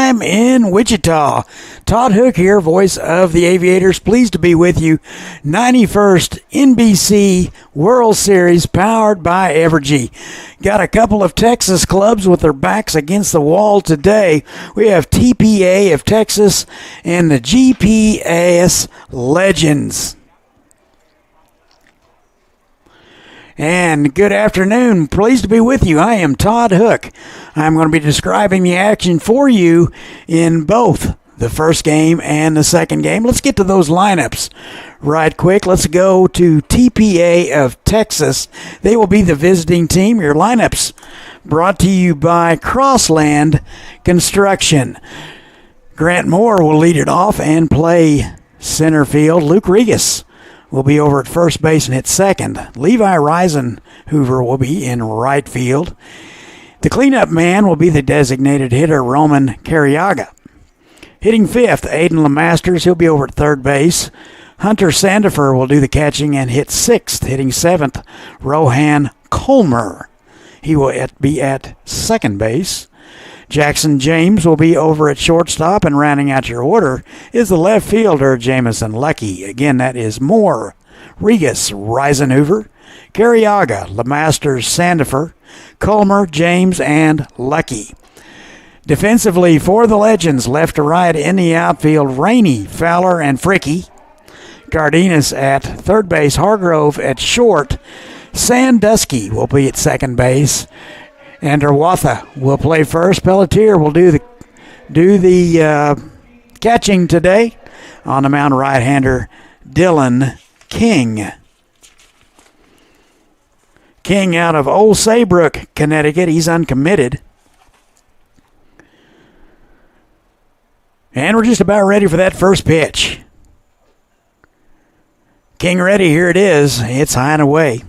time in Wichita. Todd Hook here, voice of the Aviators. Pleased to be with you. 91st NBC World Series powered by Evergy. Got a couple of Texas clubs with their backs against the wall today. We have TPA of Texas and the GPS Legends. And good afternoon. Pleased to be with you. I am Todd Hook. I'm going to be describing the action for you in both the first game and the second game. Let's get to those lineups right quick. Let's go to TPA of Texas. They will be the visiting team. Your lineups brought to you by Crossland Construction. Grant Moore will lead it off and play center field. Luke Regas will be over at first base and hit second. Levi Reisenhoover will be in right field. The cleanup man will be the designated hitter, Roman Carriaga. Hitting fifth, Aiden LeMasters. He'll be over at third base. Hunter Sandifer will do the catching and hit sixth. Hitting seventh, Rohan Colmer. He will be at second base. Jackson James will be over at shortstop, and rounding out your order is the left fielder, Jamison Lucky. Again, that is Moore, Regas, Reisenhoover, Carriaga, LeMasters, Sandifer, Colmer, James, and Lucky. Defensively for the Legends, left to right in the outfield, Rainey, Fowler, and Fricky. Cardenas at third base, Hargrove at short. Sandusky will be at second base. Anderwatha will play first. Pelletier will do the catching today. On the mound, right-hander Dylan King. King out of Old Saybrook, Connecticut. He's uncommitted. And we're just about ready for that first pitch. King ready. Here it is. It's high and away.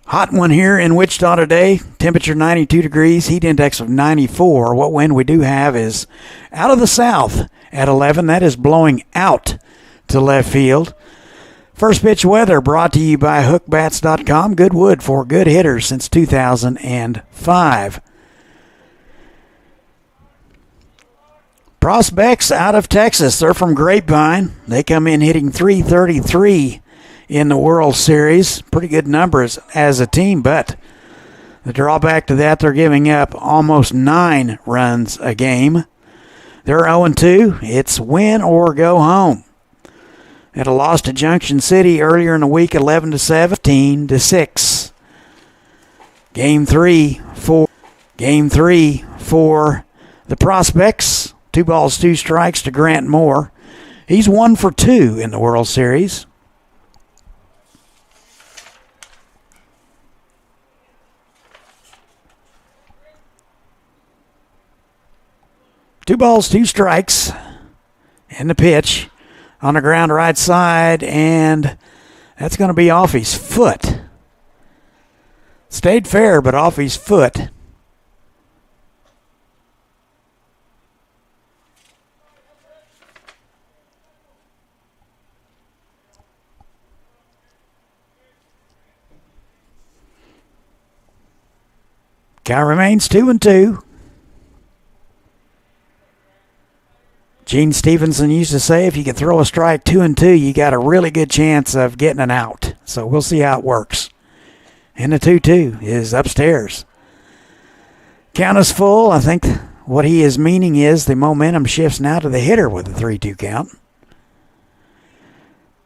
Hot one here in Wichita today. Temperature 92 degrees, heat index of 94. What wind we do have is out of the south at 11. That is blowing out to left field. First pitch weather brought to you by hookbats.com. Good wood for good hitters since 2005. Prospects out of Texas. They're from Grapevine. They come in hitting .333 in the World Series. Pretty good numbers as a team, but the drawback to that, they're giving up almost 9 runs a game. They're 0-2. It's win or go home. At a loss to Junction City earlier in the week, 11-17-6. Game three for the Prospects. 2 balls, 2 strikes to Grant Moore. He's 1 for 2 in the World Series. Two balls, 2 strikes, and the pitch on the ground right side, and that's going to be off his foot. Stayed fair, but off his foot. Count remains 2-2. Gene Stevenson used to say if you can throw a strike 2-2, you got a really good chance of getting an out. So we'll see how it works. And the 2-2 is upstairs. Count is full. I think what he is meaning is the momentum shifts now to the hitter with the 3-2 count.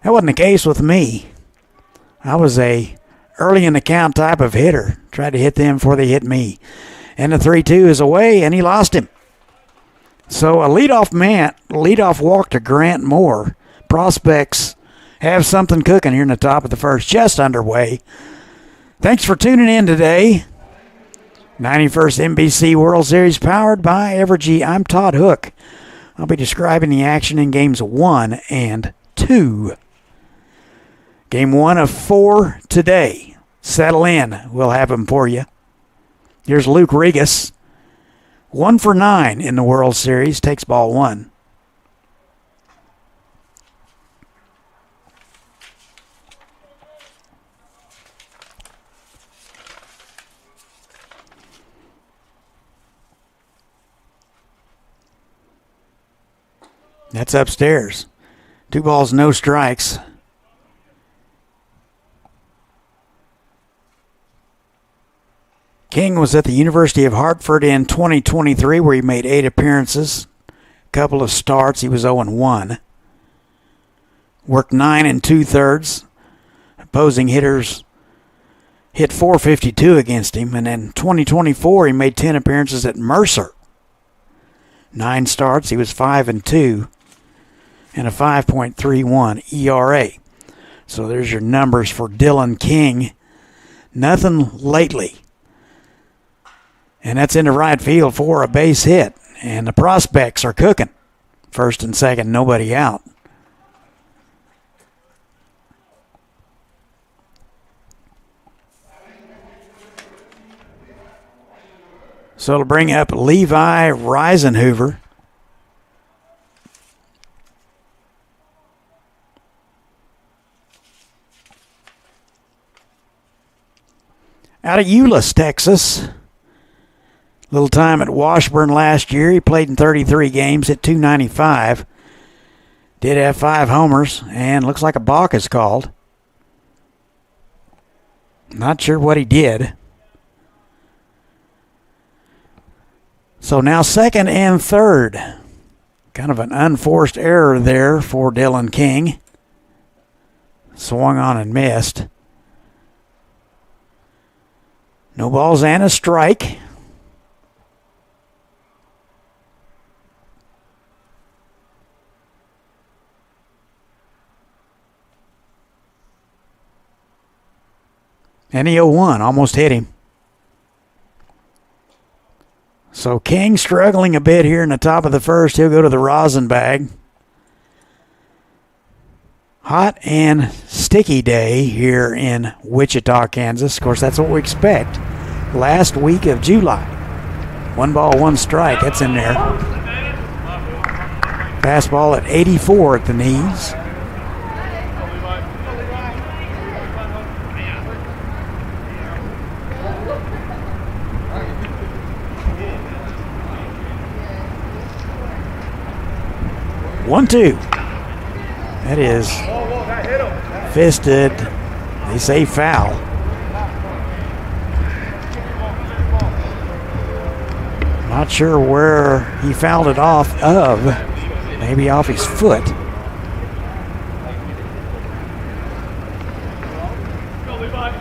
That wasn't the case with me. I was a early in the count type of hitter. Tried to hit them before they hit me. And the 3-2 is away, and he lost him. So a leadoff walk to Grant Moore. Prospects have something cooking here in the top of the first, just underway. Thanks for tuning in today. 91st NBC World Series powered by Evergy. I'm Todd Hook. I'll be describing the action in games 1 and 2. Game 1 of 4 today. Settle in. We'll have them for you. Here's Luke Regas. 1 for 9 in the World Series. Takes ball 1. That's upstairs. 2 balls, no strikes. King was at the University of Hartford in 2023, where he made 8 appearances, a couple of starts. He was 0-1. Worked 9 2/3. Opposing hitters hit .452 against him. And in 2024, he made 10 appearances at Mercer. 9 starts. He was 5-2 and a 5.31 ERA. So there's your numbers for Dylan King. Nothing lately. And that's into right field for a base hit. And the prospects are cooking. First and second, nobody out. So to bring up Levi Reisenhoover. Out of Euless, Texas. Little time at Washburn last year. He played in 33 games, hit .295. Did have 5 homers, and looks like a balk is called. Not sure what he did. So now second and third. Kind of an unforced error there for Dylan King. Swung on and missed. No balls and a strike. And he 0-1, almost hit him. So King struggling a bit here in the top of the first. He'll go to the rosin bag. Hot and sticky day here in Wichita, Kansas. Of course, that's what we expect. Last week of July. 1 ball, 1 strike. That's in there. Fastball at 84 at the knees. One, 2. That is fisted. They say foul. Not sure where he fouled it off of. Maybe off his foot.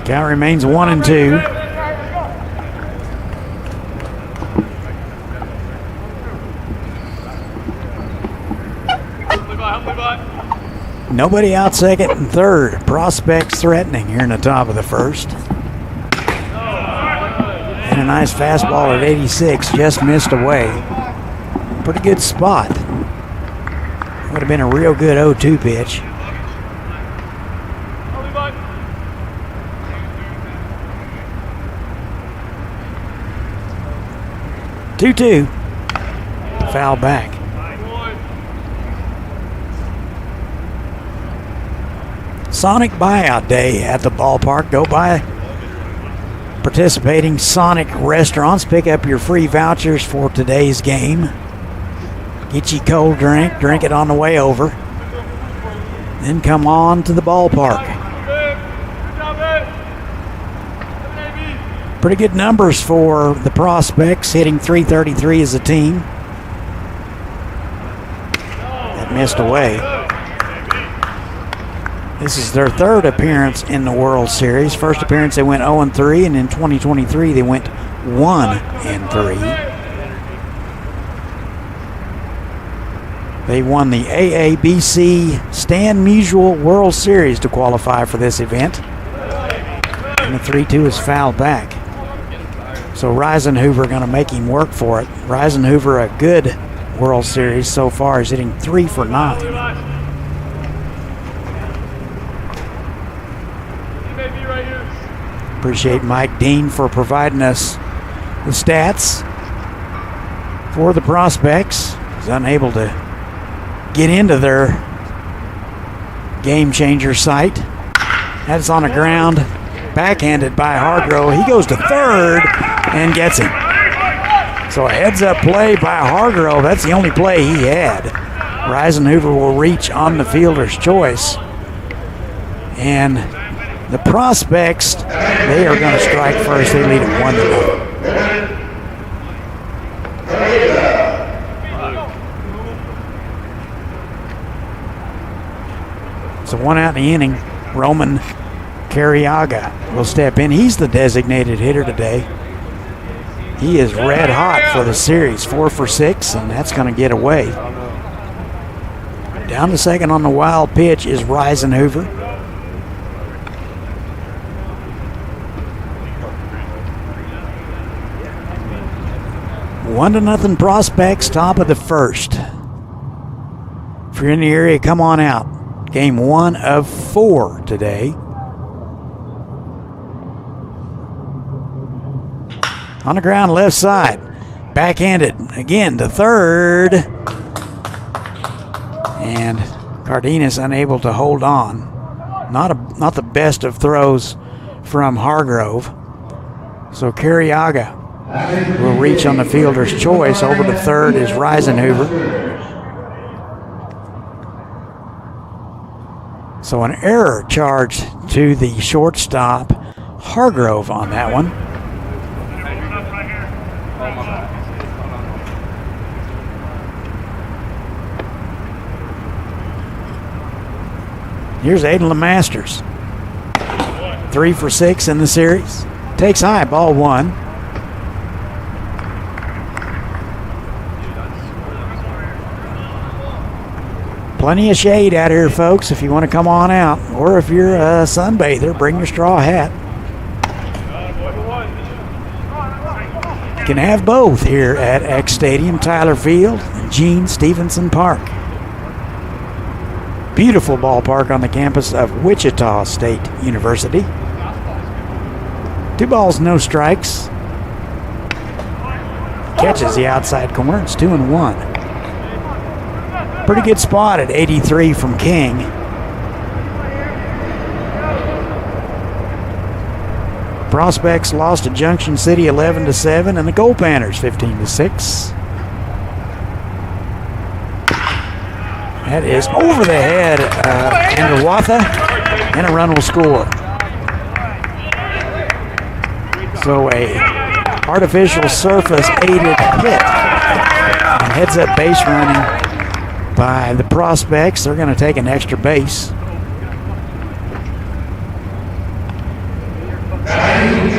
Count remains 1-2. Nobody out second and third. Prospects threatening here in the top of the first. And a nice fastball at 86, just missed away. Pretty good spot. Would have been a real good 0-2 pitch. Two. Foul back. Sonic buyout day at the ballpark. Go by participating Sonic restaurants. Pick up your free vouchers for today's game. Get you a cold drink. Drink it on the way over. Then come on to the ballpark. Pretty good numbers for the prospects. Hitting .333 as a team. That missed away. This is their third appearance in the World Series. First appearance they went 0-3, and in 2023 they went 1-3. They won the AABC Stan Musial World Series to qualify for this event. And the 3-2 is fouled back. So Reisenhoover going to make him work for it. Reisenhoover, a good World Series so far. He's hitting 3 for 9. Appreciate Mike Dean for providing us the stats for the prospects. He's unable to get into their game changer site. That's on the ground, backhanded by Hargrove. He goes to third and gets him. So a heads-up play by Hargrove. That's the only play he had. Reisenhoover will reach on the fielder's choice. And the Prospects, they are going to strike first. They lead it 1-0. So 1 out in the inning. Roman Carriaga will step in. He's the designated hitter today. He is red hot for the series, 4 for 6, and that's going to get away. Down to second on the wild pitch is Reisenhoover. One to nothing Prospects, top of the first. If you're in the area, come on out. Game 1 of 4 today. On the ground, left side. Backhanded. Again, the third. And Cardenas unable to hold on. Not the best of throws from Hargrove. So Carriaga will reach on the fielder's choice. Over to third is Reisenhoover. So an error charged to the shortstop Hargrove on that one. Here's Aiden LeMasters. 3 for 6 in the series. Takes high, ball 1. Plenty of shade out here, folks, if you want to come on out. Or if you're a sunbather, bring your straw hat. You can have both here at X Stadium, Tyler Field, and Gene Stevenson Park. Beautiful ballpark on the campus of Wichita State University. 2 balls, no strikes. Catches the outside corner. It's 2-1. Pretty good spot at 83 from King. Prospects lost to Junction City 11-7, and the Gold Panthers 15-6. That is over the head of Andawatha, and a run will score. So a artificial surface aided hit and heads up base running by the Prospects. They're going to take an extra base.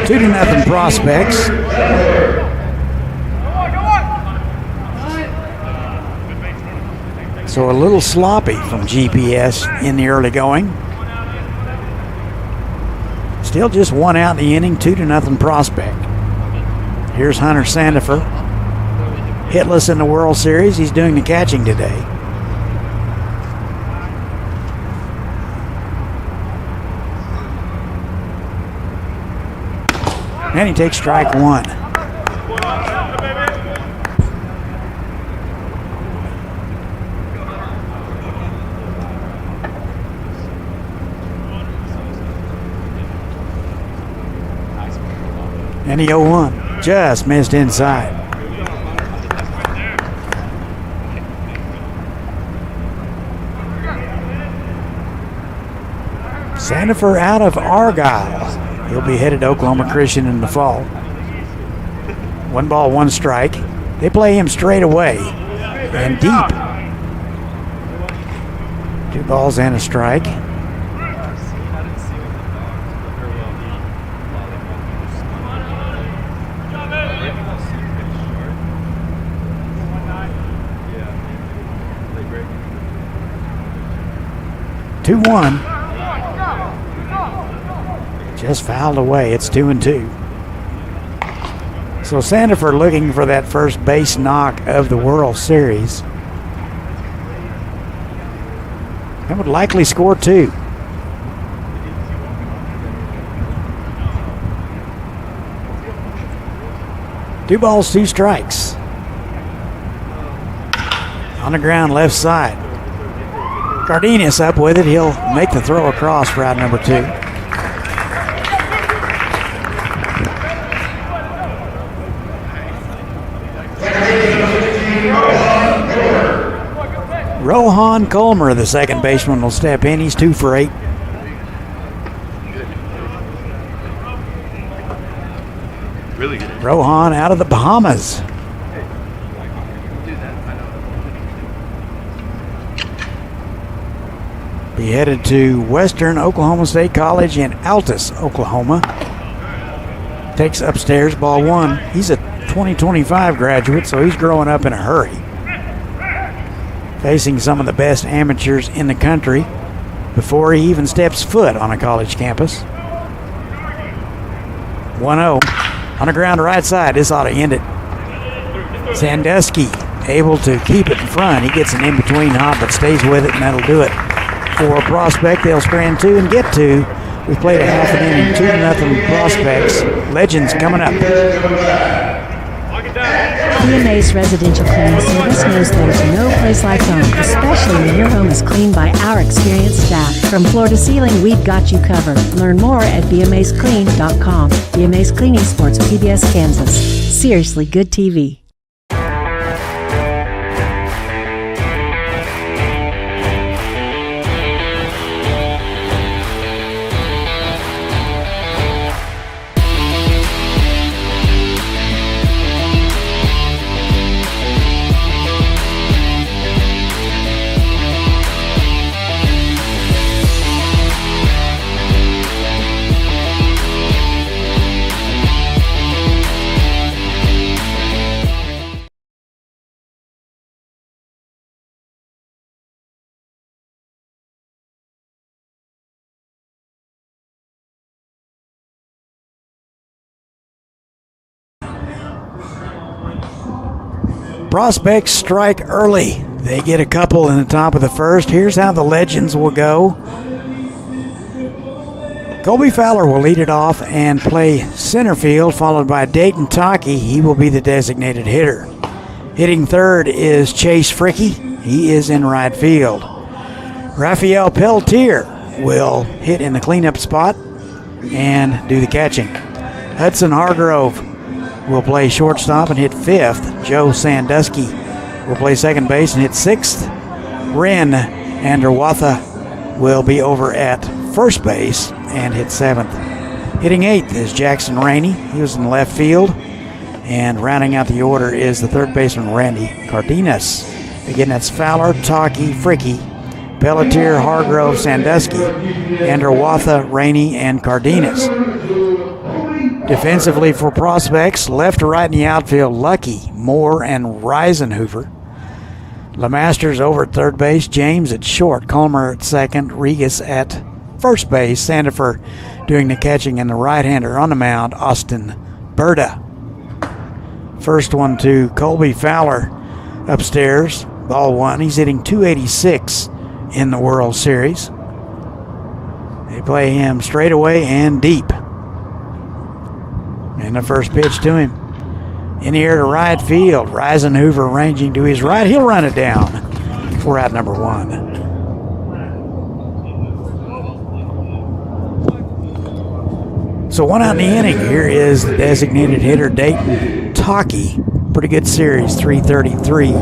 2-0 Prospects. So a little sloppy from GPS in the early going. Still just 1 out in the inning, 2-0 Prospect. Here's Hunter Sandifer. Hitless in the World Series. He's doing the catching today. And he takes strike 1. And the 0-1 just missed inside. Sandifer out of Argyle. He'll be headed to Oklahoma Christian in the fall. 1 ball, 1 strike. They play him straight away and deep. 2 balls and a strike. Two one. Just fouled away. It's 2-2. So Sandifer looking for that first base knock of the World Series. That would likely score 2. Two balls, 2 strikes. On the ground, left side. Cardenas up with it. He'll make the throw across route number 2. Rohan Colmer, the second baseman, will step in. He's 2 for 8. Really good. Rohan out of the Bahamas. Be headed to Western Oklahoma State College in Altus, Oklahoma. Takes upstairs, ball 1. He's a 2025 graduate, so he's growing up in a hurry. Facing some of the best amateurs in the country before he even steps foot on a college campus. 1-0. On the ground right side. This ought to end it. Sandusky able to keep it in front. He gets an in-between hop, but stays with it, and that'll do it. For Prospect, they'll strand 2 and get 2. We've played a half an inning, 2-0 Prospects. Legends coming up. BMA's residential cleaning service knows there's no place like home, especially when your home is cleaned by our experienced staff. From floor to ceiling, we've got you covered. Learn more at bmasclean.com. BMA's Cleaning Sports, PBS Kansas. Seriously good TV. Prospects strike early. They get a couple in the top of the first. Here's how the Legends will go. Colby Fowler will lead it off and play center field, followed by Dayton Taki. He will be the designated hitter. Hitting third is Chase Fricky. He is in right field. Raphael Pelletier will hit in the cleanup spot and do the catching. Hudson Hargrove will play shortstop and hit fifth. Joe Sandusky will play second base and hit sixth. Ren Anderwatha will be over at first base and hit seventh. Hitting eighth is Jackson Rainey. He was in left field. And rounding out the order is the third baseman, Randy Cardenas. Again, that's Fowler, Taki, Fricky, Pelletier, Hargrove, Sandusky, Anderwatha, Rainey, and Cardenas. Defensively for Prospects, left to right in the outfield, Lucky, Moore, and Reisenhofer. LeMaster's over at third base, James at short, Colmer at second, Regas at first base, Sandifer doing the catching, and the right-hander on the mound, Austin Berta. First one to Colby Fowler upstairs, ball one. He's hitting .286 in the World Series. They play him straight away and deep. And the first pitch to him. In the air to right field. Reisenhofer ranging to his right. He'll run it down for out number one. So one out in the inning. Here is the designated hitter, Dayton Taki. Pretty good series, 333.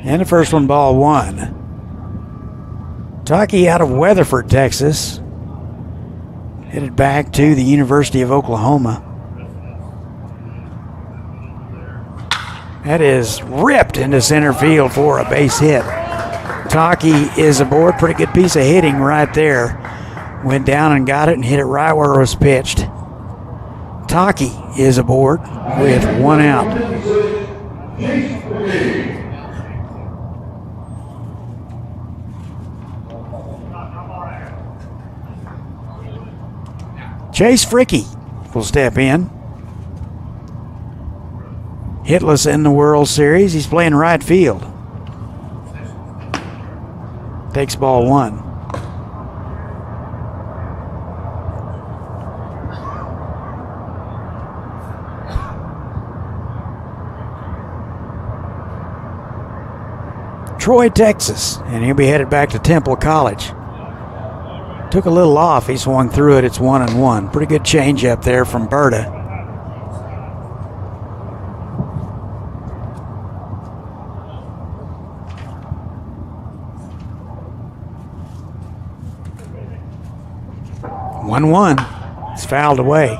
And the first one, ball one. Taki out of Weatherford, Texas. Headed back to the University of Oklahoma. That is ripped into center field for a base hit. Taki is aboard. Pretty good piece of hitting right there. Went down and got it and hit it right where it was pitched. Taki is aboard with one out. Chase Fricky will step in. Hitless in the World Series. He's playing right field. Takes ball one. Troy, Texas, and he'll be headed back to Temple College. Took a little off. He swung through it. It's 1-1. Pretty good change up there from Berta. It's fouled away.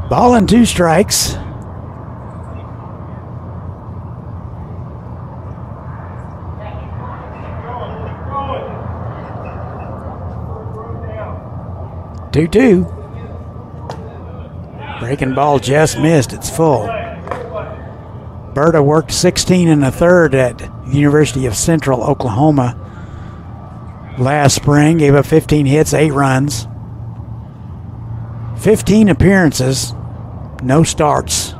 Ball and 2 strikes. Two. Breaking ball just missed. It's full. Berta worked 16 1/3 at University of Central Oklahoma last spring. Gave up 15 hits, 8 runs. 15 appearances, no starts.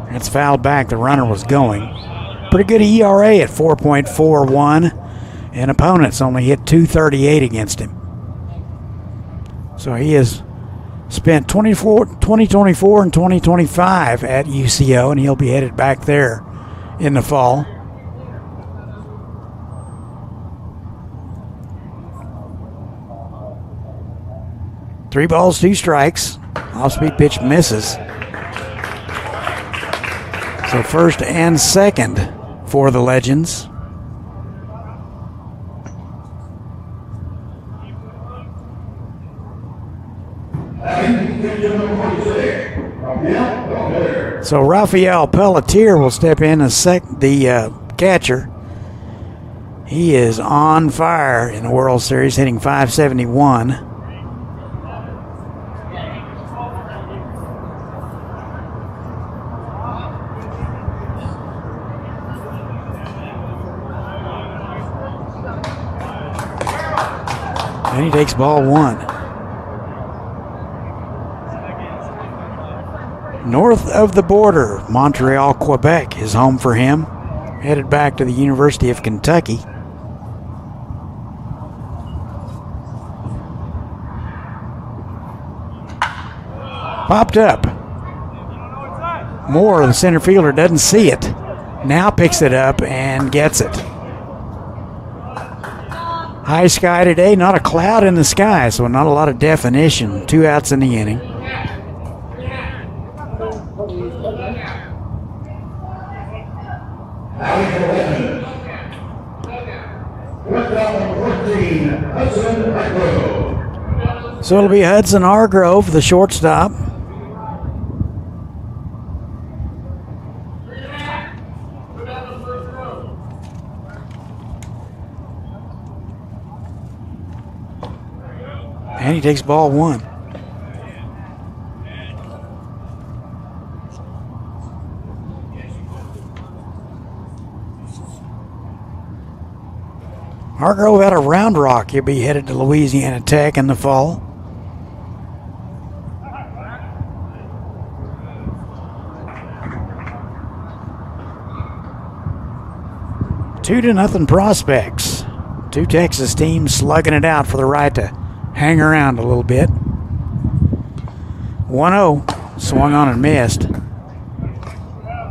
It's fouled back. The runner was going. Pretty good ERA at 4.41, and opponents only hit .238 against him. So he has spent 2024 and 2025 at UCO, and he'll be headed back there in the fall. Three balls, 2 strikes. Off-speed pitch misses. So first and second for the Legends. So Rafael Pelletier will step in as the catcher. He is on fire in the World Series, hitting .571. And he takes ball 1. North of the border, Montreal, Quebec is home for him. Headed back to the University of Kentucky. Popped up. Moore, the center fielder, doesn't see it. Now picks it up and gets it. High sky today, not a cloud in the sky, so not a lot of definition. 2 outs in the inning. So it'll be Hudson Hargrove, the shortstop. And he takes ball 1. Hargrove out of Round Rock. He'll be headed to Louisiana Tech in the fall. Two to nothing prospects. 2 Texas teams slugging it out for the right to hang around a little bit. 1-0. Swung on and missed.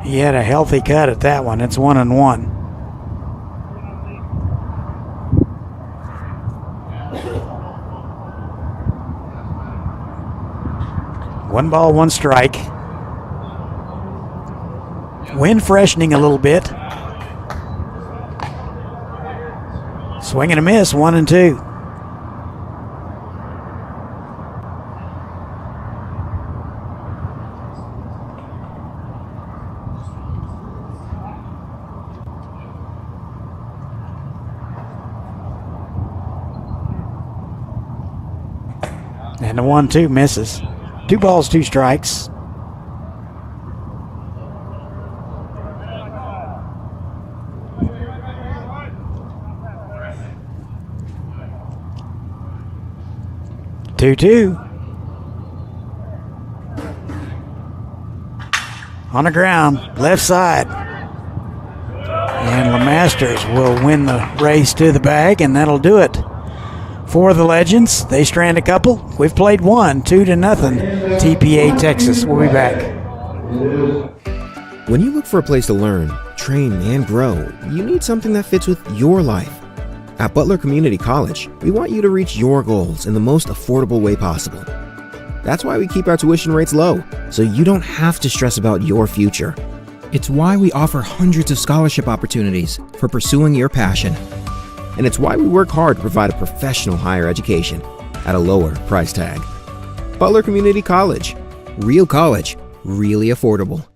He had a healthy cut at that one. It's 1-1. One ball, 1 strike. Wind freshening a little bit. Swing and a miss, 1-2. And the 1-2 misses. 2 balls, 2 strikes. Two. on the ground, left side. And LeMasters will win the race to the bag, and that'll do it for the Legends. They strand a couple. We've played one, 2-0, TPA, Texas. We'll be back. When you look for a place to learn, train, and grow, you need something that fits with your life. At Butler Community College, we want you to reach your goals in the most affordable way possible. That's why we keep our tuition rates low, so you don't have to stress about your future. It's why we offer hundreds of scholarship opportunities for pursuing your passion. And it's why we work hard to provide a professional higher education at a lower price tag. Butler Community College. Real college, really affordable.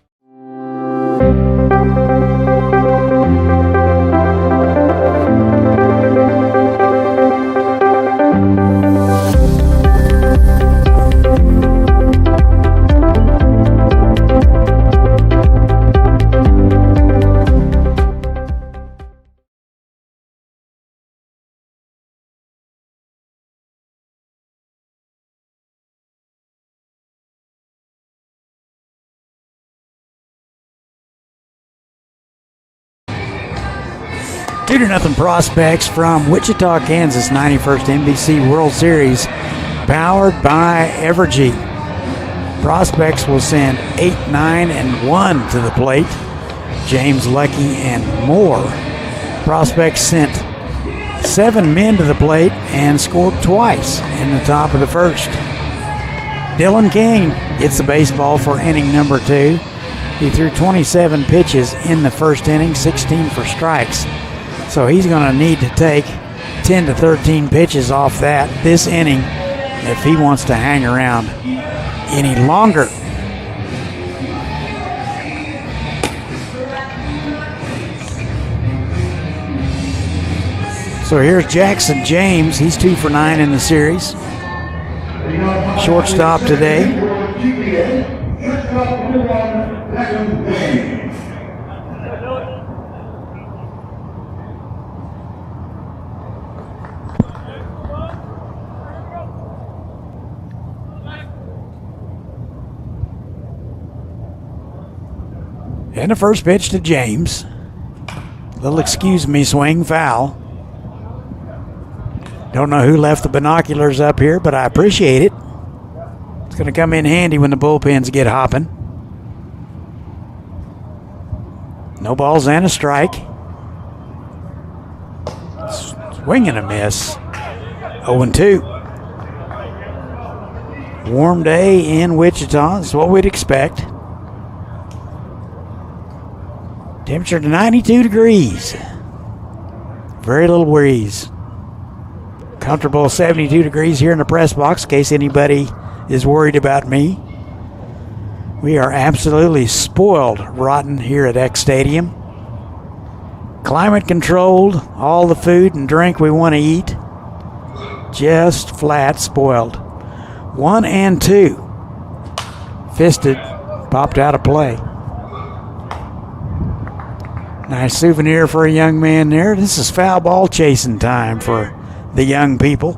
Two to nothing Prospects from Wichita, Kansas, 91st NBC World Series, powered by Evergy. Prospects will send 8, 9, and 1 to the plate. James Lucky and more. Prospects sent 7 men to the plate and scored twice in the top of the first. Dylan King gets the baseball for inning number 2. He threw 27 pitches in the first inning, 16 for strikes. So he's going to need to take 10 to 13 pitches off this inning if he wants to hang around any longer. So here's Jackson James. He's 2 for 9 in the series. Shortstop today. And the first pitch to James. Little excuse me swing, foul. Don't know who left the binoculars up here, but I appreciate it. It's going to come in handy when the bullpens get hopping. No balls and a strike. Swing and a miss. 0-2. Warm day in Wichita. That's what we'd expect. Temperature to 92 degrees. Very little breeze. Comfortable 72 degrees here in the press box in case anybody is worried about me. We are absolutely spoiled rotten here at X Stadium. Climate controlled, all the food and drink we want to eat. Just flat spoiled. 1 and 2. Fisted, popped out of play. Nice souvenir for a young man there. This is foul ball chasing time for the young people.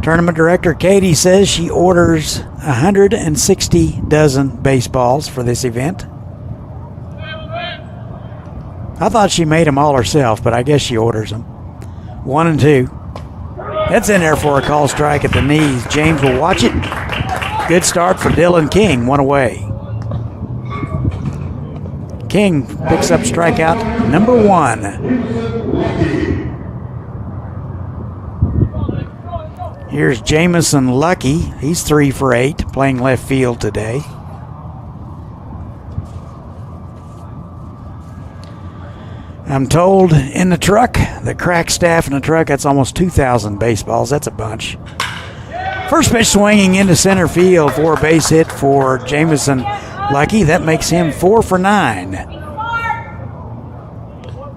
Tournament director Katie says she orders 160 dozen baseballs for this event. I thought she made them all herself, but I guess she orders them. 1 and 2. That's in there for a call strike at the knees. James will watch it. Good start for Dylan King, 1 away. King picks up strikeout number 1. Here's Jamison Lucky. He's 3 for 8, playing left field today. I'm told in the truck, the crack staff in the truck, that's almost 2,000 baseballs. That's a bunch. First pitch swinging into center field for a base hit for Jamison Lucky. That makes him 4 for 9.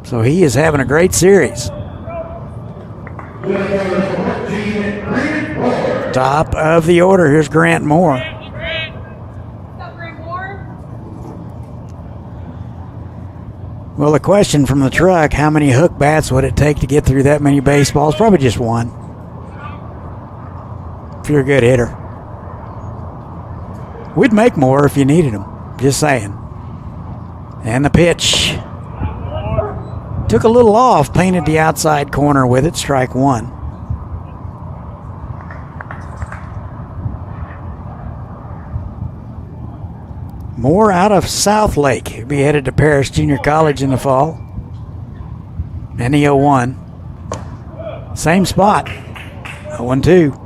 So he is having a great series. Top of the order. Here's Grant Moore. Well, the question from the truck, how many hook bats would it take to get through that many baseballs? Probably just 1. If you're a good hitter. We'd make more if you needed them. Just saying. And the pitch. Took a little off, painted the outside corner with it, strike one. Moore out of South Lake. He'll be headed to Paris Junior College in the fall. And the 0-1. Same spot. 0-2.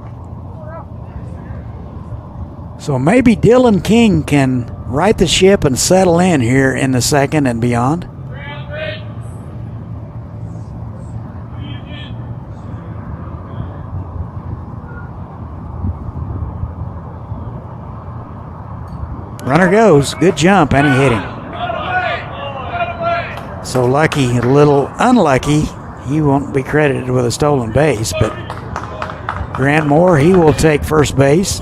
So maybe Dylan King can right the ship and settle in here in the second and beyond. Runner goes. Good jump, and he hit him. So Lucky, a little unlucky. He won't be credited with a stolen base, but Grant Moore, he will take first base.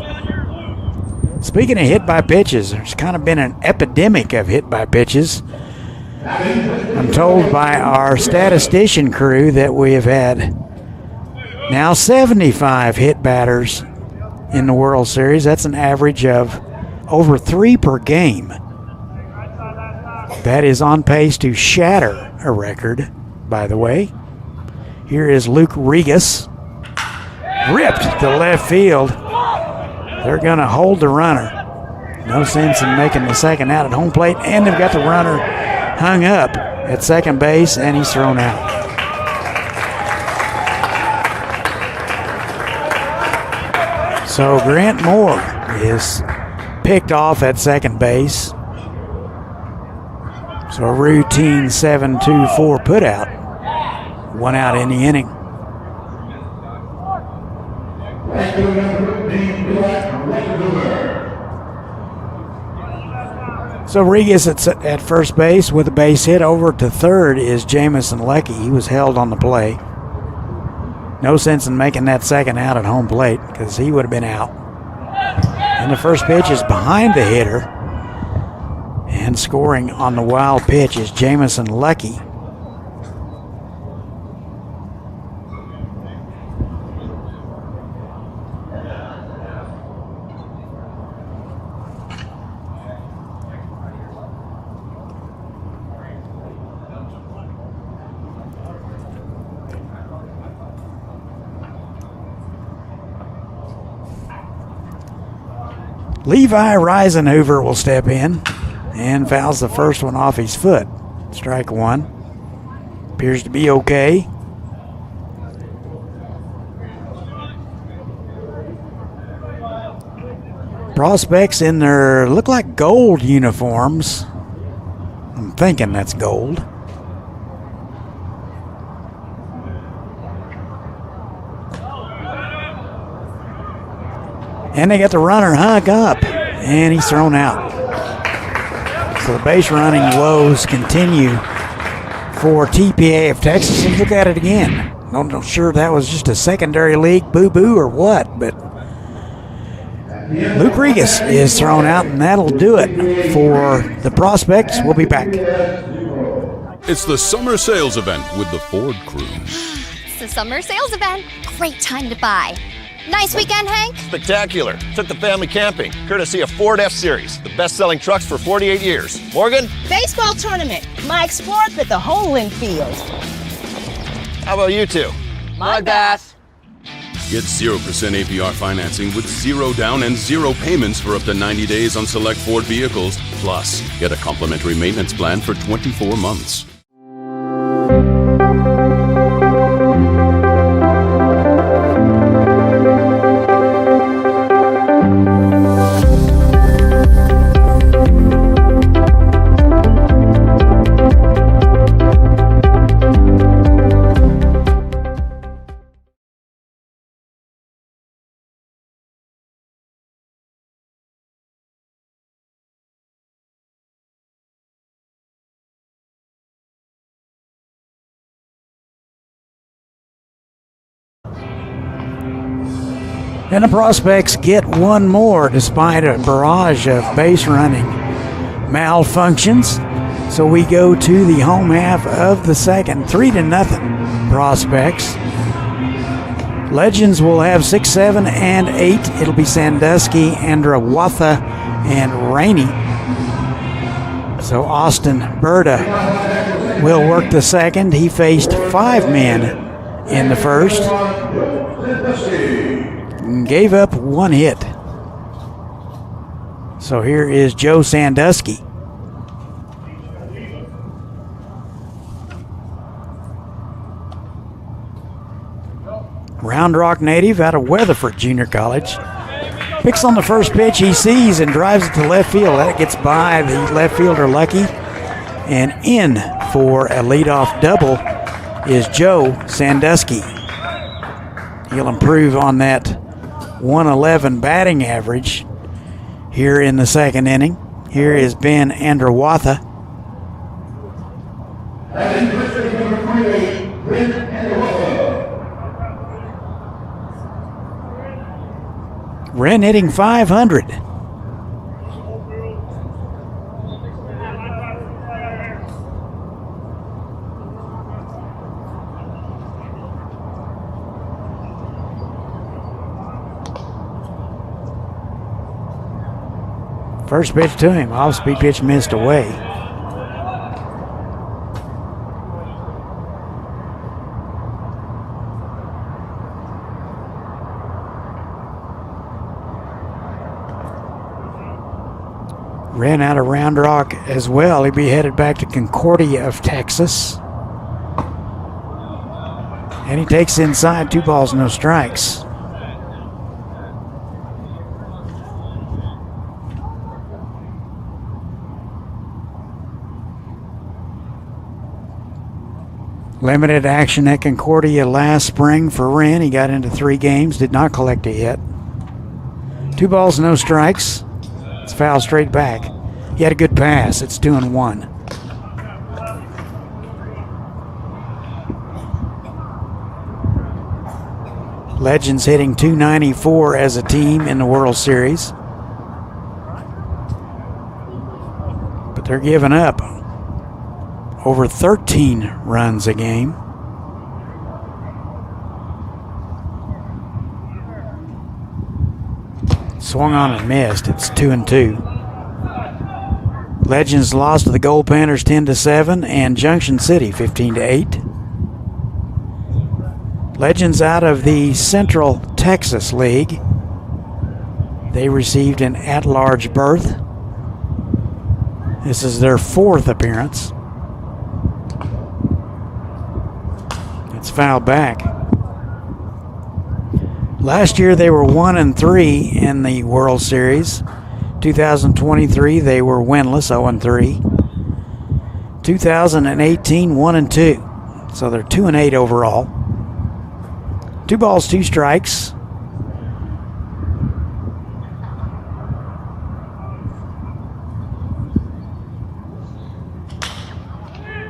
Speaking of hit by pitches, there's kind of been an epidemic of hit by pitches. I'm told by our statistician crew that we have had now 75 hit batters in the World Series. That's an average of over 3 per game. That is on pace to shatter a record, by the way. Here is Luke Regas. Ripped to left field. They're going to hold the runner. No sense in making the second out at home plate. And they've got the runner hung up at second base, and he's thrown out. So Grant Moore is picked off at second base. So a routine 7-2-4 put out. 1 out in the inning. So Regas at first base with a base hit. Over to third is Jamison Leckey. He was held on the play. No sense in making that second out at home plate because he would have been out. And the first pitch is behind the hitter. And scoring on the wild pitch is Jamison Leckey. Levi Reisenhoover will step in and fouls the first one off his foot. Strike one. Appears to be okay. Prospects in their look like gold uniforms. I'm thinking that's gold. And they got the runner hung up, and he's thrown out. So the base running woes continue for TPA of Texas. And look at it again. I'm not sure if that was just a secondary league boo-boo or what, but Luke Regas is thrown out, and that'll do it for the Prospects. We'll be back. It's the summer sales event with the Ford crew. It's the summer sales event. Great time to buy. Nice weekend, Hank? Spectacular. Took the family camping, courtesy of Ford F-Series, the best-selling trucks for 48 years. Morgan? Baseball tournament. My Sport at the Homeland Field. How about you two? Mudbath. Get 0% APR financing with 0 down and 0 payments for up to 90 days on select Ford vehicles. Plus, get a complimentary maintenance plan for 24 months. And the Prospects get one more despite a barrage of base running malfunctions. So we go to the home half of the second, 3-0 Prospects. Legends will have 6, 7, and 8. It'll be Sandusky, Andrawatha, and rainy. So Austin Berta will work the second. He faced 5 men in the first and gave up 1 hit. So here is Joe Sandusky. Round Rock native out of Weatherford Junior College. Picks on the first pitch he sees and drives it to left field. That gets by the left fielder Lucky. And in for a leadoff double is Joe Sandusky. He'll improve on that 111 batting average here in the second inning. Here is Ben Andrawatha. Wren hitting .500. First pitch to him, off-speed pitch missed away. Ran out of Round Rock as well. He'll be headed back to Concordia of Texas. And he takes inside, 2 balls, no strikes. Limited action at Concordia last spring for Wren. He got into 3 games, did not collect a hit. 2 balls, no strikes. It's foul straight back. He had a good pass. It's 2-1. Legends hitting .294 as a team in the World Series. But they're giving up over 13 runs a game. Swung on and missed. It's 2-2. Legends lost to the Gold Panthers 10-7 and Junction City 15-8. Legends out of the Central Texas League. They received an at-large berth. This is their 4th appearance. It's fouled back. Last year they were 1-3 in the World Series. 2023 they were winless, 0-3. 2018 1-2. So they're 2-8 overall. 2 balls, 2 strikes.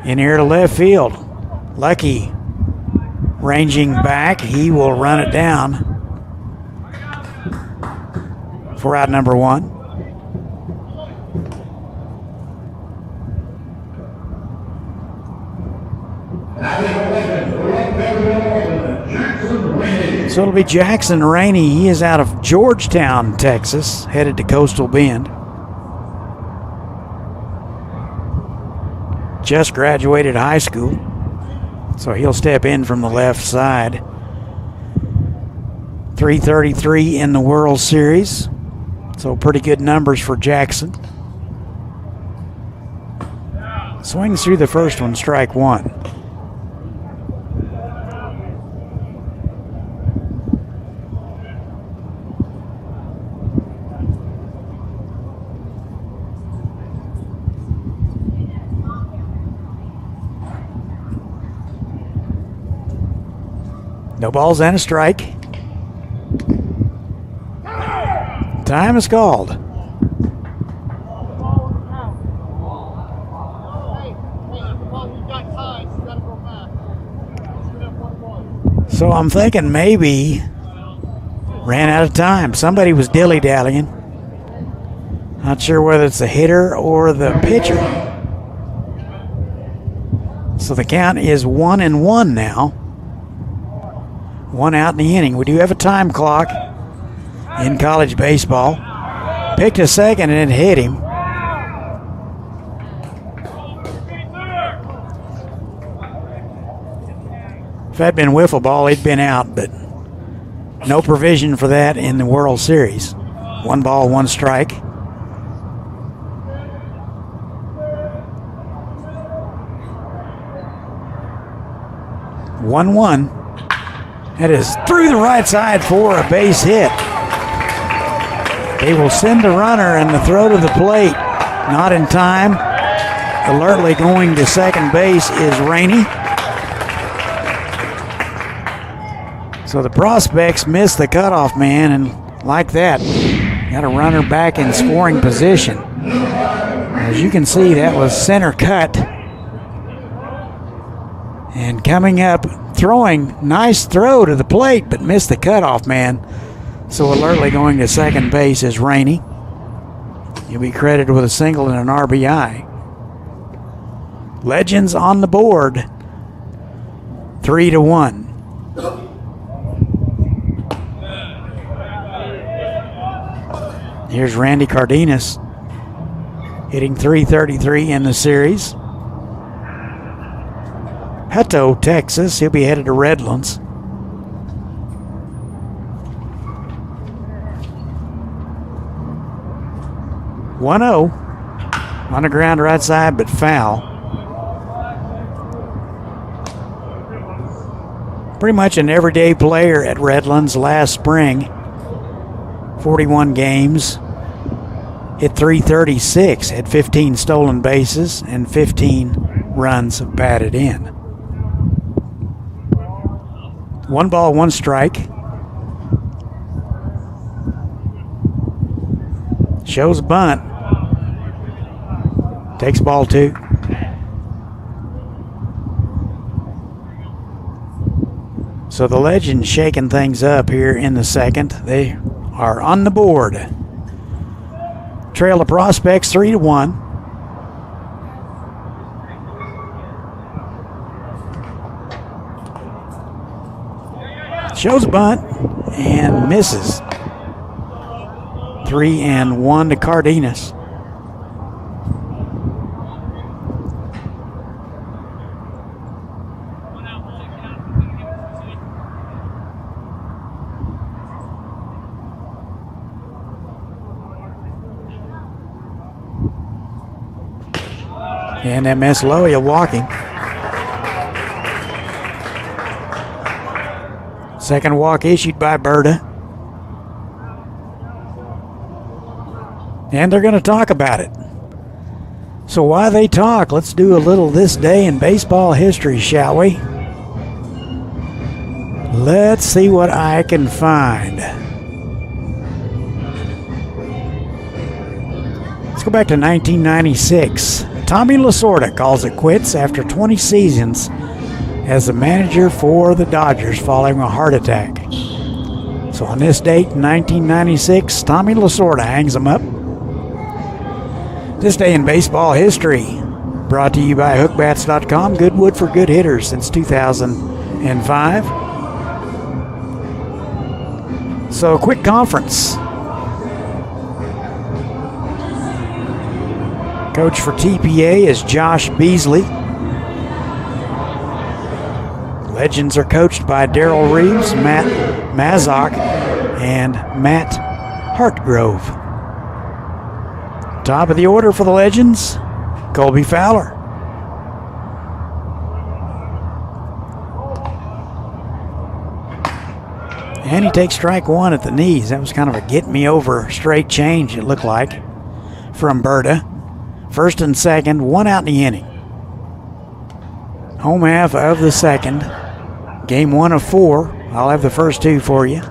In here to left field. Lucky ranging back. He will run it down for out number 1. So it'll be Jackson Rainey. He is out of Georgetown, Texas, headed to Coastal Bend. Just graduated high school, so he'll step in from the left side. .333 in the World Series, so pretty good numbers for Jackson. Swings through the first one, strike 1. No balls and a strike. Time is called. So I'm thinking maybe ran out of time. Somebody was dilly-dallying. Not sure whether it's the hitter or the pitcher. So the count is 1-1 now. 1 out in the inning. We do have a time clock in college baseball. Picked a second and it hit him. If that had been wiffle ball, he'd been out, but no provision for that in the World Series. 1 ball, 1 strike. One. That is through the right side for a base hit. They will send the runner and the throw to the plate. Not in time. Alertly going to second base is Rainey. So the prospects missed the cutoff man, and like that, got a runner back in scoring position. As you can see, that was center cut. And coming up, throwing, nice throw to the plate, but missed the cutoff man. So alertly going to second base is Rainey. He'll be credited with a single and an RBI. Legends on the board, 3-1. Here's Randy Cardenas hitting .333 in the series. Hutto, Texas. He'll be headed to Redlands. (1-0) on the ground right side, but foul. Pretty much an everyday player at Redlands last spring. 41 games. Hit .336, had 15 stolen bases, and 15 runs batted in. 1 ball, 1 strike. Shows bunt. Takes ball 2. So the Legends shaking things up here in the second. They are on the board. Trail the prospects 3-1. Shows a bunt and misses. 3-1 to Cardenas. And MS Loya walking. Second walk issued by Berta. And they're going to talk about it. So while they talk, let's do a little This Day in Baseball History, shall we? Let's see what I can find. Let's go back to 1996. Tommy Lasorda calls it quits after 20 seasons as the manager for the Dodgers following a heart attack. So on this date in 1996, Tommy Lasorda hangs him up. This Day in Baseball History, brought to you by hookbats.com. Good wood for good hitters since 2005. So quick conference. Coach for TPA is Josh Beasley. Legends are coached by Darrell Reeves, Matt Mazok, and Matt Hartgrove. Top of the order for the Legends, Colby Fowler. And he takes strike 1 at the knees. That was kind of a get-me-over straight change, it looked like, from Berta. First and second, 1 out in the inning. Home half of the second. Game 1 of 4. I'll have the first 2 for you.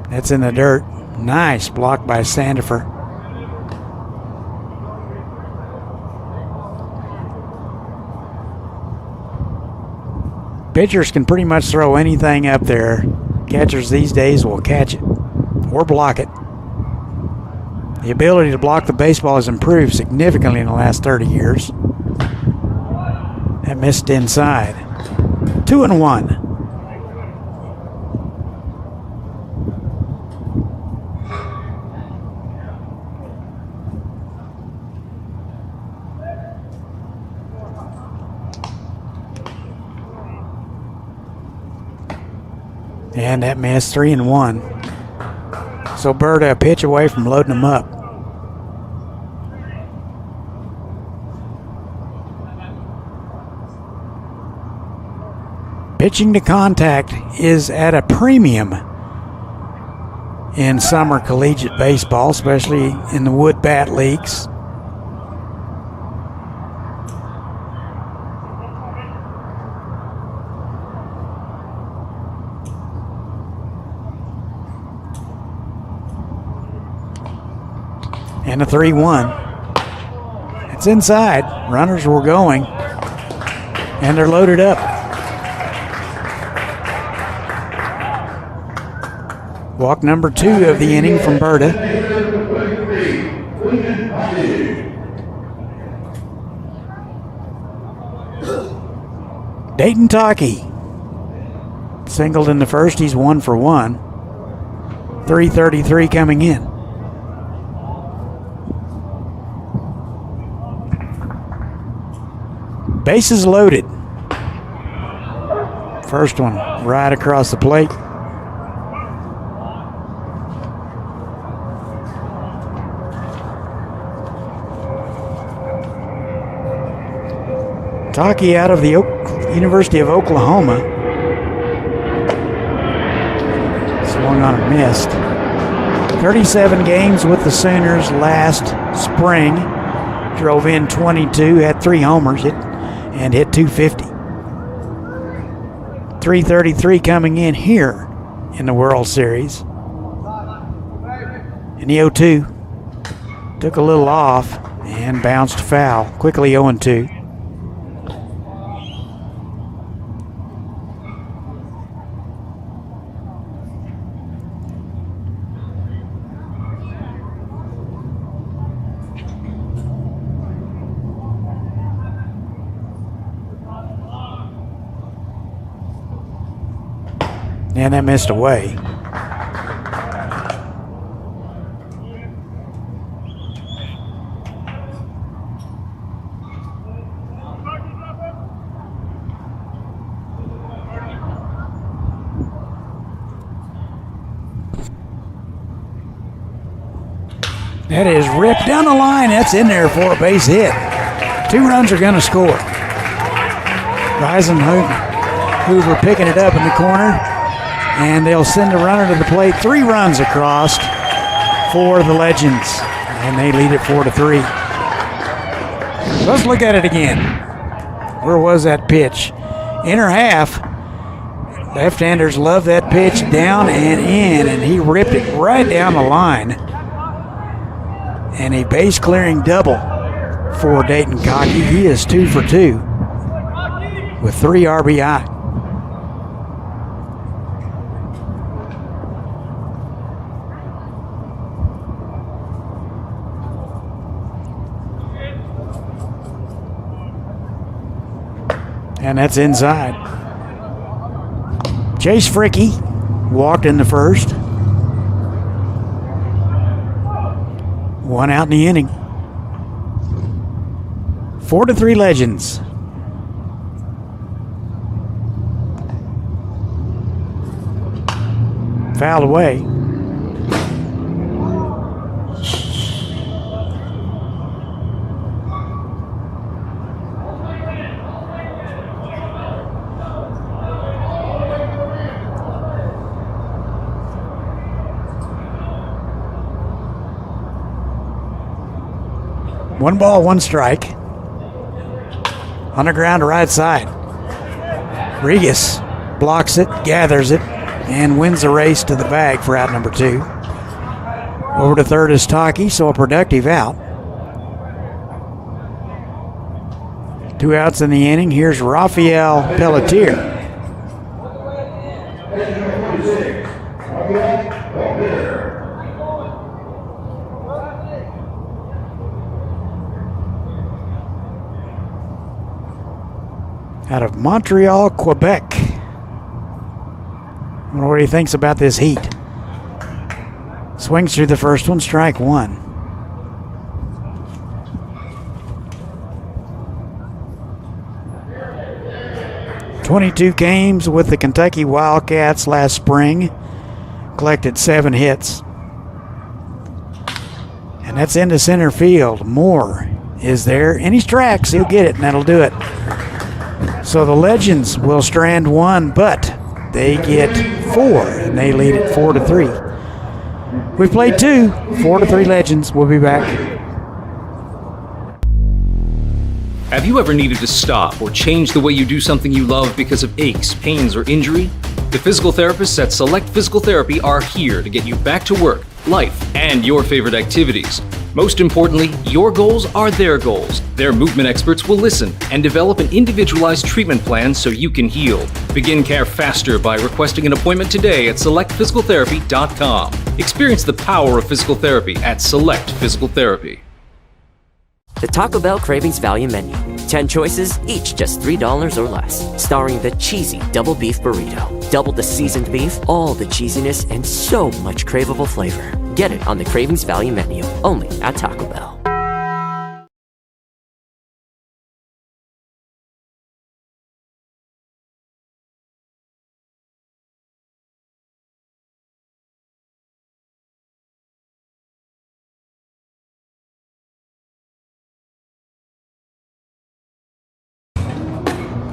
That's in the dirt. Nice block by Sandifer. Pitchers can pretty much throw anything up there. Catchers these days will catch it or block it. The ability to block the baseball has improved significantly in the last 30 years. That missed inside. 2-1. And that missed, 3-1. So Berta a pitch away from loading them up. Pitching to contact is at a premium in summer collegiate baseball, especially in the wood bat leagues. And a 3-1. It's inside. Runners were going. And they're loaded up. Walk number 2 of the inning from Berta. Dayton Taki singled in the first. He's 1 for 1. 3:33 coming in. Bases loaded. First one right across the plate. Taki out of the University of Oklahoma. Swung on and missed. 37 games with the Sooners last spring. Drove in 22, had 3 homers, hit 250. 3:33 coming in here in the World Series. And the 0-2 took a little off and bounced foul. Quickly 0-2. And that missed away. That is ripped down the line. That's in there for a base hit. 2 runs are going to score. Ryzen Hoover picking it up in the corner. And they'll send a runner to the plate. 3 runs across for the Legends. And they lead it 4-3. Let's look at it again. Where was that pitch? Inner half. Left-handers love that pitch down and in. And he ripped it right down the line. And a base-clearing double for Dayton Taki. He is 2 for 2 with 3 RBI. And that's inside. Chase Fricky walked in the first. 1 out in the inning. 4-3 Legends. Fouled away. One ball, 1 strike. On the ground to right side. Regas blocks it, gathers it, and wins the race to the bag for out number 2. Over to third is Taki, so a productive out. 2 outs in the inning. Here's Rafael Pelletier. Out of Montreal, Quebec. I wonder what he thinks about this heat. Swings through the first one, strike 1. 22 games with the Kentucky Wildcats last spring. Collected 7 hits. And that's into center field. Moore is there. And he strikes. He'll get it, and that'll do it. So the Legends will strand 1, but they get 4, and they lead it 4-3. We've played 2, 4-3 Legends. We'll be back. Have you ever needed to stop or change the way you do something you love because of aches, pains, or injury? The physical therapists at Select Physical Therapy are here to get you back to work, life, and your favorite activities. Most importantly, your goals are their goals. Their movement experts will listen and develop an individualized treatment plan so you can heal. Begin care faster by requesting an appointment today at selectphysicaltherapy.com. Experience the power of physical therapy at Select Physical Therapy. The Taco Bell Cravings Value Menu. 10 choices, each just $3 or less. Starring the cheesy double beef burrito. Double the seasoned beef, all the cheesiness, and so much craveable flavor. Get it on the Cravings Value Menu, only at Taco Bell.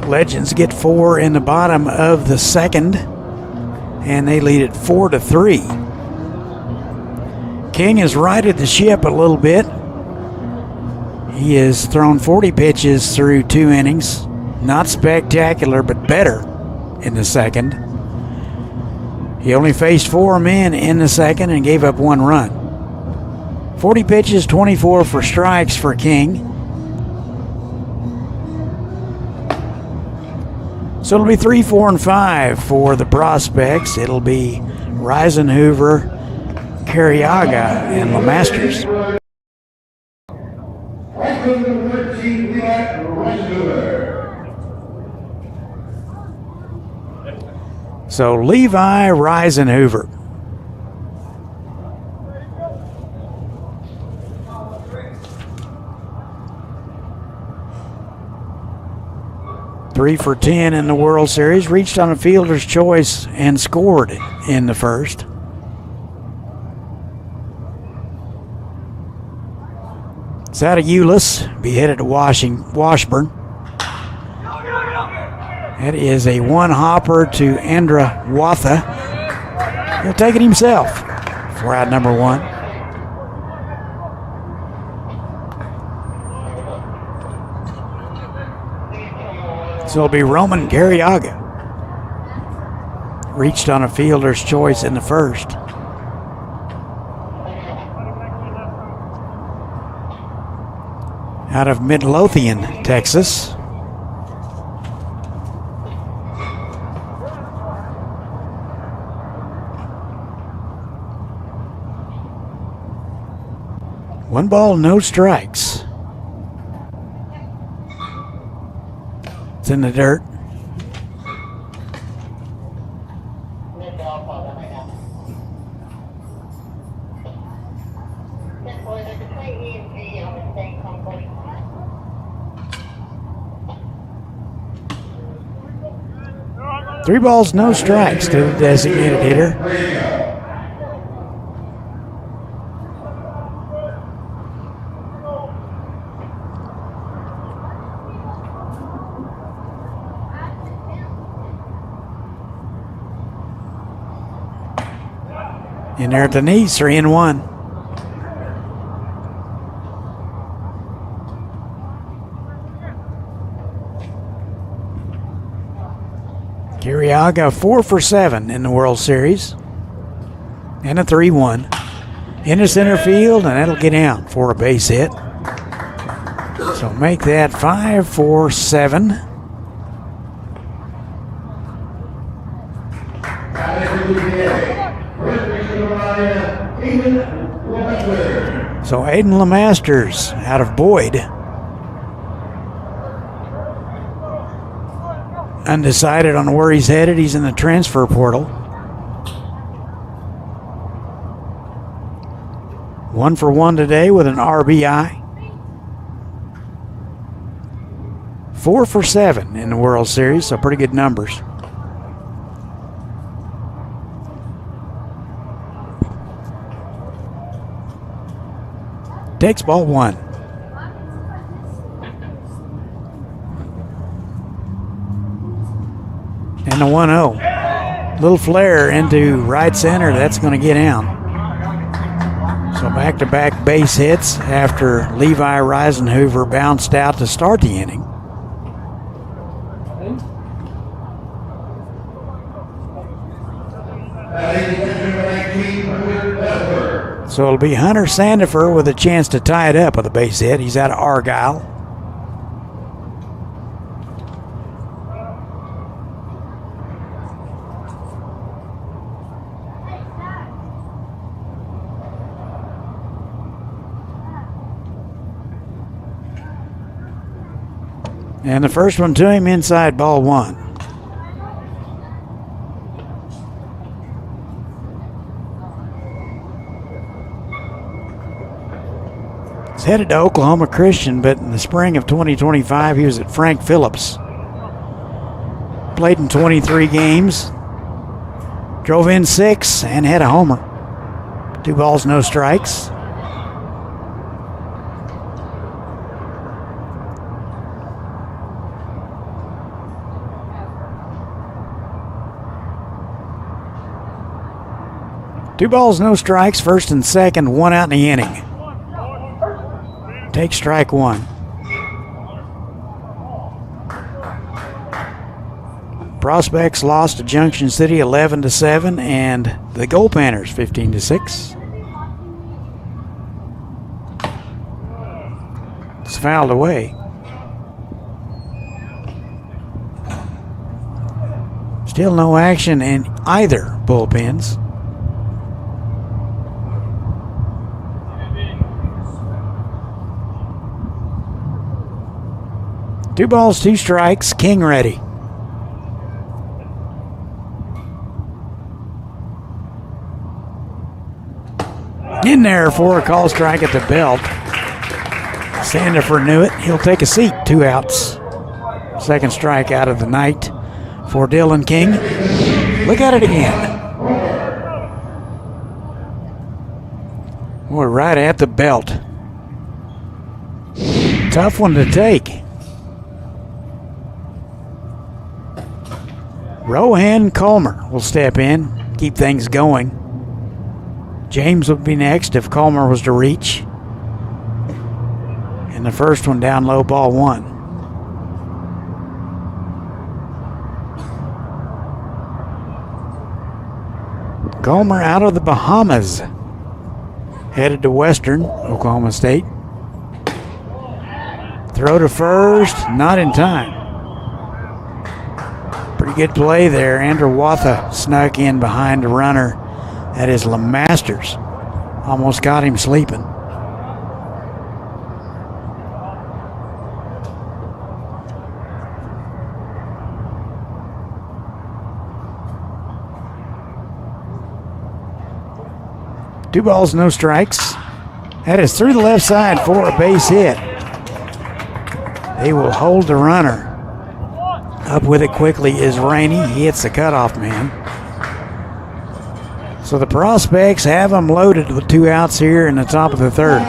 Legends get 4 in the bottom of the second, and they lead it 4-3. King has righted the ship a little bit. He has thrown 40 pitches through 2 innings. Not spectacular, but better in the second. He only faced 4 men in the second and gave up 1 run. 40 pitches, 24 for strikes for King. So it'll be 3, 4, and 5 for the prospects. It'll be Reisenhoover, Carriaga, and LeMasters. So Levi Reisenhoover. Three for 10 in the World Series, reached on a fielder's choice and scored in the first. It's out of Euless, be headed to Washburn. That is a 1-hopper to Andra Watha. He'll take it himself for out number 1. So it'll be Roman Carriaga. Reached on a fielder's choice in the first. Out of Midlothian, Texas. One ball, no strikes. It's in the dirt. Three balls, no strikes to the designated hitter. In there at the knees, 3-1. Carriaga 4 for 7 in the World Series. And a 3-1. Into center field, and that'll get out for a base hit. So make that 5 for 7. So Aiden LeMasters out of Boyd. Undecided on where he's headed. He's in the transfer portal. 1 for 1 today with an RBI. 4 for 7 in the World Series, so pretty good numbers. Takes ball 1. And the 1-0. Little flare into right center. That's going to get down. So back-to-back base hits after Levi Reisenhoover bounced out to start the inning. So it'll be Hunter Sandifer with a chance to tie it up with a base hit. He's out of Argyle. And the first one to him inside, ball 1. He's headed to Oklahoma Christian, but in the spring of 2025, he was at Frank Phillips. Played in 23 games, drove in 6, and had a homer. 2 balls, no strikes. Two balls, no strikes, first and second, 1 out in the inning. Take strike 1. Prospects lost to Junction City 11-7, and the Gold Panthers 15-6. It's fouled away. Still no action in either bullpens. Two balls, 2 strikes. King ready. In there for a call strike at the belt. Sandifer knew it. He'll take a seat. 2 outs. Second strike out of the night for Dylan King. Look at it again. We're right at the belt. Tough one to take. Rohan Comer will step in, keep things going. James would be next if Comer was to reach. And the first one down low, ball 1. Comer out of the Bahamas, headed to Western Oklahoma State. Throw to first, not in time. Pretty good play there. Andrew Watha snuck in behind the runner. That is LeMasters. Almost got him sleeping. Two balls, no strikes. That is through the left side for a base hit. They will hold the runner. Up with it quickly is Rainey. He hits the cutoff man. So the Prospects have them loaded with 2 outs here in the top of the 3rd.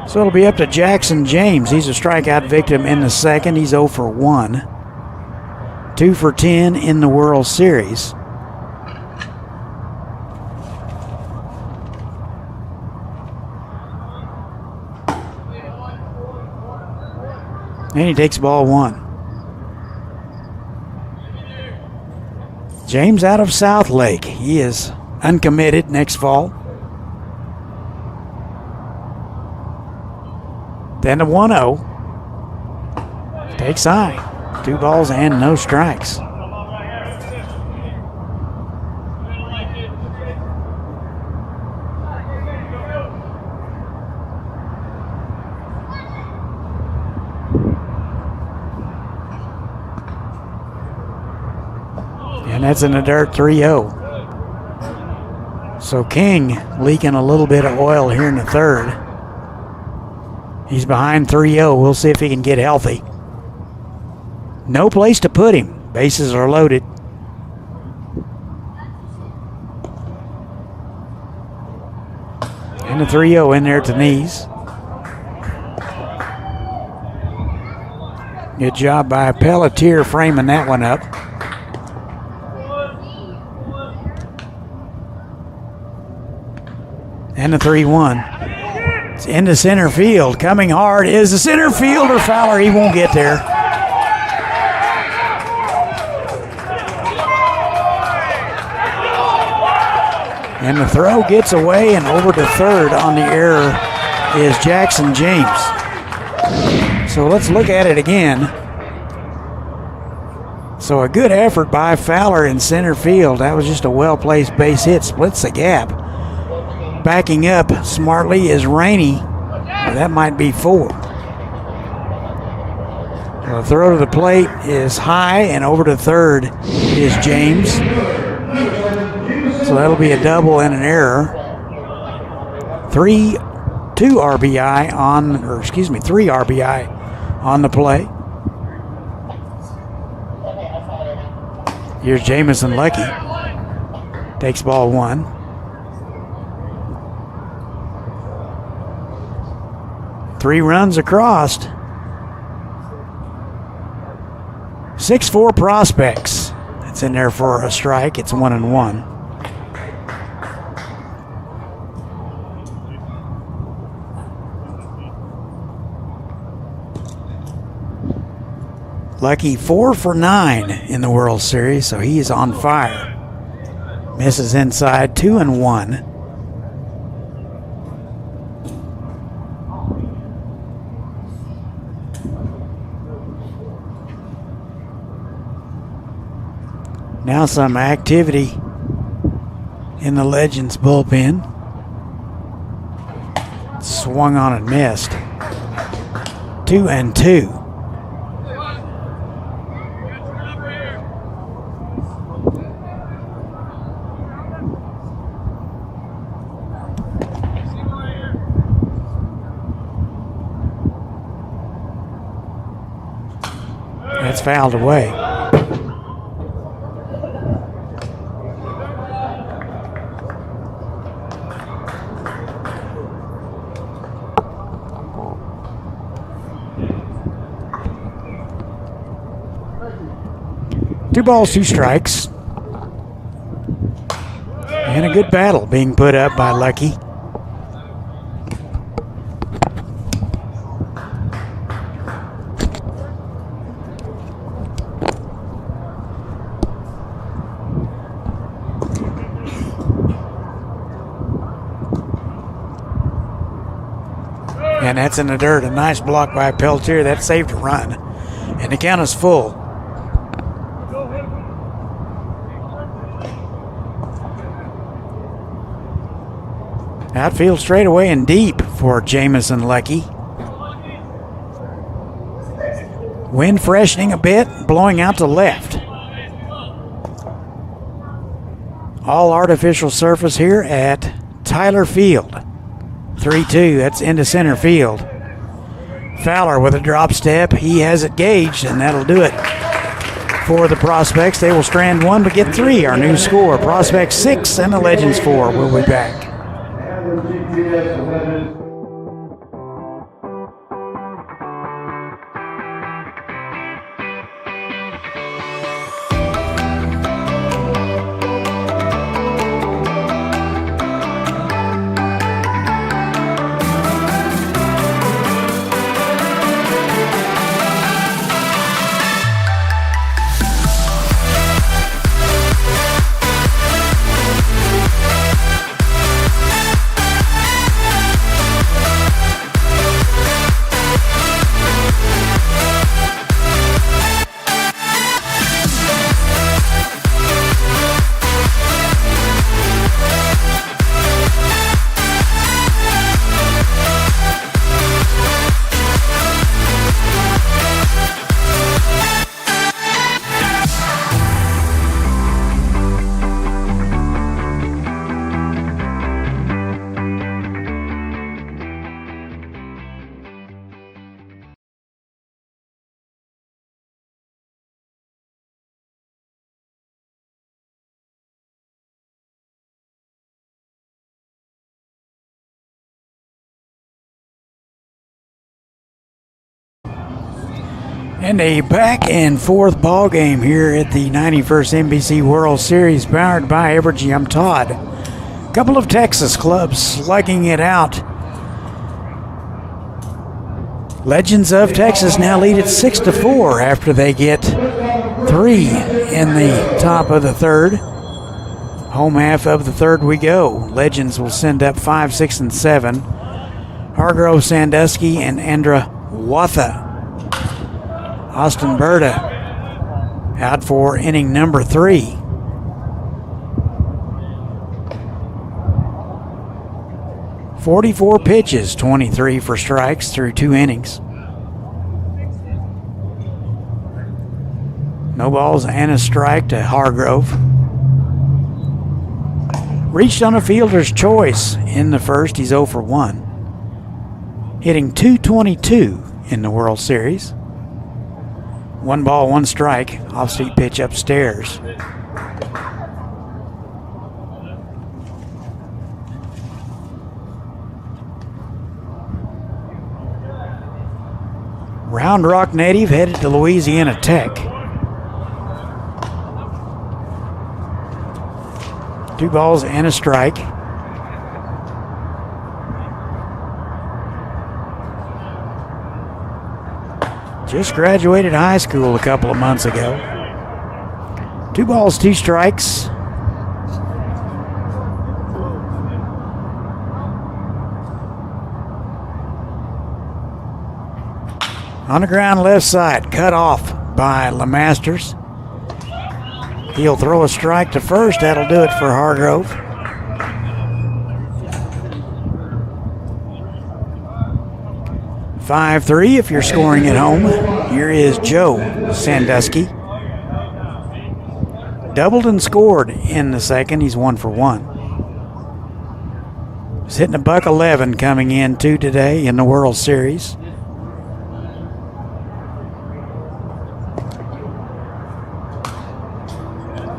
So it'll be up to Jackson James. He's a strikeout victim in the 2nd. He's 0 for 1. 2 for 10 in the World Series. And he takes ball 1. James out of South Lake. He is uncommitted next fall. Then a 1-0. Takes high. 2 balls and no strikes. And that's in the dirt, 3-0. So King leaking a little bit of oil here in the third. He's behind 3-0. We'll see if he can get healthy. No place to put him. Bases are loaded. And the 3-0 in there to knees. Good job by Pelletier framing that one up. And the 3-1. It's into center field. Coming hard is the center fielder, Fowler. He won't get there. And the throw gets away, and over to third on the error is Jackson James. So let's look at it again. So a good effort by Fowler in center field. That was just a well-placed base hit. Splits the gap. Backing up smartly is Rainey. That might be 4. The throw to the plate is high, and over to third is James. So that'll be a double and an error. 3 RBI on the play. Here's Jamison Lucky. Takes ball 1. Three runs across. 6-4 prospects. That's in there for a strike. It's 1-1. Lucky 4 for 9 in the World Series, so he is on fire. Misses inside, 2-1. Now some activity in the Legends bullpen. Swung on and missed. 2-2. That's fouled away. Two balls, 2 strikes. And a good battle being put up by Lucky. And that's in the dirt. A nice block by Pelletier. That saved a run. And the count is full. Outfield straightaway and deep for Jamison Lucky. Wind freshening a bit, blowing out to left. All artificial surface here at Tyler Field. 3-2, that's into center field. Fowler with a drop step. He has it gauged, and that'll do it for the Prospects. They will strand 1 but get 3. Our new score, Prospects 6 and the Legends 4. We'll be back. And a back and forth ball game here at the 91st NBC World Series, powered by Evergy. I'm Todd. A couple of Texas clubs slugging it out. Legends of Texas now lead it 6-4 after they get 3 in the top of the third. Home half of the third we go. Legends will send up 5, 6, and 7. Hargrove, Sandusky, and Andra Watha. Austin Berta out for inning number 3. "44 pitches, 23 for strikes through 2 innings. No balls and a strike to Hargrove. Reached on a fielder's choice in the first. He's 0 for 1. Hitting .222 in the World Series. 1 ball, 1 strike. Off-speed pitch upstairs. Round Rock native headed to Louisiana Tech. 2 balls and a strike. Just graduated high school a couple of months ago. 2 balls, 2 strikes. On the ground left side, cut off by LeMasters. He'll throw a strike to first. That'll do it for Hargrove. "5-3 if you're scoring at home. Here is Joe Sandusky. Doubled and scored in the second. He's 1 for 1. He's hitting a .111 coming in today in the World Series.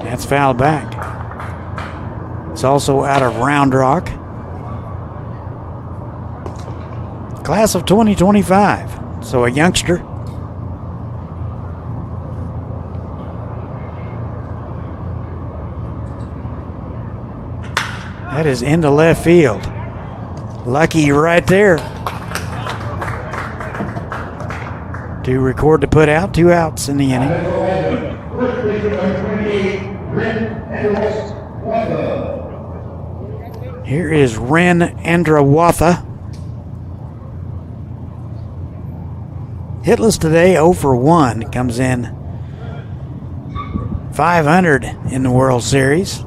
That's fouled back. It's also out of Round Rock. Class of 2025, so a youngster. That is into left field. Lucky right there. To record to put out, 2 outs in the inning. Here is Ren Andrawatha. Hitless today, 0 for 1. Comes in .500 in the World Series.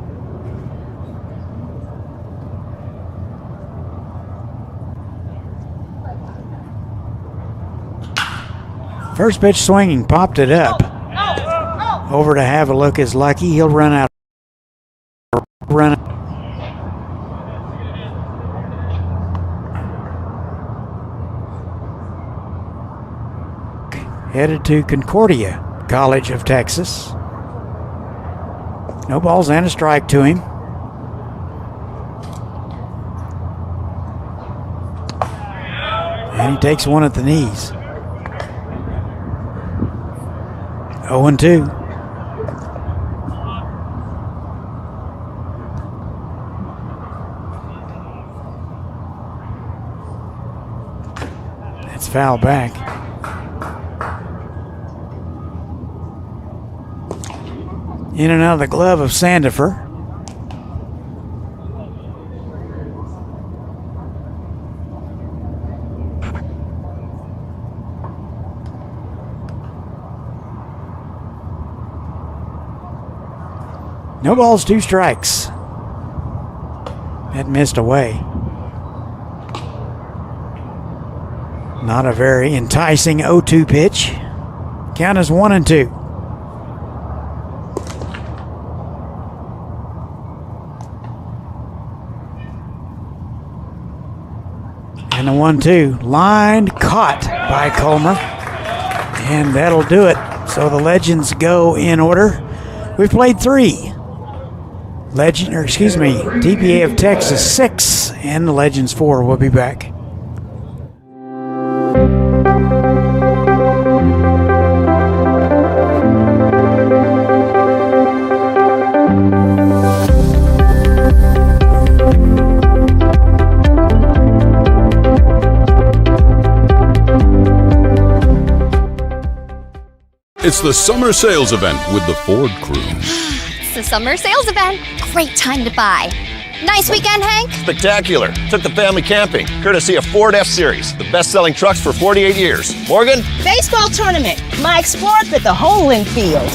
First pitch swinging, popped it up. Over to have a look is Lucky. He'll run out. Headed to Concordia College of Texas. No balls and a strike to him. And he takes one at the knees. 0-2. That's foul back. In and out of the glove of Sandifer. No balls, 2 strikes. That missed away. Not a very enticing 0-2 pitch. Count is 1-2. And the 1-2, lined, caught by Comer. And that'll do it. So the Legends go in order. We've played 3. TPA of Texas 6, and the Legends 4. We'll be back. It's the summer sales event with the Ford crew. It's the summer sales event. Great time to buy. Nice weekend, Hank? Spectacular. Took the family camping, courtesy of Ford F-Series, the best-selling trucks for 48 years. Morgan? Baseball tournament. Mike Sports at the Hole-in Field.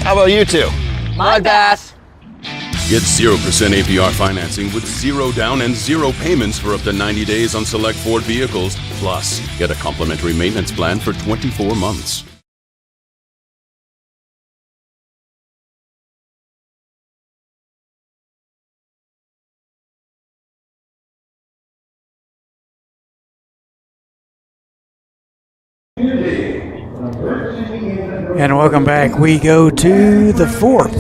How about you two? My bass. Get 0% APR financing with 0 down and 0 payments for up to 90 days on select Ford vehicles. Plus, get a complimentary maintenance plan for 24 months. And welcome back. We go to the fourth.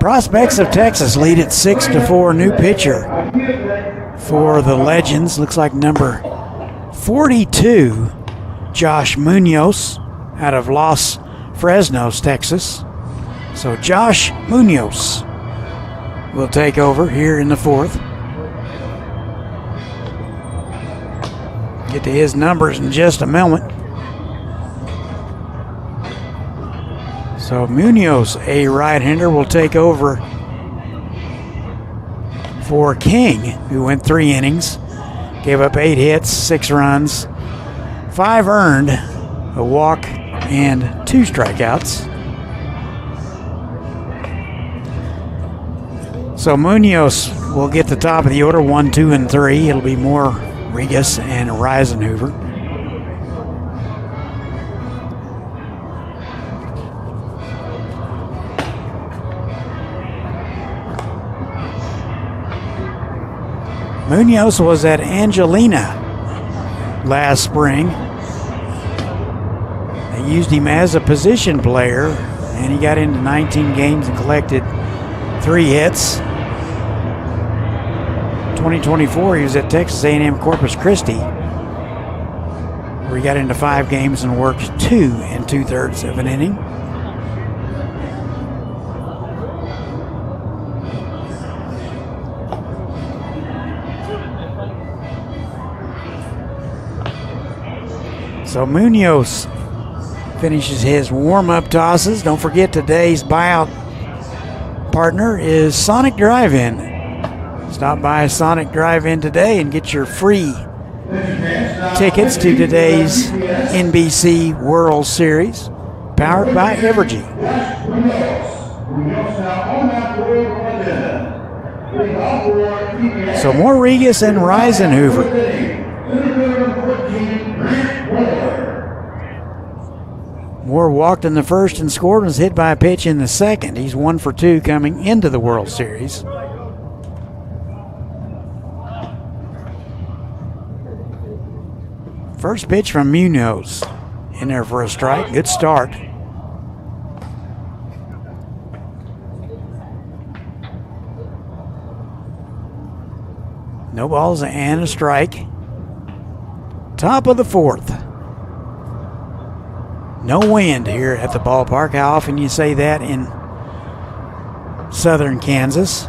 Prospects of Texas lead at 6-4. New pitcher for the Legends. Looks like number 42, Josh Munoz, out of Los Fresnos, Texas. So Josh Munoz will take over here in the fourth. Get to his numbers in just a moment. So Munoz, a right-hander, will take over for King, who went 3 innings, gave up 8 hits, 6 runs, 5 earned, a walk, and 2 strikeouts. So Munoz will get the top of the order, 1, 2, and 3. It'll be more Regas and Reisenhoover. Munoz was at Angelina last spring. They used him as a position player, and he got into 19 games and collected 3 hits. 2024, he was at Texas A&M Corpus Christi, where he got into 5 games and worked 2 2/3 of an inning. So Munoz finishes his warm-up tosses. Don't forget today's buyout partner is Sonic Drive-In. Stop by Sonic Drive-In today and get your free tickets to today's NBC World Series, powered by Evergy. So more Regas and Reisenhoover. Moore walked in the first and scored and was hit by a pitch in the second. He's 1 for 2 coming into the World Series. First pitch from Munoz. In there for a strike. Good start. No balls and a strike. Top of the fourth. No wind here at the ballpark. How often you say that in southern Kansas?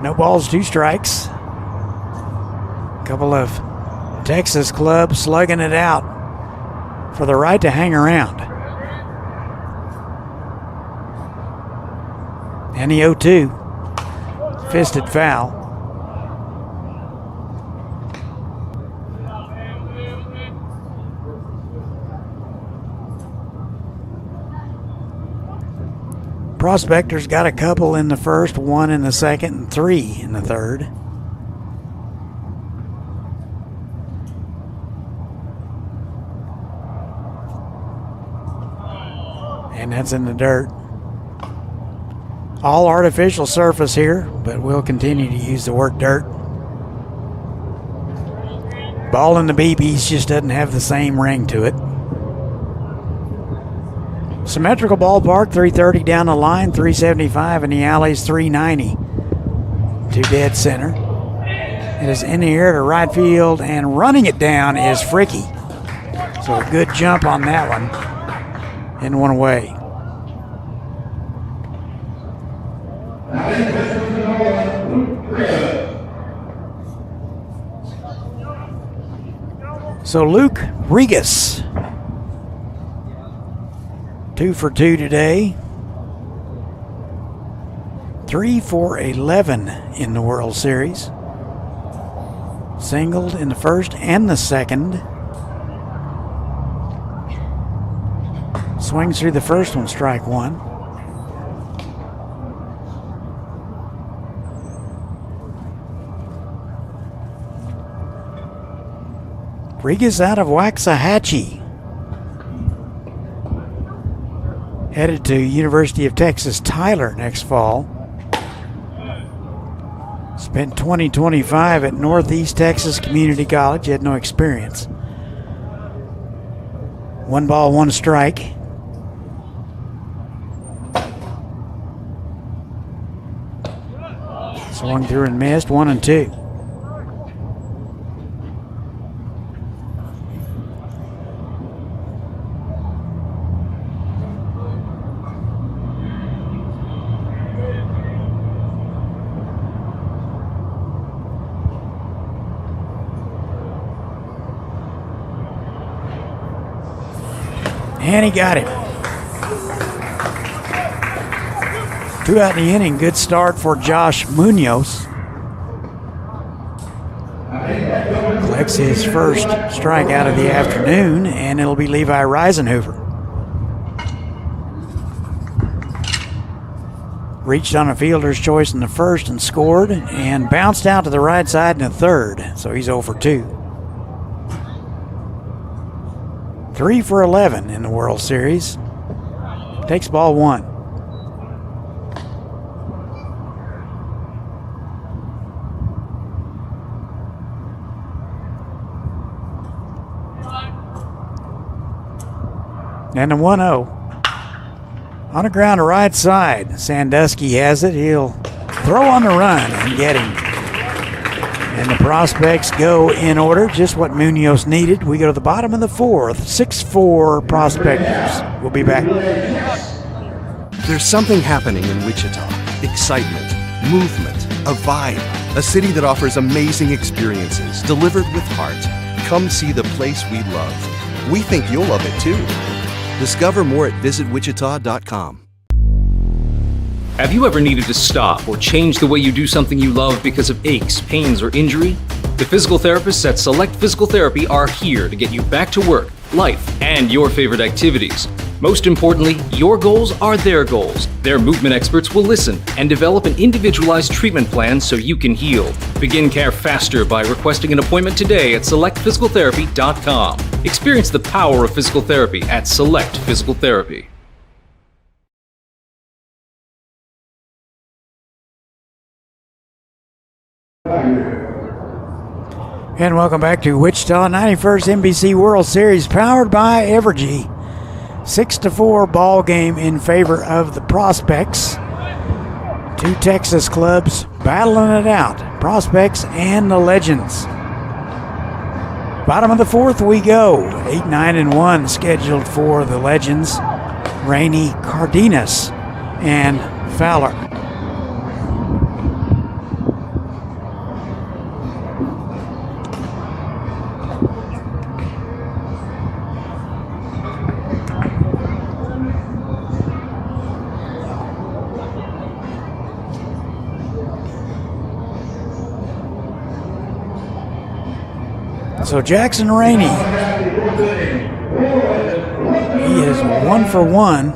No balls, 2 strikes. A couple of Texas clubs slugging it out for the right to hang around. And the 0-2. Fisted foul. Prospectors got a couple in the first, 1 in the second, and 3 in the third. And that's in the dirt. All artificial surface here, but we'll continue to use the word dirt. Ball in the BBs just doesn't have the same ring to it. Symmetrical ballpark, 330 down the line, 375 in the alleys, 390 to dead center. It is in the air to right field, and running it down is Fricky. So a good jump on that one. And one away. So Luke Regas, 2 for 2 today. 3 for 11 in the World Series. Singled in the first and the second. Swings through the first one, strike one. Regas out of Waxahachie. Headed to University of Texas Tyler next fall. Spent 2025 at Northeast Texas Community College. Had no experience. 1 ball, 1 strike. Swung through and missed, 1 and 2. And he got him. 2 out in the inning. Good start for Josh Munoz. Collects his first strikeout of the afternoon, and it'll be Levi Reisenhofer. Reached on a fielder's choice in the first and scored, and bounced out to the right side in the third, so he's 0 for 2. 3 for 11 in the World Series. Takes ball 1. And a 1-0. On the ground to right side. Sandusky has it. He'll throw on the run and get him. And the prospects go in order, just what Munoz needed. We go to the bottom of the 4th. 6-4 prospectors. We'll be back. There's something happening in Wichita. Excitement, movement, a vibe. A city that offers amazing experiences delivered with heart. Come see the place we love. We think you'll love it too. Discover more at visitwichita.com. Have you ever needed to stop or change the way you do something you love because of aches, pains, or injury? The physical therapists at Select Physical Therapy are here to get you back to work, life, and your favorite activities. Most importantly, your goals are their goals. Their movement experts will listen and develop an individualized treatment plan so you can heal. Begin care faster by requesting an appointment today at selectphysicaltherapy.com. Experience the power of physical therapy at Select Physical Therapy. And welcome back to Wichita 91st NBC World Series, powered by Evergy. 6-4 ball game in favor of the Prospects. 2 Texas clubs battling it out, Prospects and the Legends. Bottom of the 4th we go. 8, 9, and 1 scheduled for the Legends. Rainey, Cardenas, and Fowler. So Jackson Rainey, he is 1 for 1.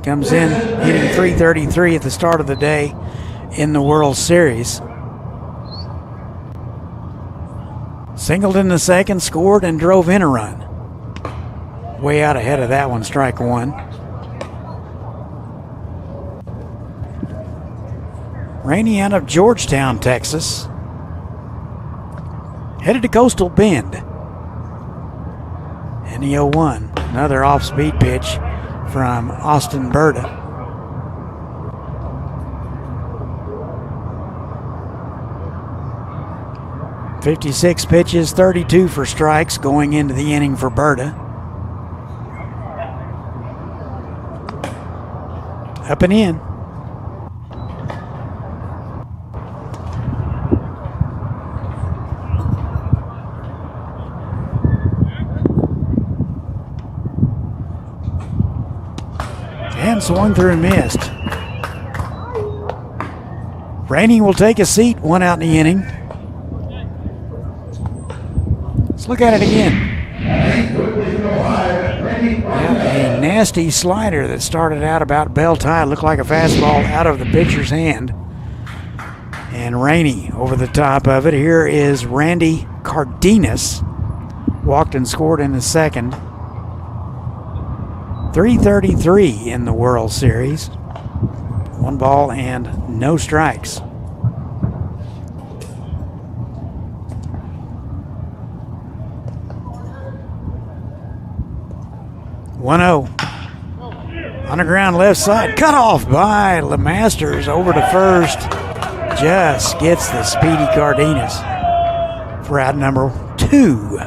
Comes in hitting .333 at the start of the day in the World Series. Singled in the second, scored, and drove in a run. Way out ahead of that one, strike 1. Rainey out of Georgetown, Texas. Headed to Coastal Bend. And the 0-1. Another off-speed pitch from Austin Berta. .56 pitches, 32 for strikes going into the inning for Berta. Up and in. And swung through and missed. Rainey will take a seat, one out in the inning. Let's look at it again. Yeah, a nasty slider that started out about bell tie, looked like a fastball out of the pitcher's hand. And Rainey over the top of it. Here is Randy Cardenas. Walked and scored in the second. 333 in the World Series. 1 ball and no strikes. One 0 on the ground left side, cut off by LeMasters over to first. Just gets the speedy Cardenas for out number 2.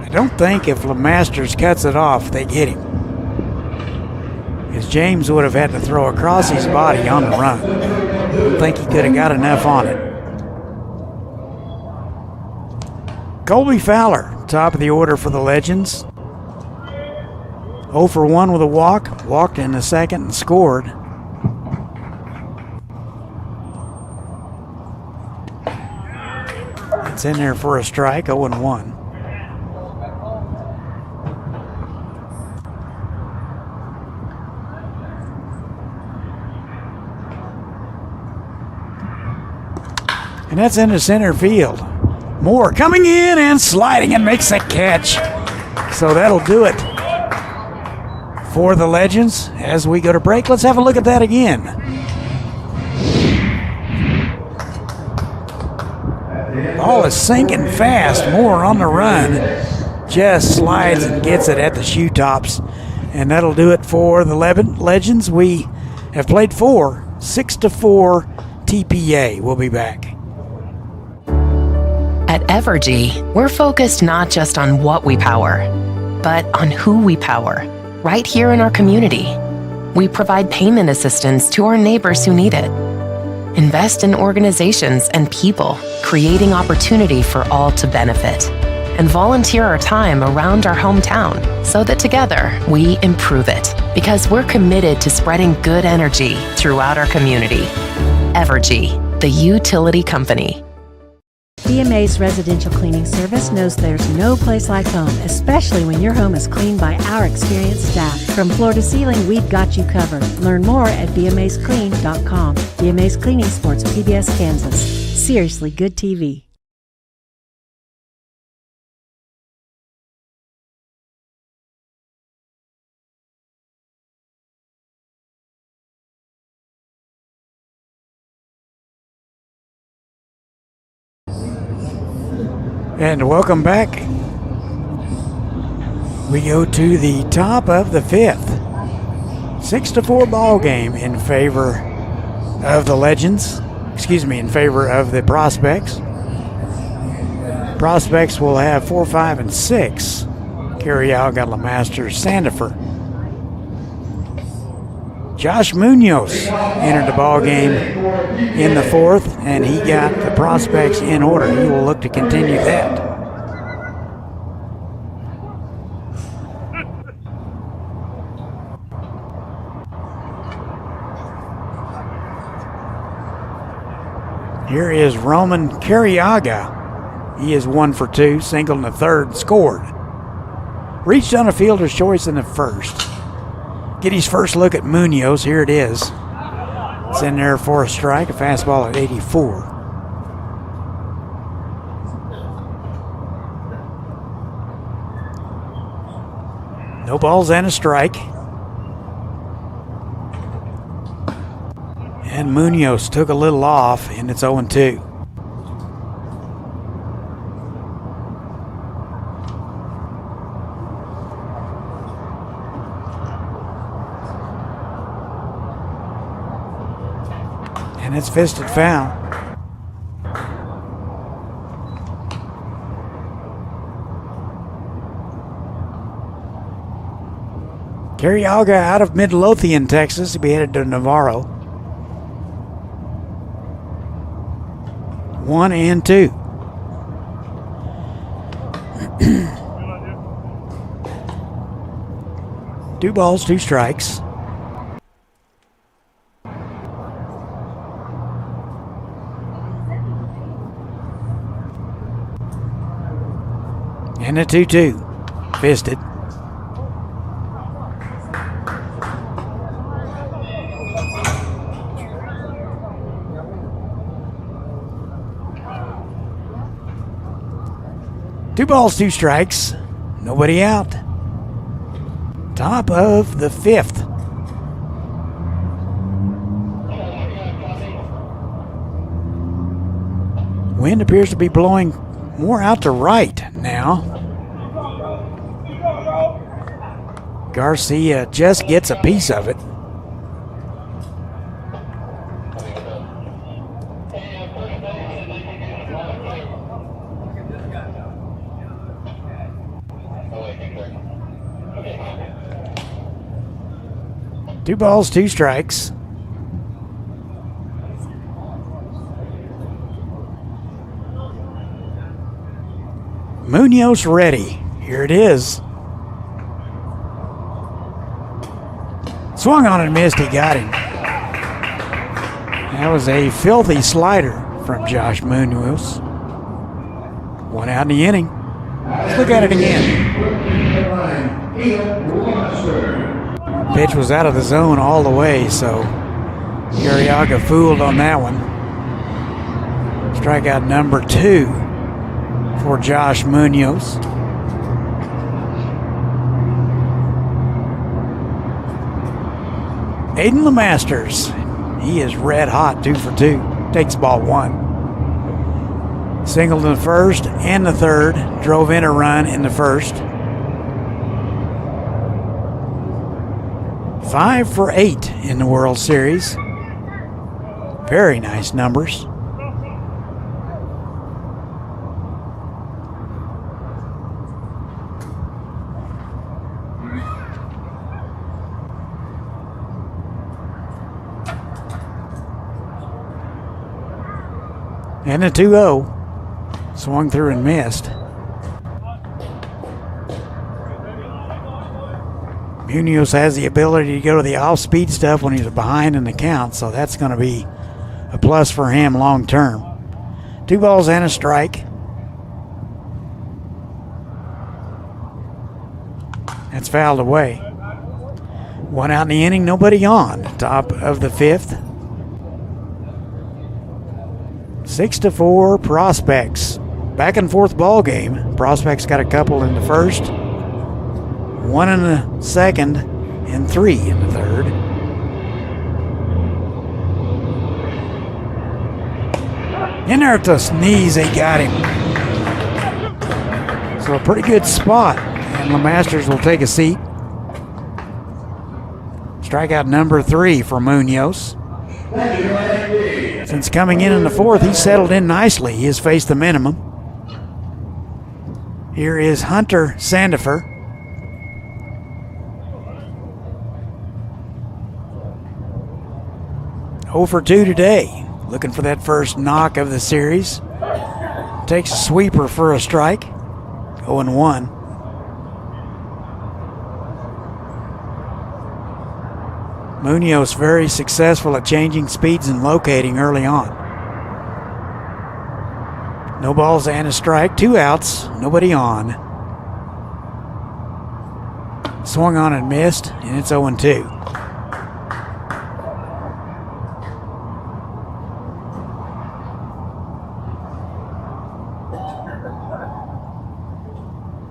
I don't think if LeMasters cuts it off, they get him. Because James would have had to throw across his body on the run. I don't think he could have got enough on it. Colby Fowler, top of the order for the Legends. 0 for 1 with a walk. Walked in the second and scored. It's in there for a strike, 0 and 1. And that's into center field. Moore coming in and sliding and makes a catch. So that'll do it for the Legends. As we go to break, let's have a look at that again. Ball is sinking fast. Moore on the run. Just slides and gets it at the shoe tops. And that'll do it for the Legends. We have played 6-4 TPA. We'll be back. At Evergy, we're focused not just on what we power, but on who we power, right here in our community. We provide payment assistance to our neighbors who need it. Invest in organizations and people, creating opportunity for all to benefit. And volunteer our time around our hometown so that together we improve it, because we're committed to spreading good energy throughout our community. Evergy, the utility company. BMA's residential cleaning service knows there's no place like home, especially when your home is cleaned by our experienced staff. From floor to ceiling, we've got you covered. Learn more at bmasclean.com. BMA's Cleaning Sports, PBS, Kansas. Seriously good TV. And welcome back. We go to the top of the 5th. 6-4 ball game in favor of the Legends. In favor of the Prospects. Prospects will have 4, 5, and 6. Carryout, LeMasters, Sandifer. Josh Munoz entered the ball game in the 4th, and he got the Prospects in order. He will look to continue that. Here is Roman Carriaga. He is 1 for 2, single in the 3rd, scored. Reached on a fielder's choice in the 1st. Get his first look at Munoz. Here it is. It's in there for a strike, a fastball at 84. No balls and a strike. And Munoz took a little off, and it's 0-2. And it's fisted foul. Carriaga out of Midlothian, Texas. He'll be headed to Navarro. 1 and 2. Two balls, two strikes. And a 2-2. Fisted. Two balls, two strikes. Nobody out. Top of the 5th. Wind appears to be blowing more out to right now. Garcia just gets a piece of it. Two balls, two strikes. Munoz ready. Here it is. Swung on and missed. He got him. That was a filthy slider from Josh Munoz. One out in the inning. Let's look at it again. Pitch was out of the zone all the way, so Carriaga fooled on that one. Strikeout number 2 for Josh Munoz. Aiden LeMasters, he is red hot, 2 for 2. Takes ball 1. Singled in the first and the third. Drove in a run in the first. 5 for 8 in the World Series. Very nice numbers. And a 2-0. Swung through and missed. Munoz has the ability to go to the off-speed stuff when he's behind in the count, so that's going to be a plus for him long term. 2 balls and a strike. That's fouled away. 1 out in the inning, nobody on. Top of the 5th. 6-4 Prospects. Back and forth ball game. Prospects got a couple in the first, 1 in the second, and 3 in the third. In there at the knees, they got him. So a pretty good spot. And LeMasters will take a seat. Strikeout number 3 for Munoz. Since coming in the 4th, he's settled in nicely. He has faced the minimum. Here is Hunter Sandifer. Oh for 2 today. Looking for that first knock of the series. Takes a sweeper for a strike. 0-1. Munoz very successful at changing speeds and locating early on. No balls and a strike. 2 outs. Nobody on. Swung on and missed, and it's 0-2.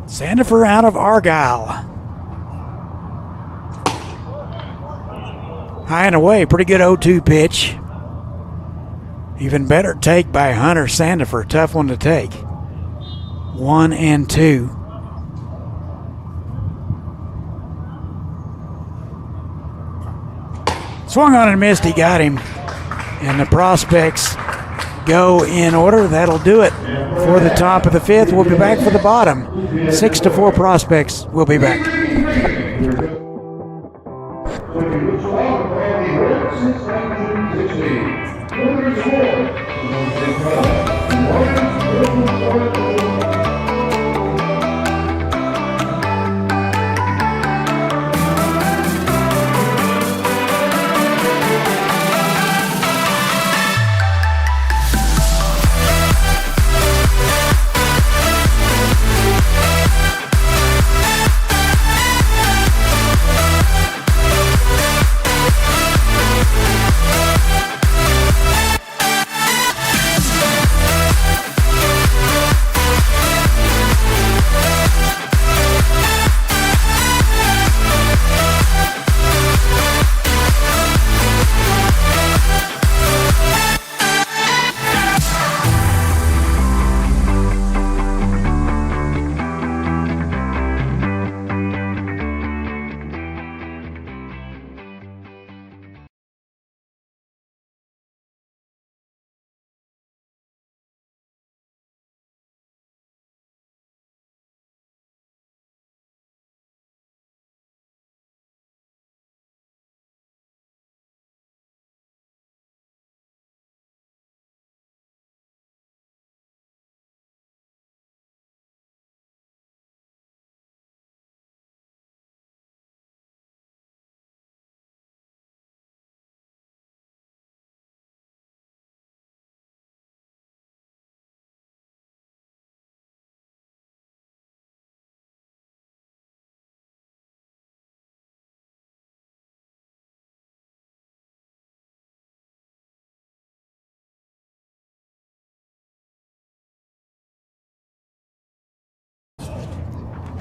Sandifer out of Argyle. High and away, pretty good 0-2 pitch. Even better take by Hunter Sandifer, tough one to take. 1-2. Swung on and missed, he got him. And the Prospects go in order. That'll do it for the top of the 5th. We'll be back for the bottom. 6-4 Prospects. We'll be back.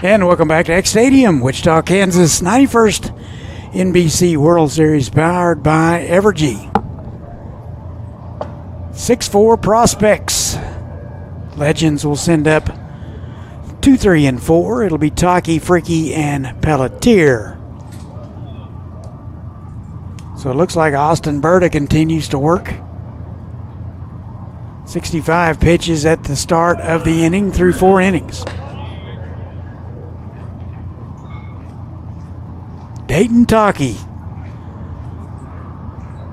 And welcome back to X Stadium, Wichita, Kansas. 91st NBC World Series powered by Evergy. 6-4 prospects. Legends will send up 2, 3, and 4. It'll be Taki, Freaky, and Pelletier. So it looks like Austin Berta continues to work. 65 pitches at the start of the inning through 4 innings. Dayton Taki.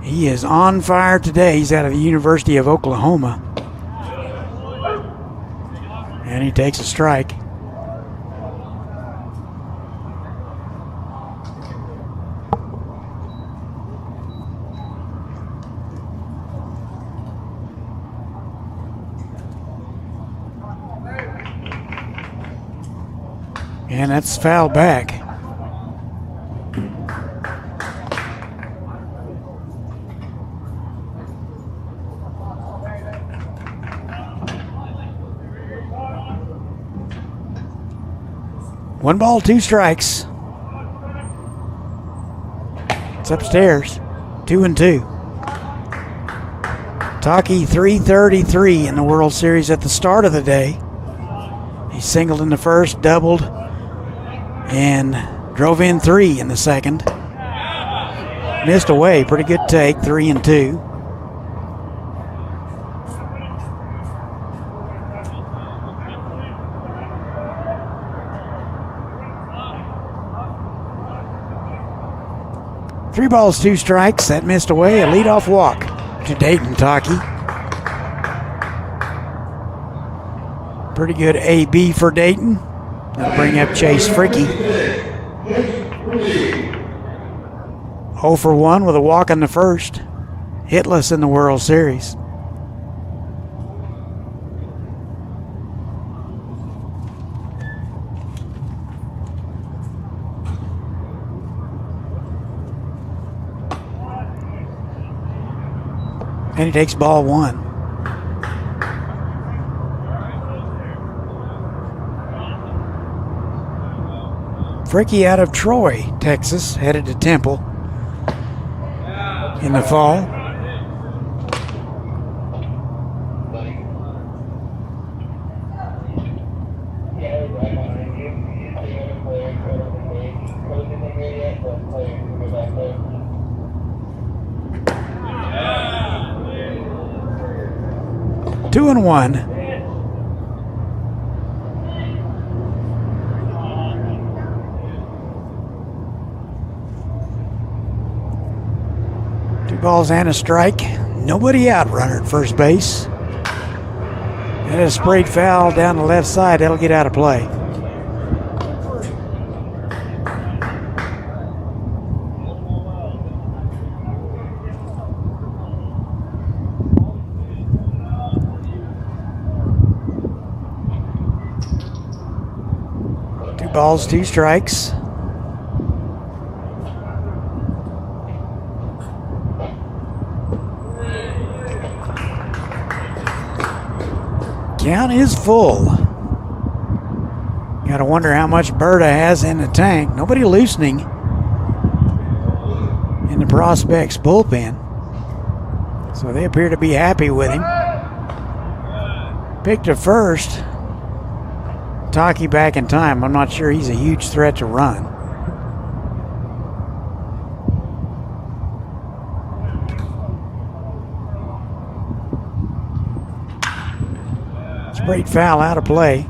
He is on fire today. He's out of the University of Oklahoma. And he takes a strike. And that's foul back. One ball, 2 strikes. It's upstairs. 2-2. Taki 333 in the World Series at the start of the day. He singled in the first, doubled, and drove in 3 in the second. Missed away. Pretty good take. 3-2. Three balls, 2 strikes. That missed away. A leadoff walk to Dayton Taki. Pretty good AB for Dayton. That'll bring up Chase Freaky. 0 for 1 with a walk in the first. Hitless in the World Series. And he takes ball 1. Freaky out of Troy, Texas, headed to Temple in the fall. Two and 1. Two balls and a strike. Nobody out, runner at first base. And a sprayed foul down the left side. That'll get out of play. Balls, 2 strikes. Count is full. Gotta wonder how much Berta has in the tank. Nobody loosening in the prospects bullpen. So they appear to be happy with him. Picked to first. Taki back in time. I'm not sure he's a huge threat to run. Sprayed foul out of play.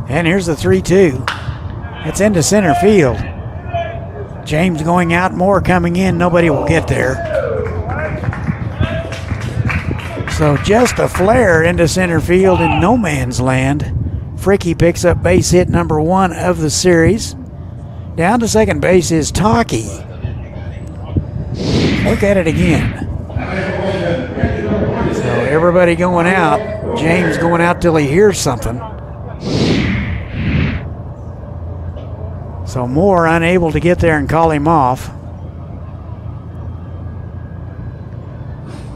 And here's the 3-2. It's into center field. James going out, Moore coming in. Nobody will get there. So just a flare into center field in no man's land. Freaky picks up base hit number 1 of the series. Down to second base is Taki. Look at it again. So everybody going out. James going out till he hears something. So Moore unable to get there and call him off.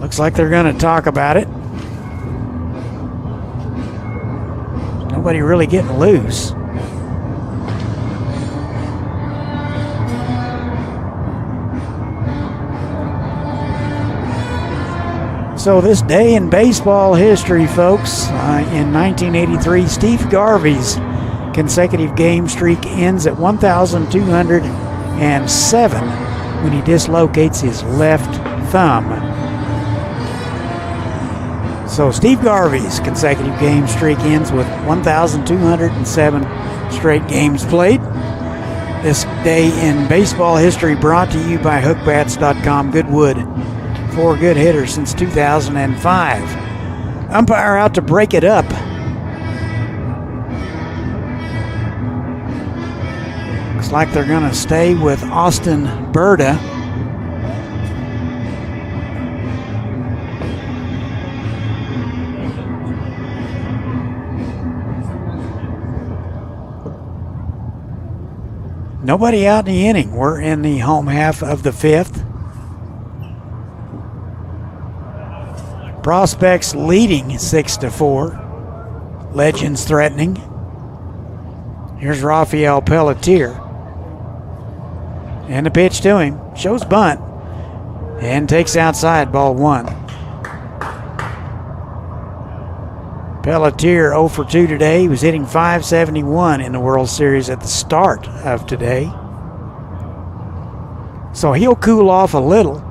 Looks like they're going to talk about it. Nobody really getting loose. So this day in baseball history, folks, in 1983, Steve Garvey's consecutive game streak ends at 1,207 when he dislocates his left thumb. So Steve Garvey's consecutive game streak ends with 1,207 straight games played. This day in baseball history brought to you by hookbats.com. Good wood. 4 good hitters since 2005. Umpire out to break it up. Looks like they're going to stay with Austin Berta. Nobody out in the inning. We're in the home half of the 5th. Prospects leading 6-4. Legends threatening. Here's Rafael Pelletier. And the pitch to him. Shows bunt. And takes outside, ball 1. Pelletier 0 for 2 today. He was hitting .571 in the World Series at the start of today. So he'll cool off a little.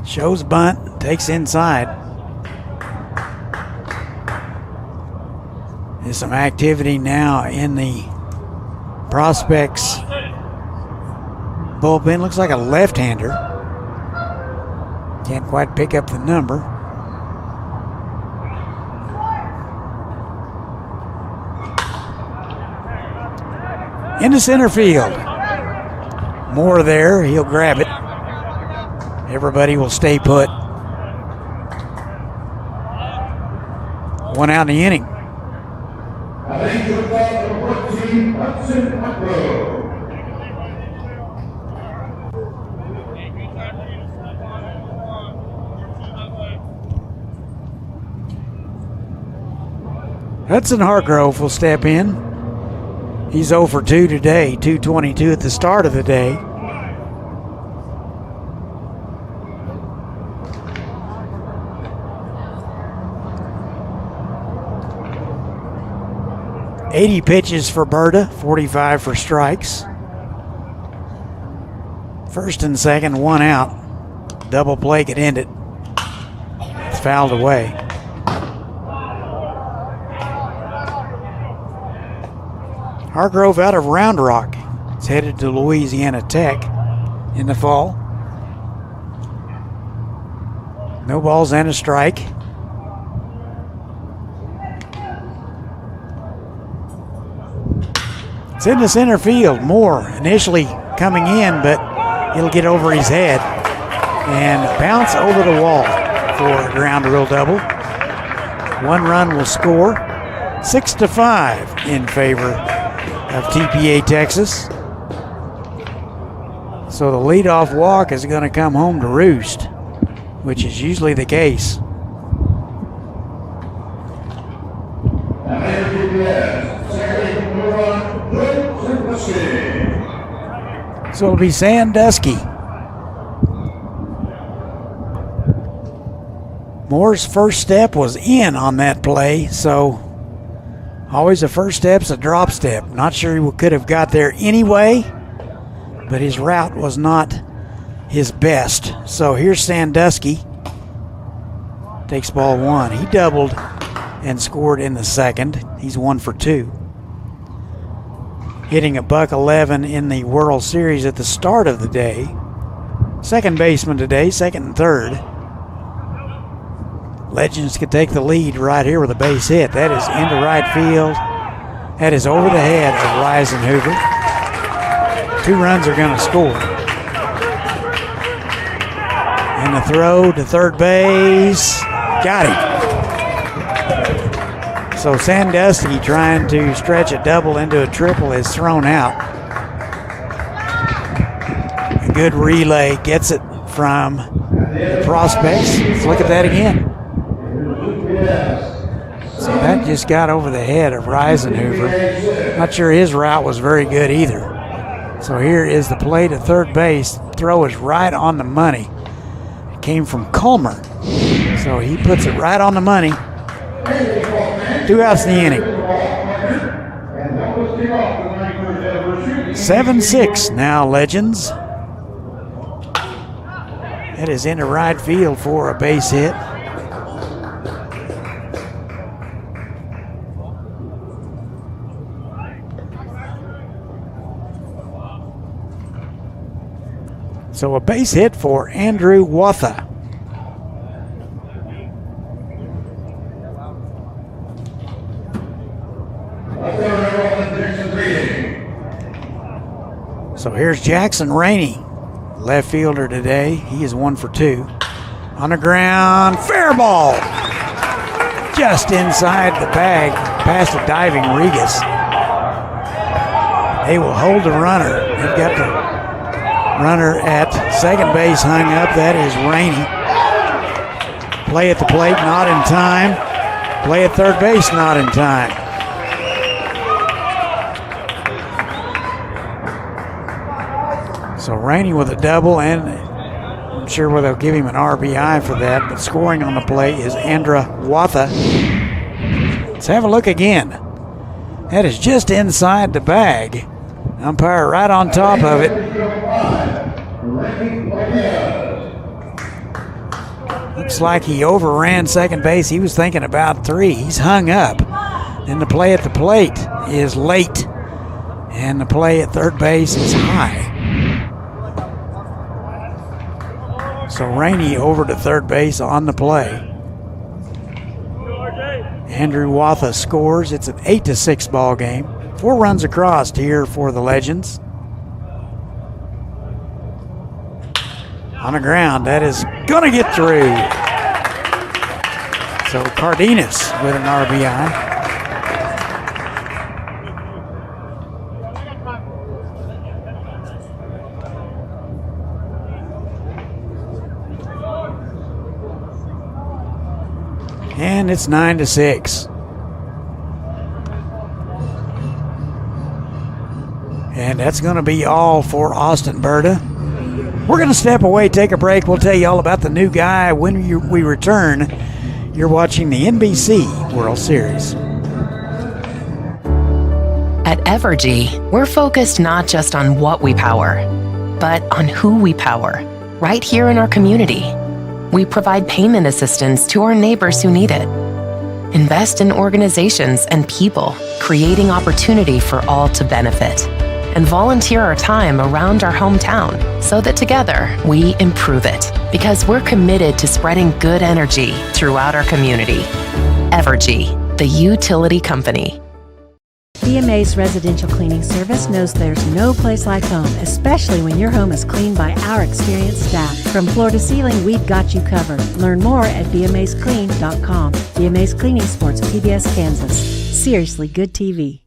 Shows bunt, takes inside. There's some activity now in the Prospects bullpen. Looks like a left-hander. Can't quite pick up the number. Into center field. Moore there, he'll grab it. Everybody will stay put. 1 out in the inning. Hudson Hargrove will step in. He's 0 for 2 today, 222 at the start of the day. .80 pitches for Berta, 45 for strikes. First and second, 1 out. Double play could end it. It's fouled away. Hargrove out of Round Rock. It's headed to Louisiana Tech in the fall. No balls and a strike. It's in the center field. Moore initially coming in, but it'll get over his head and bounce over the wall for a ground rule double. 1 run will score. 6-5 in favor of TPA Texas. So the leadoff walk is going to come home to roost, which is usually the case. So it'll be Sandusky. Moore's first step was in on that play, so always a first step's a drop step. Not sure he could have got there anyway, but his route was not his best. So here's Sandusky. Takes ball 1. He doubled and scored in the second. He's 1 for 2. Hitting a .111 in the World Series at the start of the day. Second baseman today, second and third. Legends could take the lead right here with a base hit. That is into right field. That is over the head of Risenhoover. 2 runs are going to score. And the throw to third base. Got him. So Sandusky, trying to stretch a double into a triple, is thrown out. A good relay gets it from the prospects. Let's look at that again. So that just got over the head of Reisenhuber. Not sure his route was very good either. So here is the play to third base. Throw is right on the money. It came from Culmer. So he puts it right on the money. 2 outs in the inning. 7-6 now, Legends. That is into right field for a base hit. So a base hit for Andrew Watha. So here's Jackson Rainey, left fielder today. He is 1 for 2. On the ground, fair ball. Just inside the bag, past a diving Regas. They will hold the runner. They've got the runner at second base hung up. That is Rainey. Play at the plate, not in time. Play at third base, not in time. So Rainey with a double, and I'm sure whether they'll give him an RBI for that, but scoring on the play is Andra Watha. Let's have a look again. That is just inside the bag. Umpire right on top of it. Looks like he overran second base. He was thinking about 3. He's hung up. Then the play at the plate is late. And the play at third base is high. So Rainey over to third base on the play. Andrew Watha scores. It's an 8-6 ball game. 4 runs across here for the Legends. On the ground, that is gonna get through. So Cardenas with an RBI. And it's 9-6. And that's going to be all for Austin Berta. We're going to step away, take a break. We'll tell you all about the new guy when we return. You're watching the NBC World Series. At Evergy, we're focused not just on what we power, but on who we power, right here in our community. We provide payment assistance to our neighbors who need it. Invest in organizations and people, creating opportunity for all to benefit. And volunteer our time around our hometown so that together we improve it, because we're committed to spreading good energy throughout our community. Evergy, the utility company. BMA's residential cleaning service knows there's no place like home, especially when your home is cleaned by our experienced staff. From floor to ceiling, we've got you covered. Learn more at bmasclean.com. BMA's Cleaning Sports, PBS, Kansas. Seriously good TV.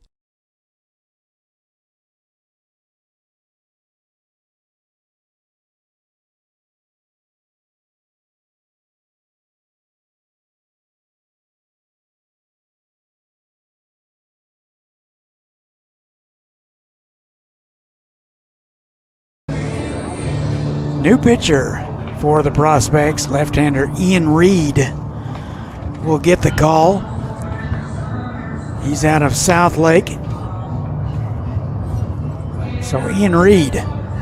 New pitcher for the Prospects, left-hander Ian Reed will get the call. He's out of Southlake. So Ian Reed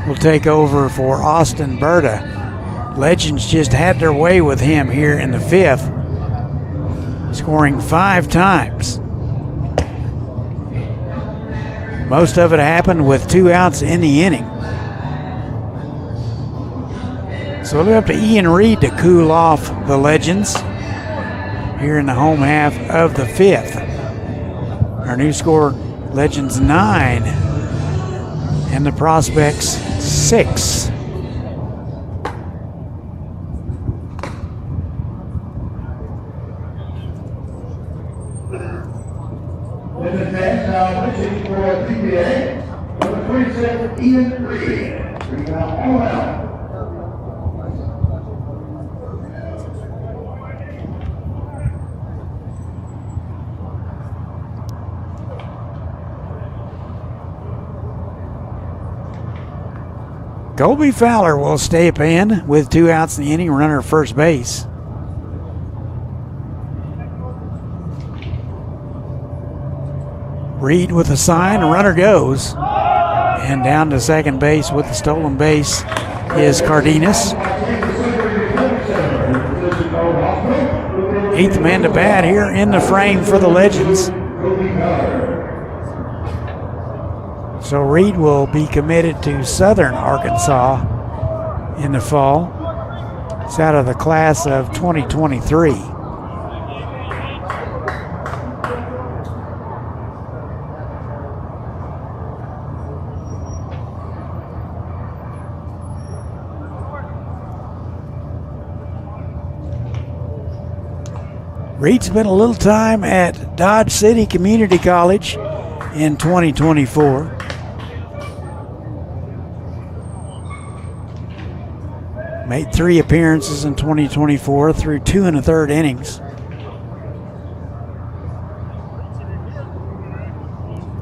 will take over for Austin Berta. Legends just had their way with him here in the 5th, scoring 5 times. Most of it happened with 2 outs in the inning. So it'll be up to Ian Reed to cool off the Legends here in the home half of the 5th. Our new score, Legends 9 and the Prospects 6. pitching for TPA, number 27, Ian Reed. 3 out, all out. Colby Fowler will step in with 2 outs in the inning, runner first base. Reed with a sign, runner goes. And down to second base with the stolen base is Cardenas. 8th man to bat here in the frame for the Legends. So Reed will be committed to Southern Arkansas in the fall. It's out of the class of 2023. Reed spent a little time at Dodge City Community College in 2024. Made 3 appearances in 2024 through 2 1/3 innings.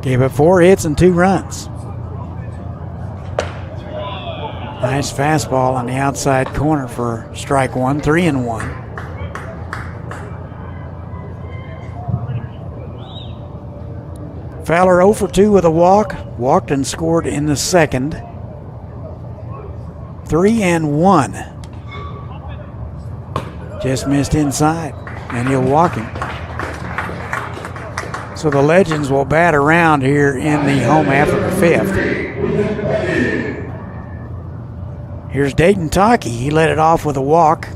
Gave up 4 hits and 2 runs. Nice fastball on the outside corner for strike 1, 3-1. Fowler 0 for 2 with a walk. Walked and scored in the second. 3-1. Just missed inside, and he'll walk him. So the Legends will bat around here in the home half of the 5th. Here's Dayton Taki. He led it off with a walk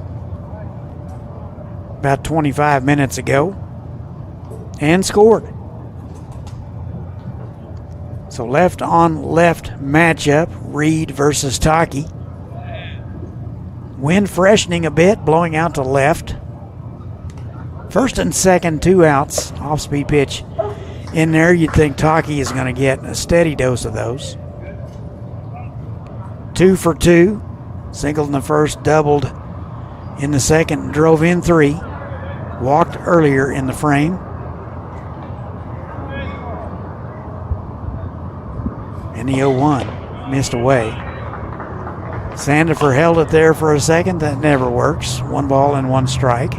about 25 minutes ago and scored. So left on left matchup, Reed versus Taki. Wind freshening a bit, blowing out to left. First and second, 2 outs. Off-speed pitch in there. You'd think Taki is going to get a steady dose of those. 2 for 2. Singled in the first, doubled in the second, drove in 3. Walked earlier in the frame. And the 0-1 missed away. Sandifer held it there for a second. That never works. 1 ball and 1 strike.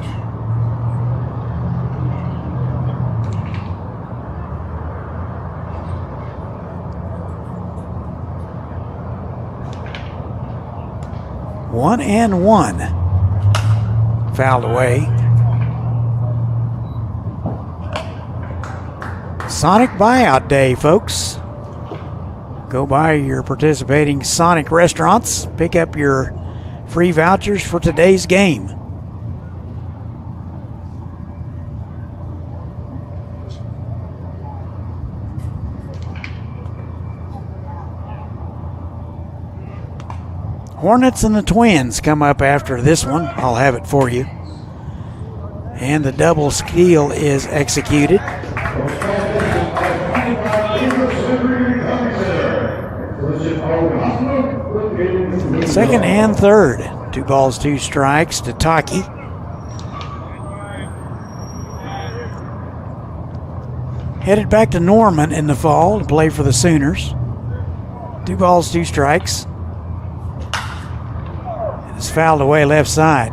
One and 1. Fouled away. Sonic buyout day, folks. Go by your participating Sonic restaurants. Pick up your free vouchers for today's game. Hornets and the Twins come up after this one. I'll have it for you. And the double steal is executed. Second and third. 2 balls, 2 strikes to Taki. Headed back to Norman in the fall to play for the Sooners. 2 balls, 2 strikes. It's fouled away left side.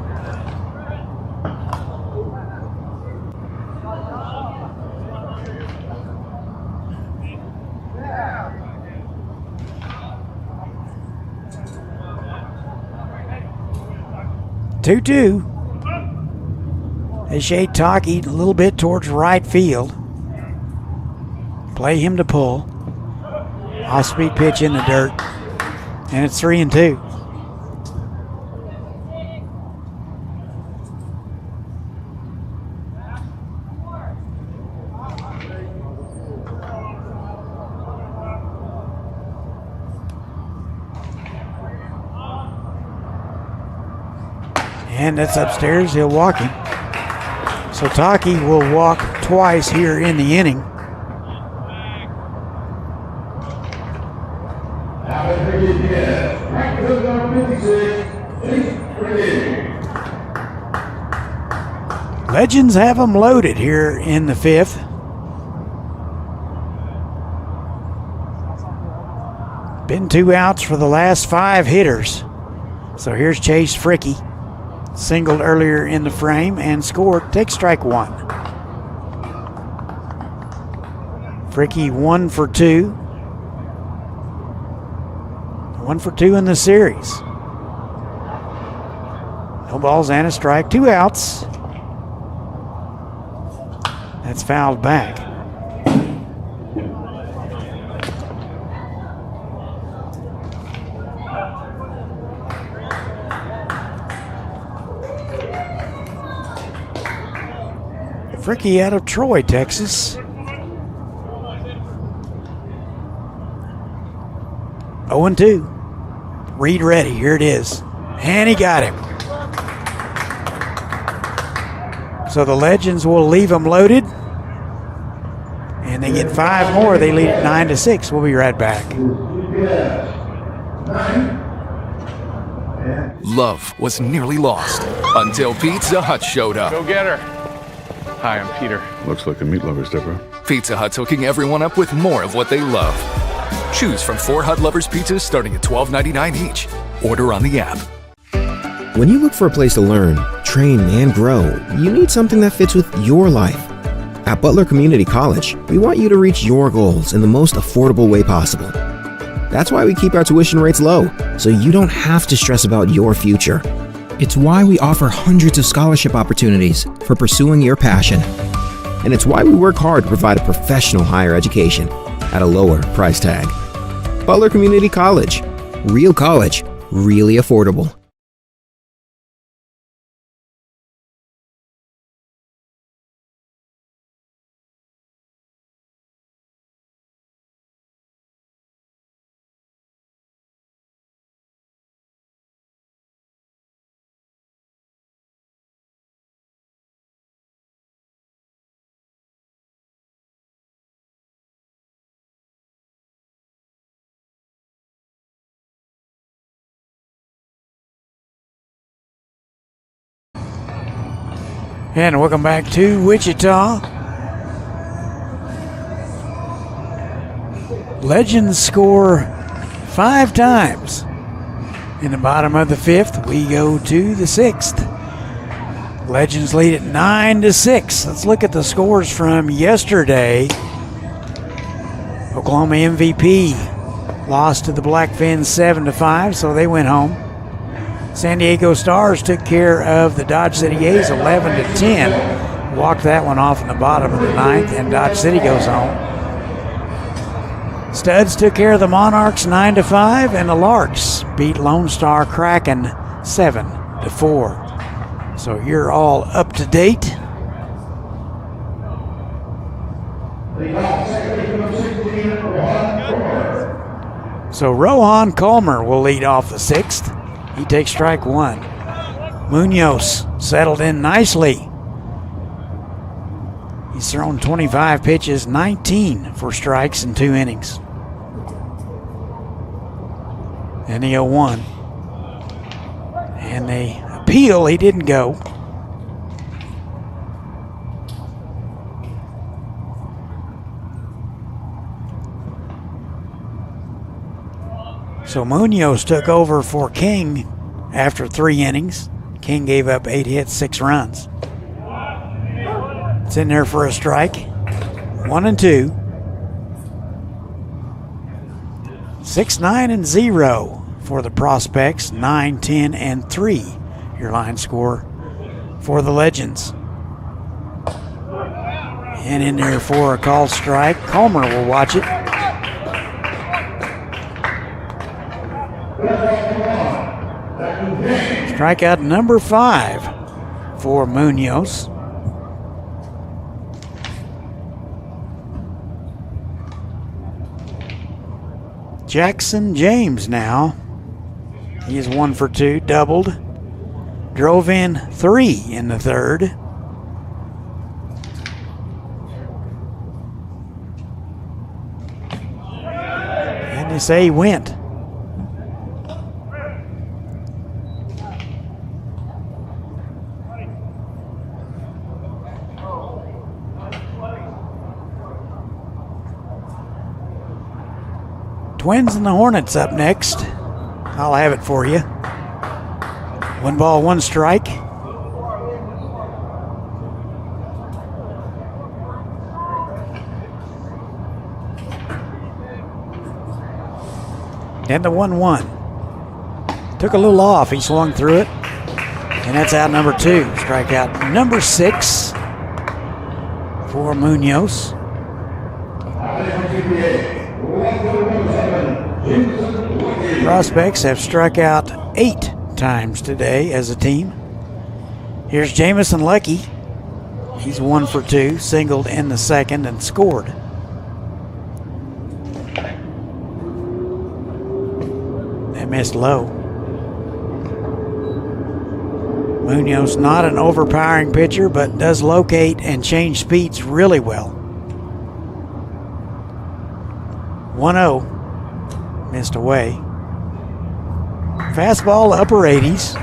Two. They shade Taki a little bit towards right field. Play him to pull. Off-speed pitch in the dirt. And it's 3-2. And that's upstairs. He'll walk him. So Taki will walk twice here in the inning. Legends have them loaded here in the 5th. Been 2 outs for the last 5 hitters. So here's Chase Fricky. Singled earlier in the frame and scored. Take strike 1. Fricky 1 for 2. 1 for 2 in the series. No balls and a strike. 2 outs. That's fouled back. Fricky out of Troy, Texas. 0-2. Reed ready. Here it is. And he got him. So the Legends will leave them loaded. And they get 5 more. They lead it 9-6. We'll be right back. Love was nearly lost until Pizza Hut showed up. Go get her. Hi, I'm Peter. Looks like a meat lover's Deborah. Pizza Hut's hooking everyone up with more of what they love. Choose from 4 Hut Lovers pizzas starting at $12.99 each. Order on the app. When you look for a place to learn, train, and grow, you need something that fits with your life. At Butler Community College, we want you to reach your goals in the most affordable way possible. That's why we keep our tuition rates low, so you don't have to stress about your future. It's why we offer hundreds of scholarship opportunities for pursuing your passion. And it's why we work hard to provide a professional higher education at a lower price tag. Butler Community College. Real college, really affordable. And welcome back to Wichita. Legends score 5 times. In the bottom of the 5th, we go to the 6th. Legends lead at 9-6. Let's look at the scores from yesterday. Oklahoma MVP lost to the Blackfins 7-5, so they went home. San Diego Stars took care of the Dodge City A's 11-10. Walked that one off in the bottom of the 9th, and Dodge City goes home. Studs took care of the Monarchs 9-5, and the Larks beat Lone Star Kraken 7-4. So you're all up to date. So Rohan Colmer will lead off the 6th. He takes strike 1. Munoz settled in nicely. He's thrown 25 pitches, 19 for strikes in 2 innings. And the 0-1. And they appeal, he didn't go. So Munoz took over for King after 3 innings. King gave up 8 hits, 6 runs. It's in there for a strike. 1-2. 6-9-0 for the Prospects. 9-10-3. Your line score for the Legends. And in there for a called strike. Comer will watch it. Strikeout number 5 for Munoz. Jackson James now. He is 1 for 2, doubled. Drove in 3 in the 3rd. And they say he went. Twins and the Hornets up next. I'll have it for you. 1 ball, 1 strike. And the 1-1. Took a little off. He swung through it. And that's out number 2. Strikeout number 6 for Munoz. Prospects have struck out 8 times today as a team. Here's Jamison Lucky. He's 1 for 2, singled in the second and scored. That missed low. Munoz not an overpowering pitcher, but does locate and change speeds really well. 1-0. Missed away. Fastball upper 80s.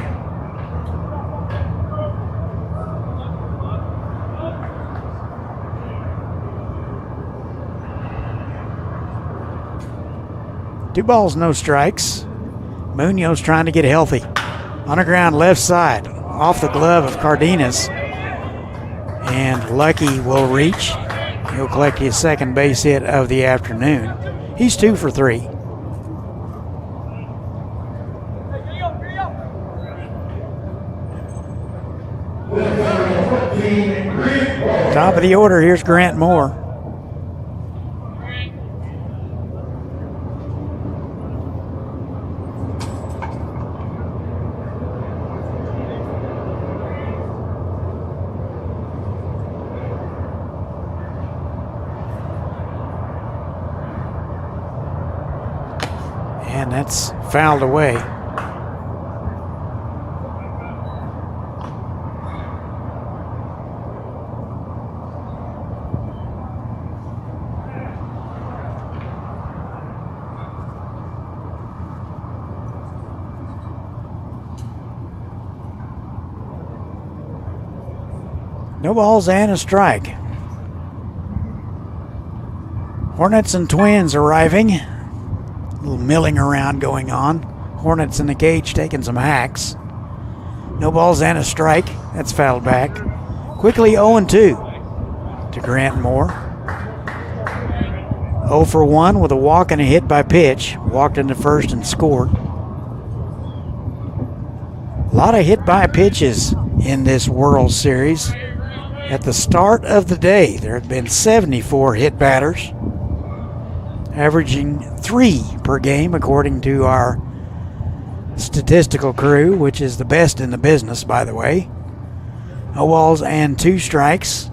Two balls, no strikes. Munoz trying to get healthy. On the ground, left side, off the glove of Cardenas. And Lucky will reach. He'll collect his second base hit of the afternoon. He's 2 for 3. Top of the order, here's Grant Moore. And that's fouled away. No balls and a strike. Hornets and Twins arriving. A little milling around going on. Hornets in the cage taking some hacks. No balls and a strike. That's fouled back. Quickly 0-2 to Grant Moore. 0 for 1 with a walk and a hit by pitch. Walked into first and scored. A lot of hit by pitches in this World Series. At the start of the day, there had been 74 hit batters, averaging 3 per game, according to our statistical crew, which is the best in the business, by the way. 0 balls and 2 strikes.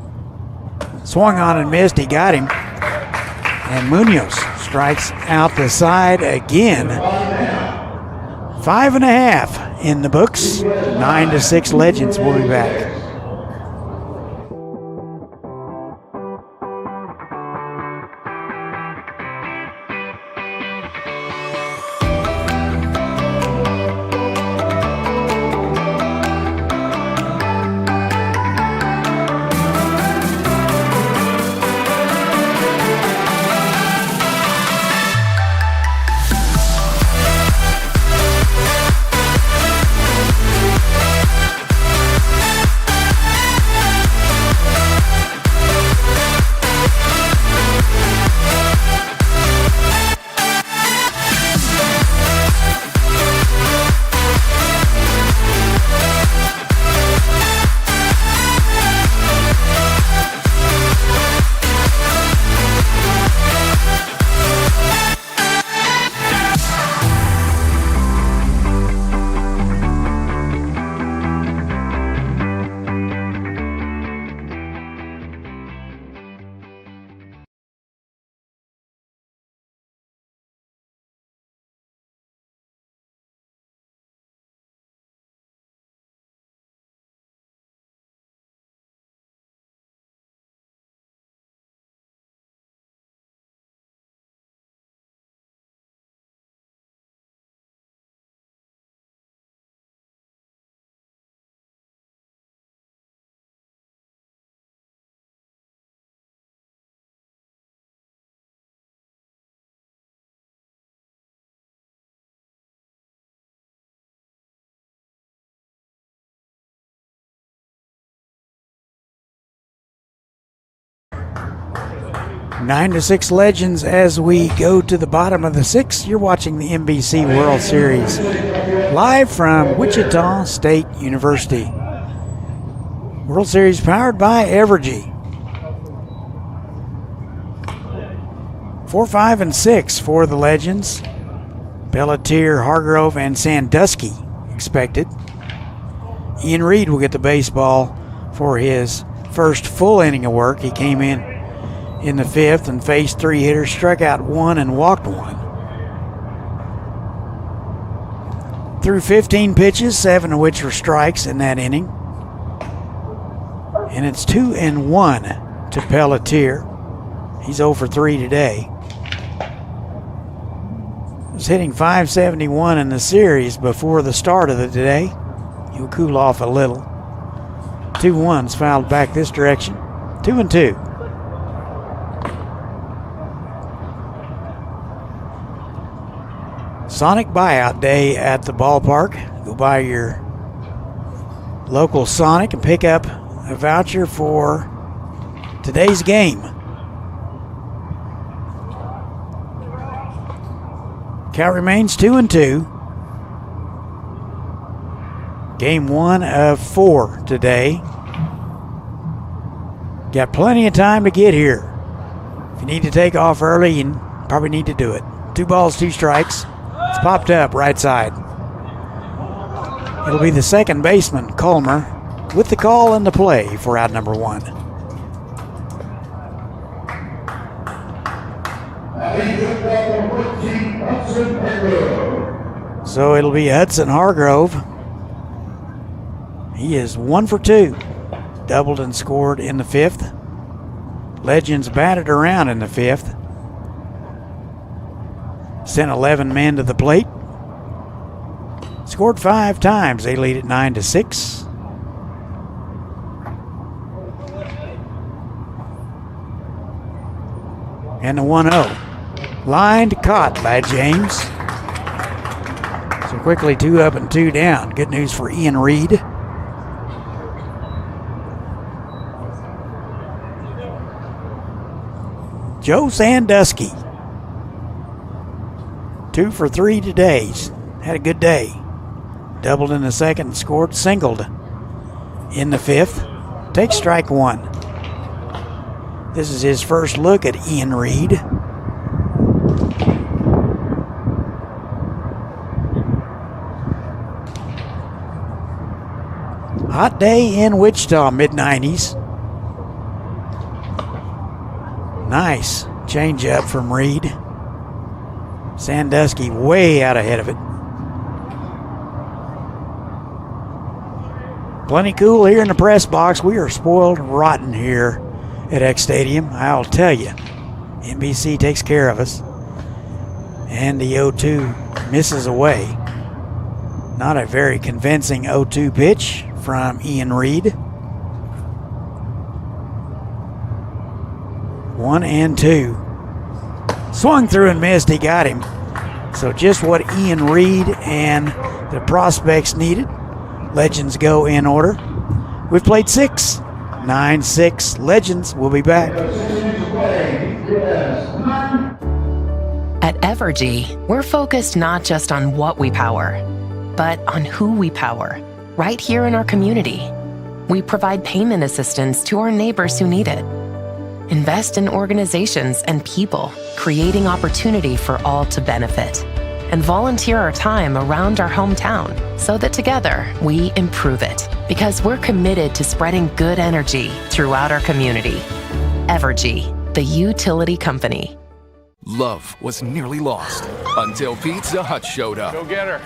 Swung on and missed. He got him. And Munoz strikes out the side again. 5.5 in the books. 9-6 Legends will be back. 9-6 Legends as we go to the bottom of the 6th. You're watching the NBC World Series live from Wichita State University. World Series powered by Evergy. 4, 5, and 6 for the Legends. Pelletier, Hargrove, and Sandusky expected. Ian Reed will get the baseball for his first full inning of work. He came in the 5th and faced 3 hitters, struck out 1 and walked 1. Threw 15 pitches, 7 of which were strikes in that inning. And it's 2-1 to Pelletier. He's 0 for 3 today. Was hitting .571 in the series before the start of the day. He'll cool off a little. 2-1's fouled back this direction. 2-2. Sonic buyout day at the ballpark. Go by your local Sonic and pick up a voucher for today's game. Count remains 2-2. Game 1 of 4 today. Got plenty of time to get here. If you need to take off early, you probably need to do it. 2 balls, 2 strikes. It's popped up right side. It'll be the second baseman, Colmer, with the call and the play for out number 1. So it'll be Hudson Hargrove. He is 1 for 2. Doubled and scored in the 5th. Legends batted around in the 5th. Sent 11 men to the plate. Scored 5 times. They lead at 9-6. And the 1-0. Lined, caught by James. So quickly 2 up and 2 down. Good news for Ian Reed. Joe Sandusky. 2 for 3 today. He's had a good day. Doubled in the 2nd and scored, singled in the 5th. Takes strike 1. This is his first look at Ian Reed. Hot day in Wichita, mid-90s. Nice change-up from Reed. Sandusky way out ahead of it. Plenty cool here in the press box. We are spoiled rotten here at X Stadium. I'll tell you. NBC takes care of us. And the 0-2 misses away. Not a very convincing 0-2 pitch from Ian Reed. 1-2. Swung through and missed. He got him. So just what Ian Reed and the prospects needed. Legends go in order. We've played 6. 9-6. Legends will be back. At Evergy, we're focused not just on what we power, but on who we power. Right here in our community, we provide payment assistance to our neighbors who need it. Invest in organizations and people, creating opportunity for all to benefit. And volunteer our time around our hometown so that together we improve it. Because we're committed to spreading good energy throughout our community. Evergy, the utility company. Love was nearly lost until Pizza Hut showed up. Go get her.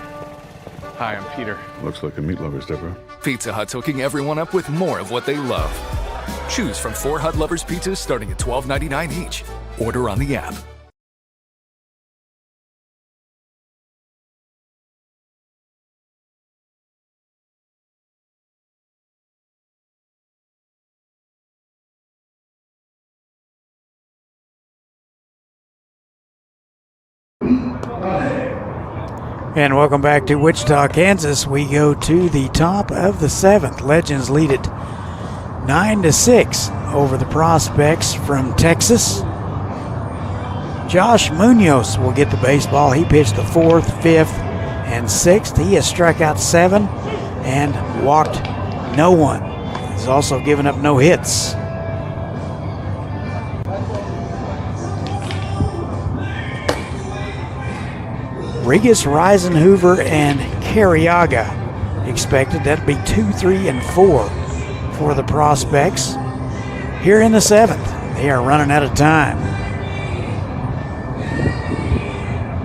Hi, I'm Peter. Looks like a meat lover's Deborah. Pizza Hut's hooking everyone up with more of what they love. Choose from 4 Hut Lovers pizzas starting at $12.99 each. Order on the app. And welcome back to Wichita, Kansas. We go to the top of the 7th. Legends lead it 9-6 over the prospects from Texas. Josh Munoz will get the baseball. He pitched the 4th, 5th, and 6th. He has struck out 7 and walked no one. He's also given up no hits. Regis, Reisenhoover, and Carriaga expected. That'd be 2, 3, and 4 for the prospects. Here in the 7th, they are running out of time.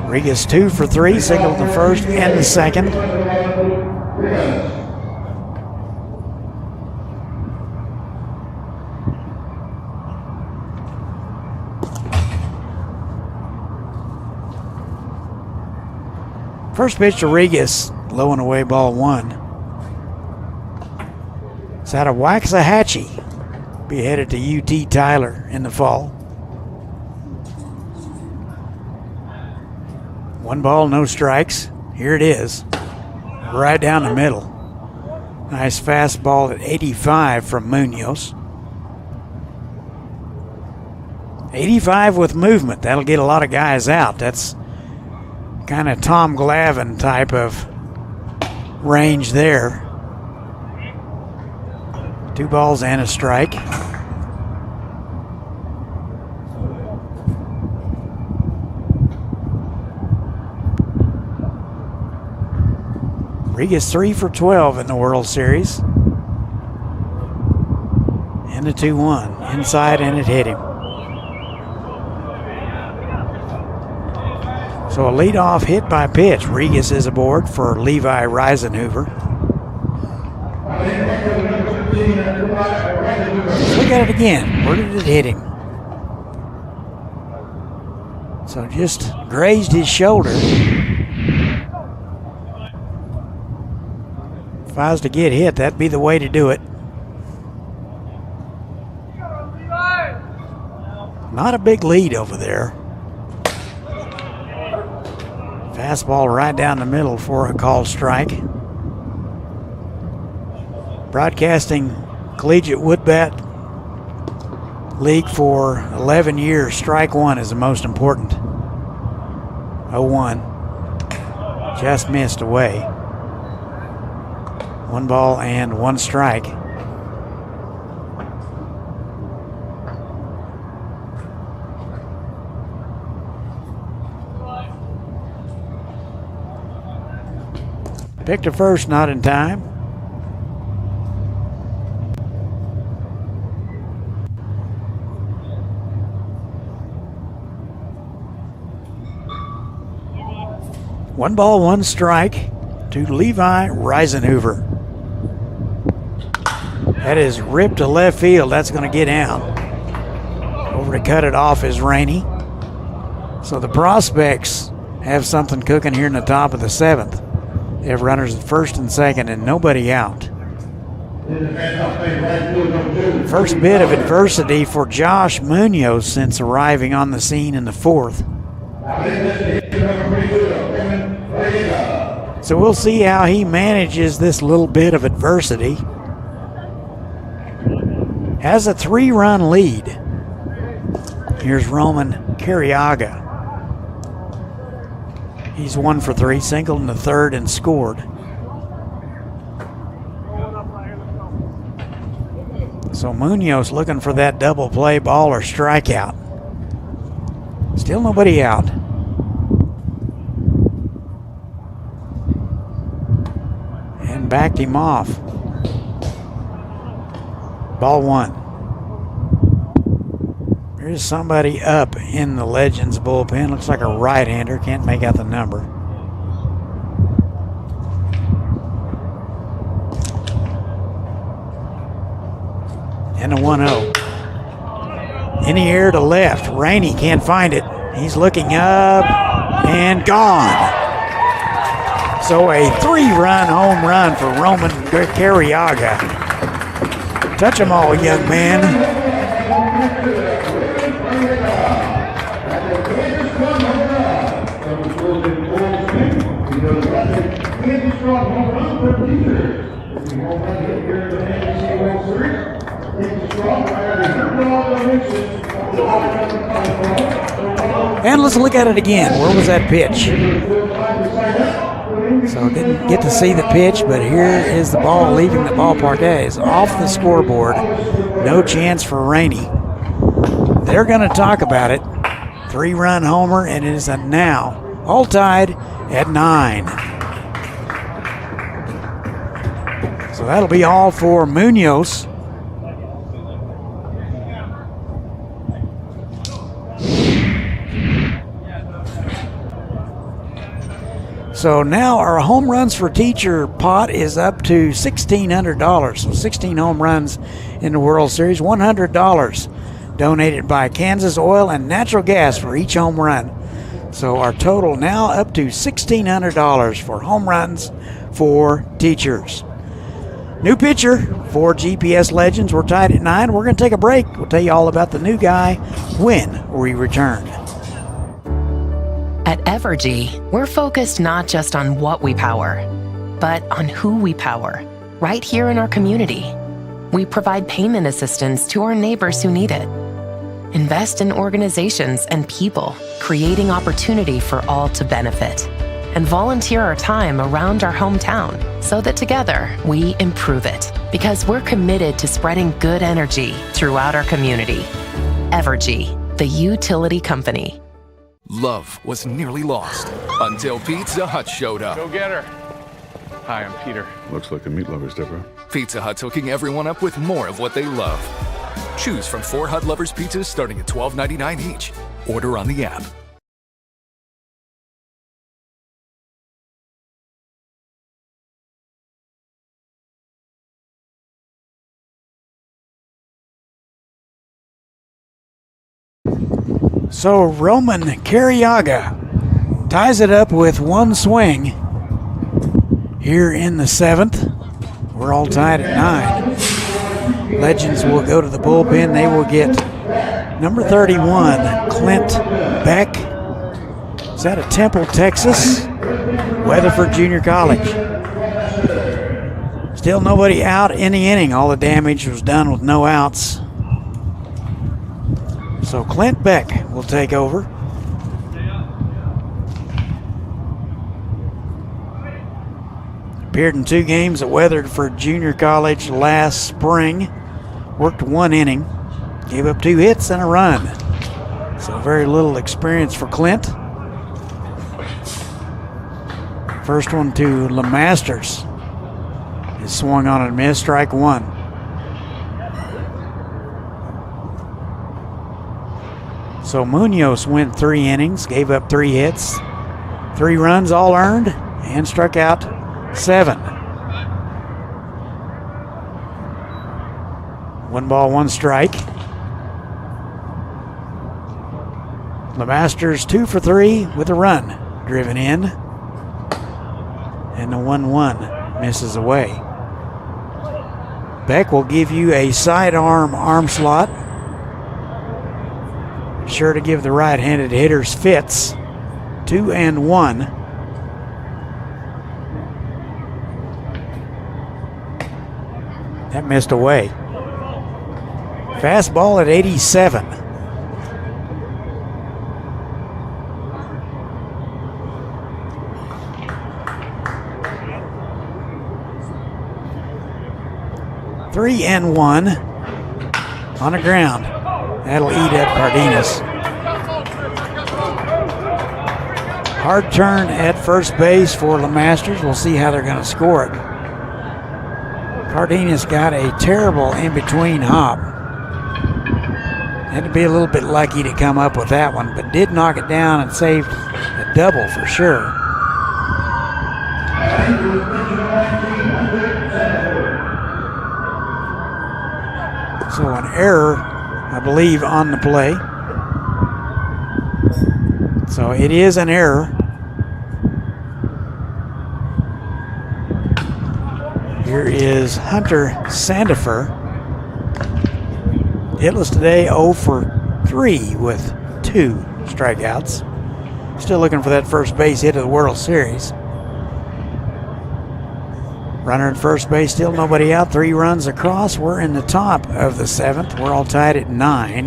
Regis 2 for 3, singled the 1st and the 2nd. First pitch to Regis, low and away, ball 1. It's out of Waxahachie. Be headed to UT Tyler in the fall. 1 ball, no strikes. Here it is, right down the middle. Nice fastball at 85 from Munoz. 85 with movement. That'll get a lot of guys out. That's kind of Tom Glavine type of range there. 2 balls and a strike. Regis 3 for 12 in the World Series. And the 2-1 inside, and it hit him. So a leadoff hit by pitch. Regis is aboard for Levi Reisenhoover. Look at it again. Where did it hit him? So just grazed his shoulder. If I was to get hit, that'd be the way to do it. Not a big lead over there. Fastball right down the middle for a called strike. Broadcasting Collegiate Woodbat League for 11 years. Strike 1 is the most important. 0-1. Just missed away. 1 ball and 1 strike. Picked to first, not in time. One ball, 1 strike to Levi Reisenhoover. That is ripped to left field. That's going to get out. Over to cut it off is Rainey. So the prospects have something cooking here in the top of the 7th. They have runners at 1st and 2nd and nobody out. First bit of adversity for Josh Munoz since arriving on the scene in the 4th. So we'll see how he manages this little bit of adversity. Has a 3-run lead. Here's Roman Carriaga. He's 1 for 3, singled in the 3rd and scored. So Munoz looking for that double play ball or strikeout. Still nobody out. And backed him off. Ball 1. There's somebody up in the Legends bullpen. Looks like a right-hander. Can't make out the number. And a 1-0. In the air to left. Rainey can't find it. He's looking up and gone. So a 3-run home run for Roman Carriaga. Touch them all, young man. And let's look at it again. Where was that pitch? So didn't get to see the pitch, but here is the ball leaving the ballpark. That is off the scoreboard. No chance for Rainey. They're going to talk about it. 3-run homer, and it is a now all tied at 9. So that'll be all for Munoz. So now our home runs for teacher pot is up to $1,600. So 16 home runs in the World Series, $100 donated by Kansas Oil and Natural Gas for each home run. So our total now up to $1,600 for home runs for teachers. New pitcher for GPS Legends. We're tied at 9. We're going to take a break. We'll tell you all about the new guy when we return. At Evergy, we're focused not just on what we power, but on who we power, right here in our community. We provide payment assistance to our neighbors who need it. Invest in organizations and people, creating opportunity for all to benefit. And volunteer our time around our hometown so that together we improve it. Because we're committed to spreading good energy throughout our community. Evergy, the utility company. Love was nearly lost until Pizza Hut showed up. Go get her. Hi, I'm Peter. Looks like the meat lovers, Deborah. Pizza Hut's hooking everyone up with more of what they love. Choose from 4 Hut Lovers pizzas starting at $12.99 each. Order on the app. So Roman Carriaga ties it up with one swing here in the 7th. We're all tied at 9. Legends will go to the bullpen. They will get number 31, Clint Beck. Is that of Temple, Texas? Weatherford Junior College. Still nobody out in the inning. All the damage was done with no outs. So Clint Beck will take over. Appeared in 2 games at Weatherford Junior College last spring. Worked 1 inning. Gave up 2 hits and a run. So very little experience for Clint. First one to LeMasters. Is swung on and missed, strike 1. So Munoz went 3 innings, gave up 3 hits, 3 runs all earned, and struck out 7. 1 ball, 1 strike. LeMasters 2 for 3 with a run driven in. And the 1-1 misses away. Beck will give you a sidearm arm slot. Sure to give the right-handed hitters fits. 2-1. That missed away. Fastball at 87. Three and 1 on the ground. That'll eat up Cardenas. Hard turn at first base for LeMasters. We'll see how they're going to score it. Cardenas got a terrible in-between hop. Had to be a little bit lucky to come up with that one, but did knock it down and saved a double for sure. So an error, I believe, on the play. So it is an error. Here is Hunter Sandifer. Hitless today, 0 for 3 with 2 strikeouts. Still looking for that first base hit of the World Series. Runner at first base, still nobody out. 3 runs across. We're in the top of the 7th. We're all tied at 9.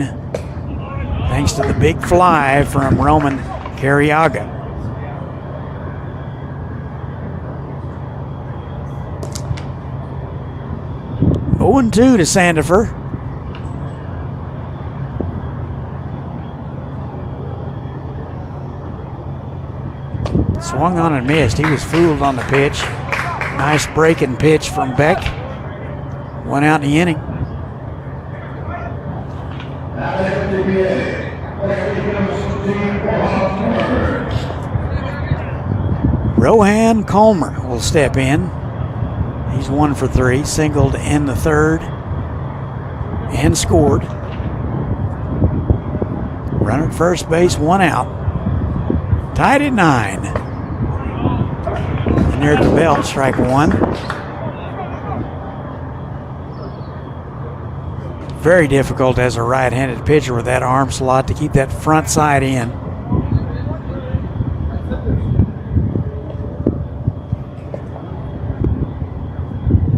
thanks to the big fly from Roman Carriaga. Oh, 0-2 to Sandifer. Swung on and missed. He was fooled on the pitch. Nice breaking pitch from Beck. One out in the inning. Rohan Colmer will step in. He's 1 for 3, singled in the third and scored. Runner at first base, 1 out. Tied at 9. And there's the belt, strike 1. Very difficult as a right-handed pitcher with that arm slot to keep that front side in.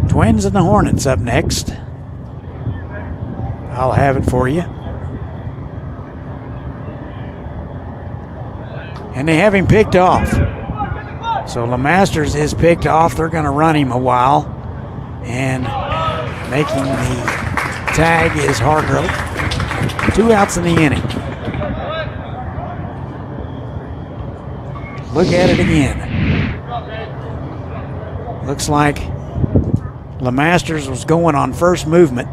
Twins and the Hornets up next. I'll have it for you. And they have him picked off. So LeMasters is picked off. They're going to run him a while. And making the tag is Hargrove. 2 outs in the inning. Look at it again. Looks like LeMasters was going on first movement.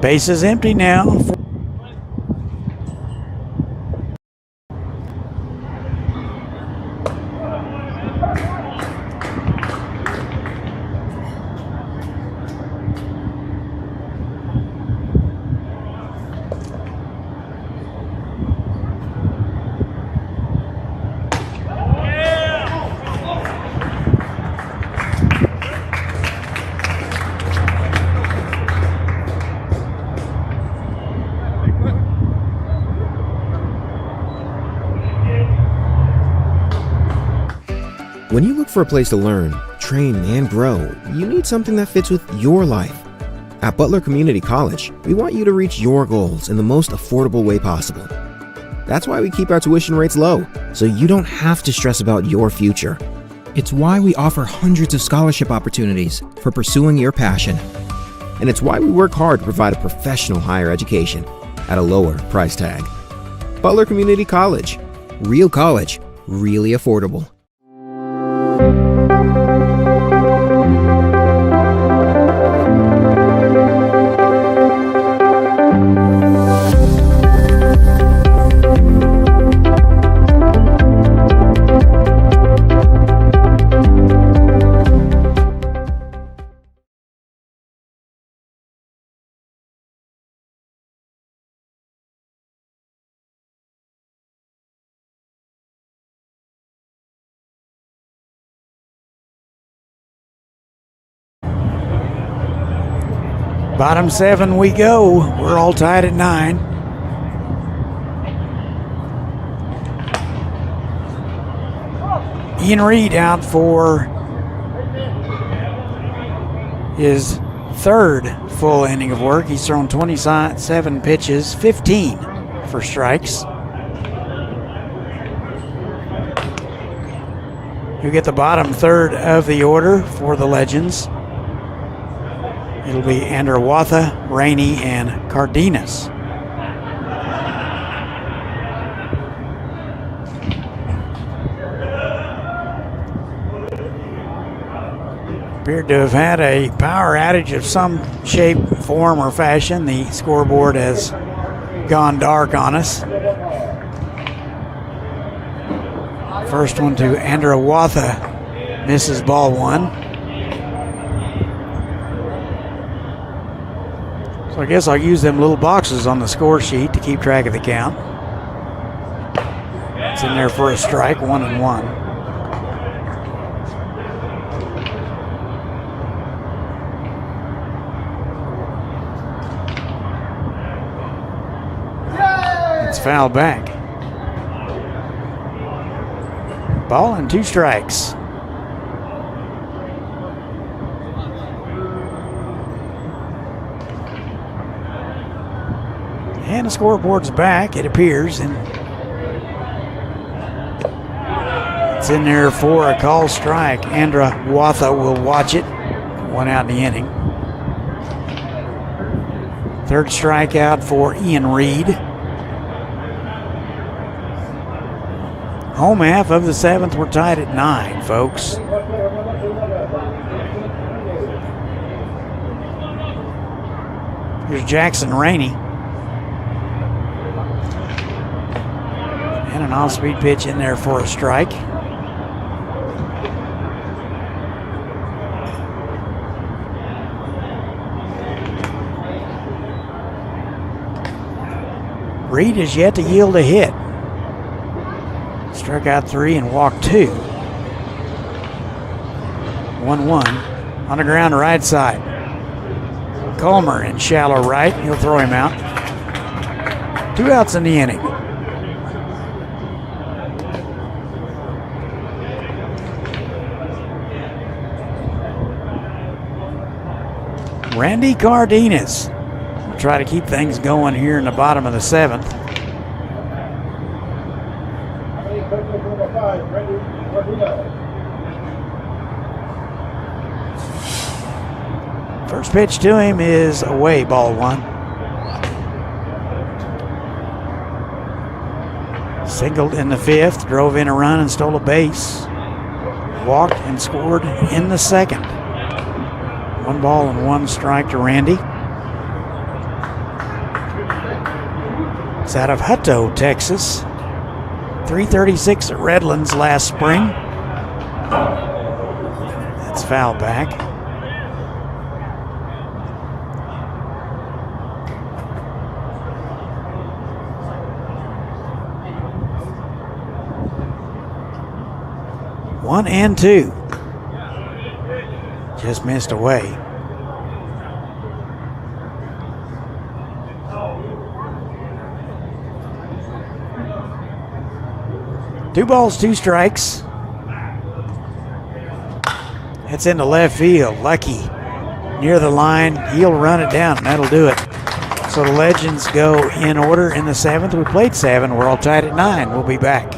Base is empty now. When you look for a place to learn, train, and grow, you need something that fits with your life. At Butler Community College, we want you to reach your goals in the most affordable way possible. That's why we keep our tuition rates low, so you don't have to stress about your future. It's why we offer hundreds of scholarship opportunities for pursuing your passion. And it's why we work hard to provide a professional higher education at a lower price tag. Butler Community College. Real college, really affordable. Bottom 7 we go. We're all tied at 9. Ian Reed out for his third full inning of work. He's thrown 27 pitches, 15 for strikes. You get the bottom third of the order for the Legends. It'll be Andrawatha, Rainey, and Cardenas. Appeared to have had a power outage of some shape, form, or fashion. The scoreboard has gone dark on us. First one to Andrawatha, misses ball 1. So I guess I'll use them little boxes on the score sheet to keep track of the count. It's in there for a strike, 1-1. It's fouled back. Ball and 2 strikes. And the scoreboard's back, it appears, and it's in there for a call strike. Andra Watha will watch it. 1 out in the inning. 3rd strikeout for Ian Reed. Home half of the 7th. We're tied at 9, folks. Here's Jackson Rainey. And an off-speed pitch in there for a strike. Reed has yet to yield a hit. Struck out 3 and walked 2. 1-1 on the ground right side. Colmer in shallow right. He'll throw him out. 2 outs in the inning. Randy Cardenas will try to keep things going here in the bottom of the 7th. First pitch to him is away, ball 1. Singled in the 5th, drove in a run and stole a base. Walked and scored in the 2nd. 1 ball and 1 strike to Randy. It's out of Hutto, Texas. 336 at Redlands last spring. That's foul back. One and 2. Just missed away. Two balls, 2 strikes. That's into left field. Lucky near the line. He'll run it down, and that'll do it. So the Legends go in order in the 7th. We played 7. We're all tied at 9. We'll be back.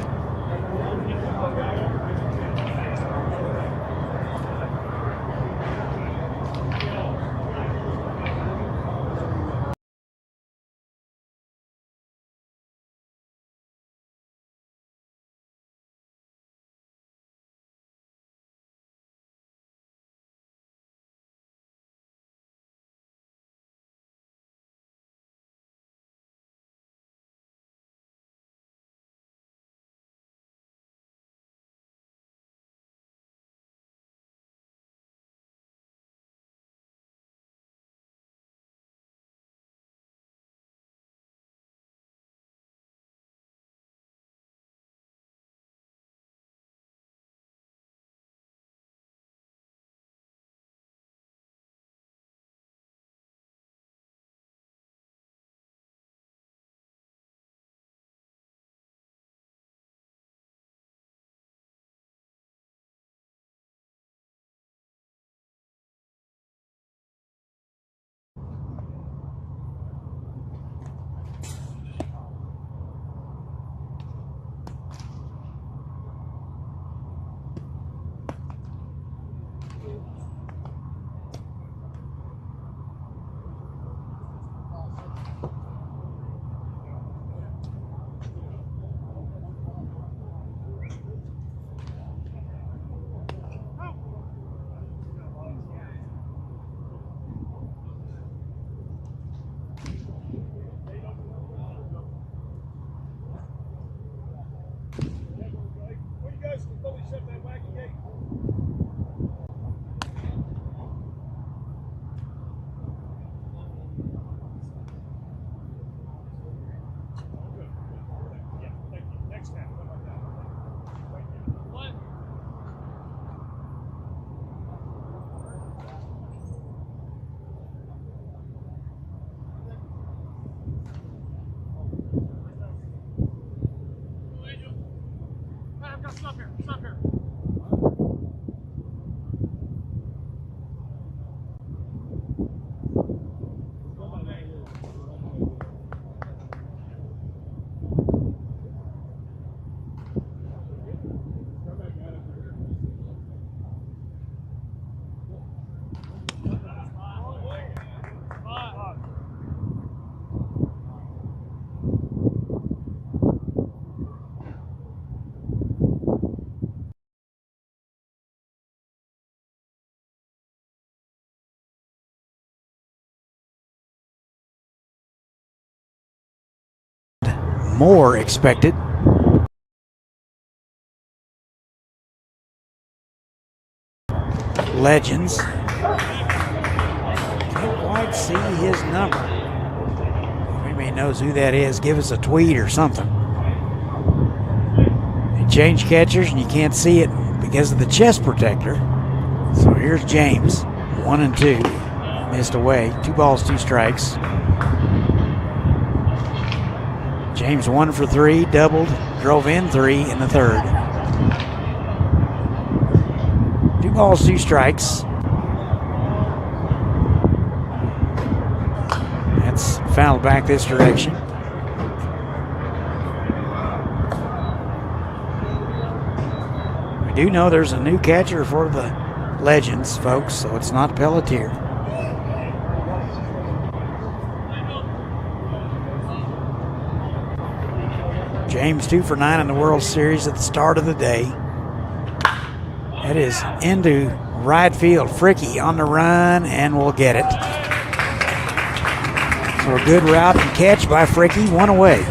more expected. Legends. Can't quite see his number. If anybody knows who that is, give us a tweet or something. They changed catchers and you can't see it because of the chest protector. So here's James, 1 and 2. Missed away. 2 balls, 2 strikes. James 1 for 3, doubled, drove in 3 in the third. 2 balls, 2 strikes. That's fouled back this direction. We do know there's a new catcher for the Legends, folks, so it's not Pelletier. James 2 for 9 in the World Series at the start of the day. That is into right field. Fricky on the run and will get it. So a good route and catch by Fricky, 1 away.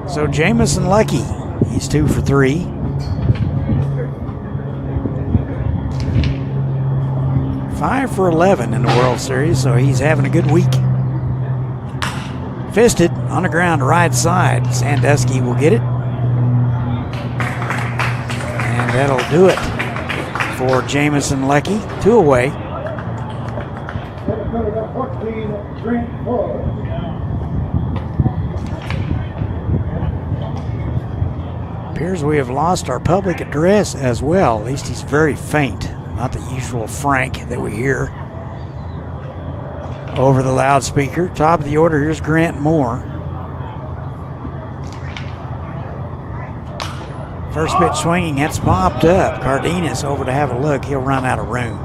So Jamison Lucky, he's 2 for 3. Five for 11 in the World Series, so he's having a good week. Fisted on the ground, right side. Sandusky will get it. And that'll do it for Jamison Lucky. 2 away. Appears we have lost our public address as well. At least he's very faint. Not the usual Frank that we hear over the loudspeaker. Top of the order, here's Grant Moore. First pitch swinging, that's popped up. Cardenas over to have a look. He'll run out of room.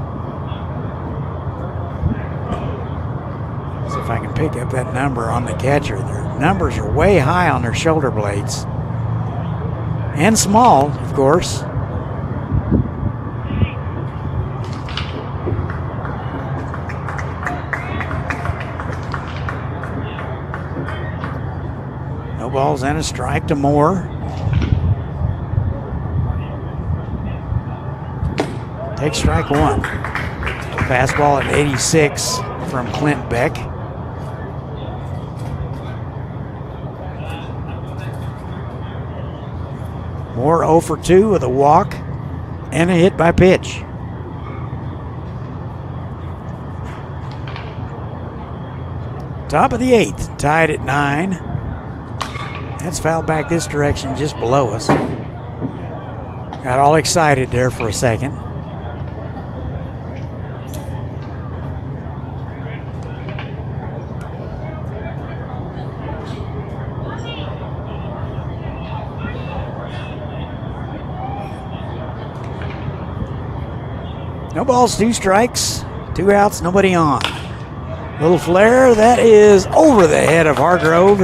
See if I can pick up that number on the catcher. Their numbers are way high on their shoulder blades. And small, of course. No balls and a strike to Moore. Take strike 1. Fastball at 86 from Clint Beck. Moore 0 for 2 with a walk and a hit by pitch. Top of the 8th, tied at 9. That's fouled back this direction just below us. Got all excited there for a second. No balls, 2 strikes, 2 outs, nobody on. Little flare, that is over the head of Hargrove.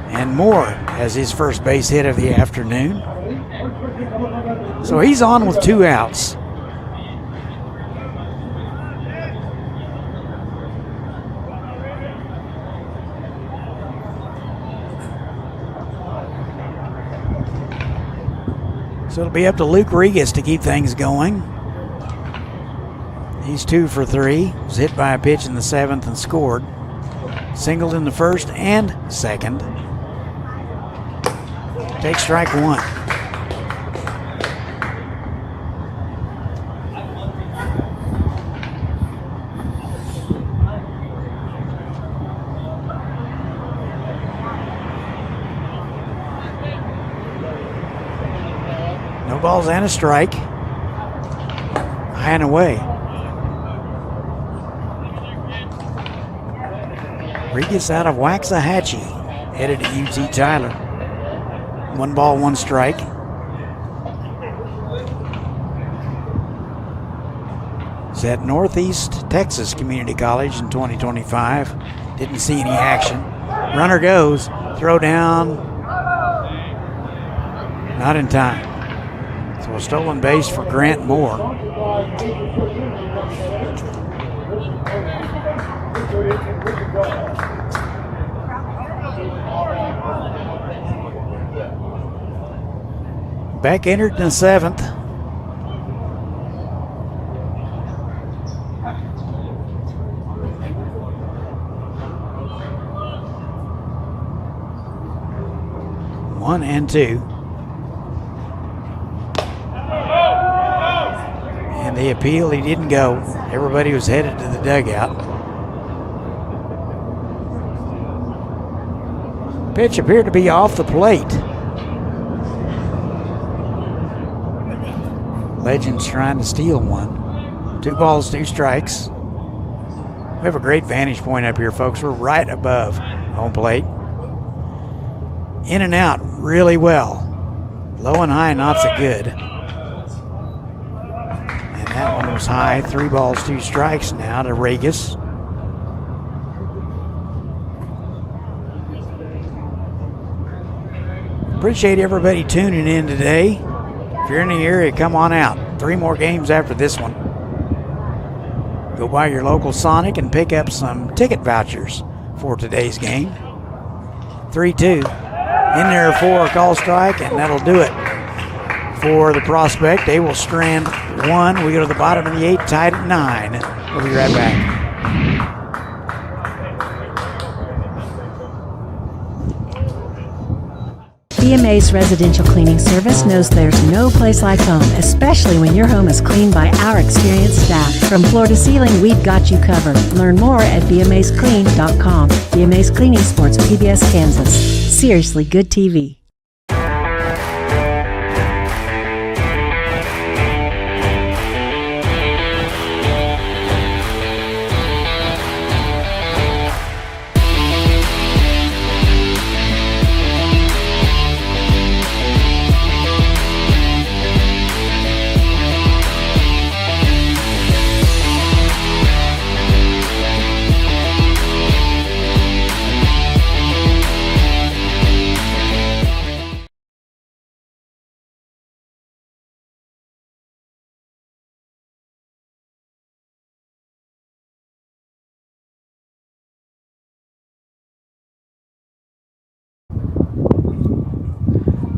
And Moore has his first base hit of the afternoon. So he's on with 2 outs. So it'll be up to Luke Regas to keep things going. He's 2 for 3. Was hit by a pitch in the 7th and scored. Singled in the 1st and 2nd. Take strike 1. No balls and a strike. High and away. Regas out of Waxahachie, headed to UT Tyler. 1 ball, 1 strike. It's at Northeast Texas Community College in 2025. Didn't see any action. Runner goes. Throw down. Not in time. So a stolen base for Grant Moore. Back entered in the 7th. One and two. And the appeal, he didn't go. Everybody was headed to the dugout. Pitch appeared to be off the plate. Legends trying to steal one. 2 balls, 2 strikes. We have a great vantage point up here, folks. We're right above home plate. In and out really well. Low and high, not so good. And that one was high. 3 balls, 2 strikes now to Regis. Appreciate everybody tuning in today. If you're in the area, come on out. 3 more games after this one. Go by your local Sonic and pick up some ticket vouchers for today's game. 3-2. In there for a call strike, and that'll do it for the Prospect. They will strand 1. We go to the bottom of the 8th, tied at 9. We'll be right back. BMA's residential cleaning service knows there's no place like home, especially when your home is cleaned by our experienced staff. From floor to ceiling, we've got you covered. Learn more at bmasclean.com. BMA's Cleaning Sports, PBS, Kansas. Seriously good TV.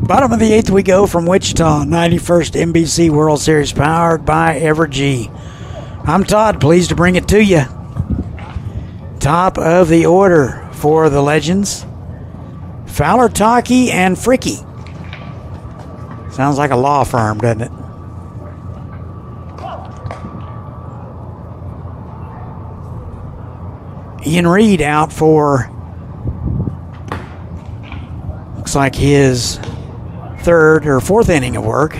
Bottom of the 8th we go from Wichita, 91st NBC World Series powered by Evergy. I'm Todd, pleased to bring it to you. Top of the order for the Legends. Fowler, Taki, and Fricky. Sounds like a law firm, doesn't it? Ian Reed out for, looks like his 3rd or 4th inning of work.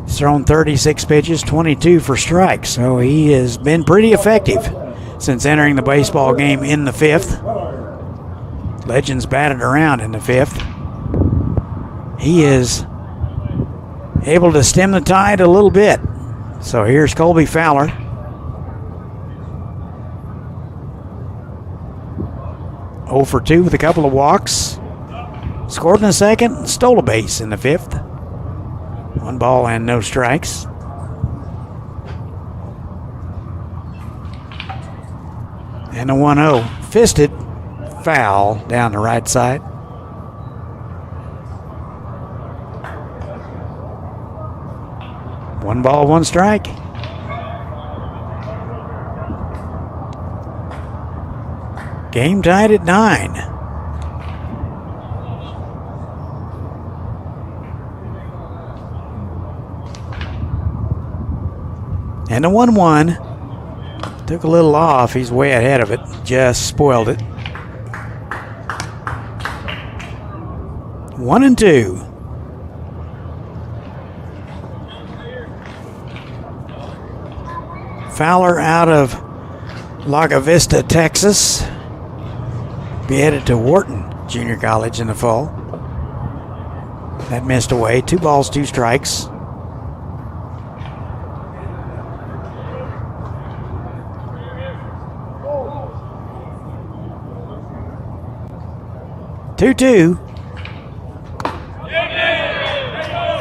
He's thrown 36 pitches, 22 for strikes, so he has been pretty effective since entering the baseball game in the 5th. Legends batted around in the 5th. He is able to stem the tide a little bit. So here's Colby Fowler. Oh for 2 with a couple of walks. Scored in the 2nd, stole a base in the 5th. 1 ball and no strikes. And a 1-0. Fisted foul down the right side. One ball, 1 strike. Game tied at 9. And a 1-1. Took a little off. He's way ahead of it. Just spoiled it. 1-2. Fowler out of Laga Vista, Texas. Be headed to Wharton Junior College in the fall. That missed away. 2 balls, 2 strikes. 2-2.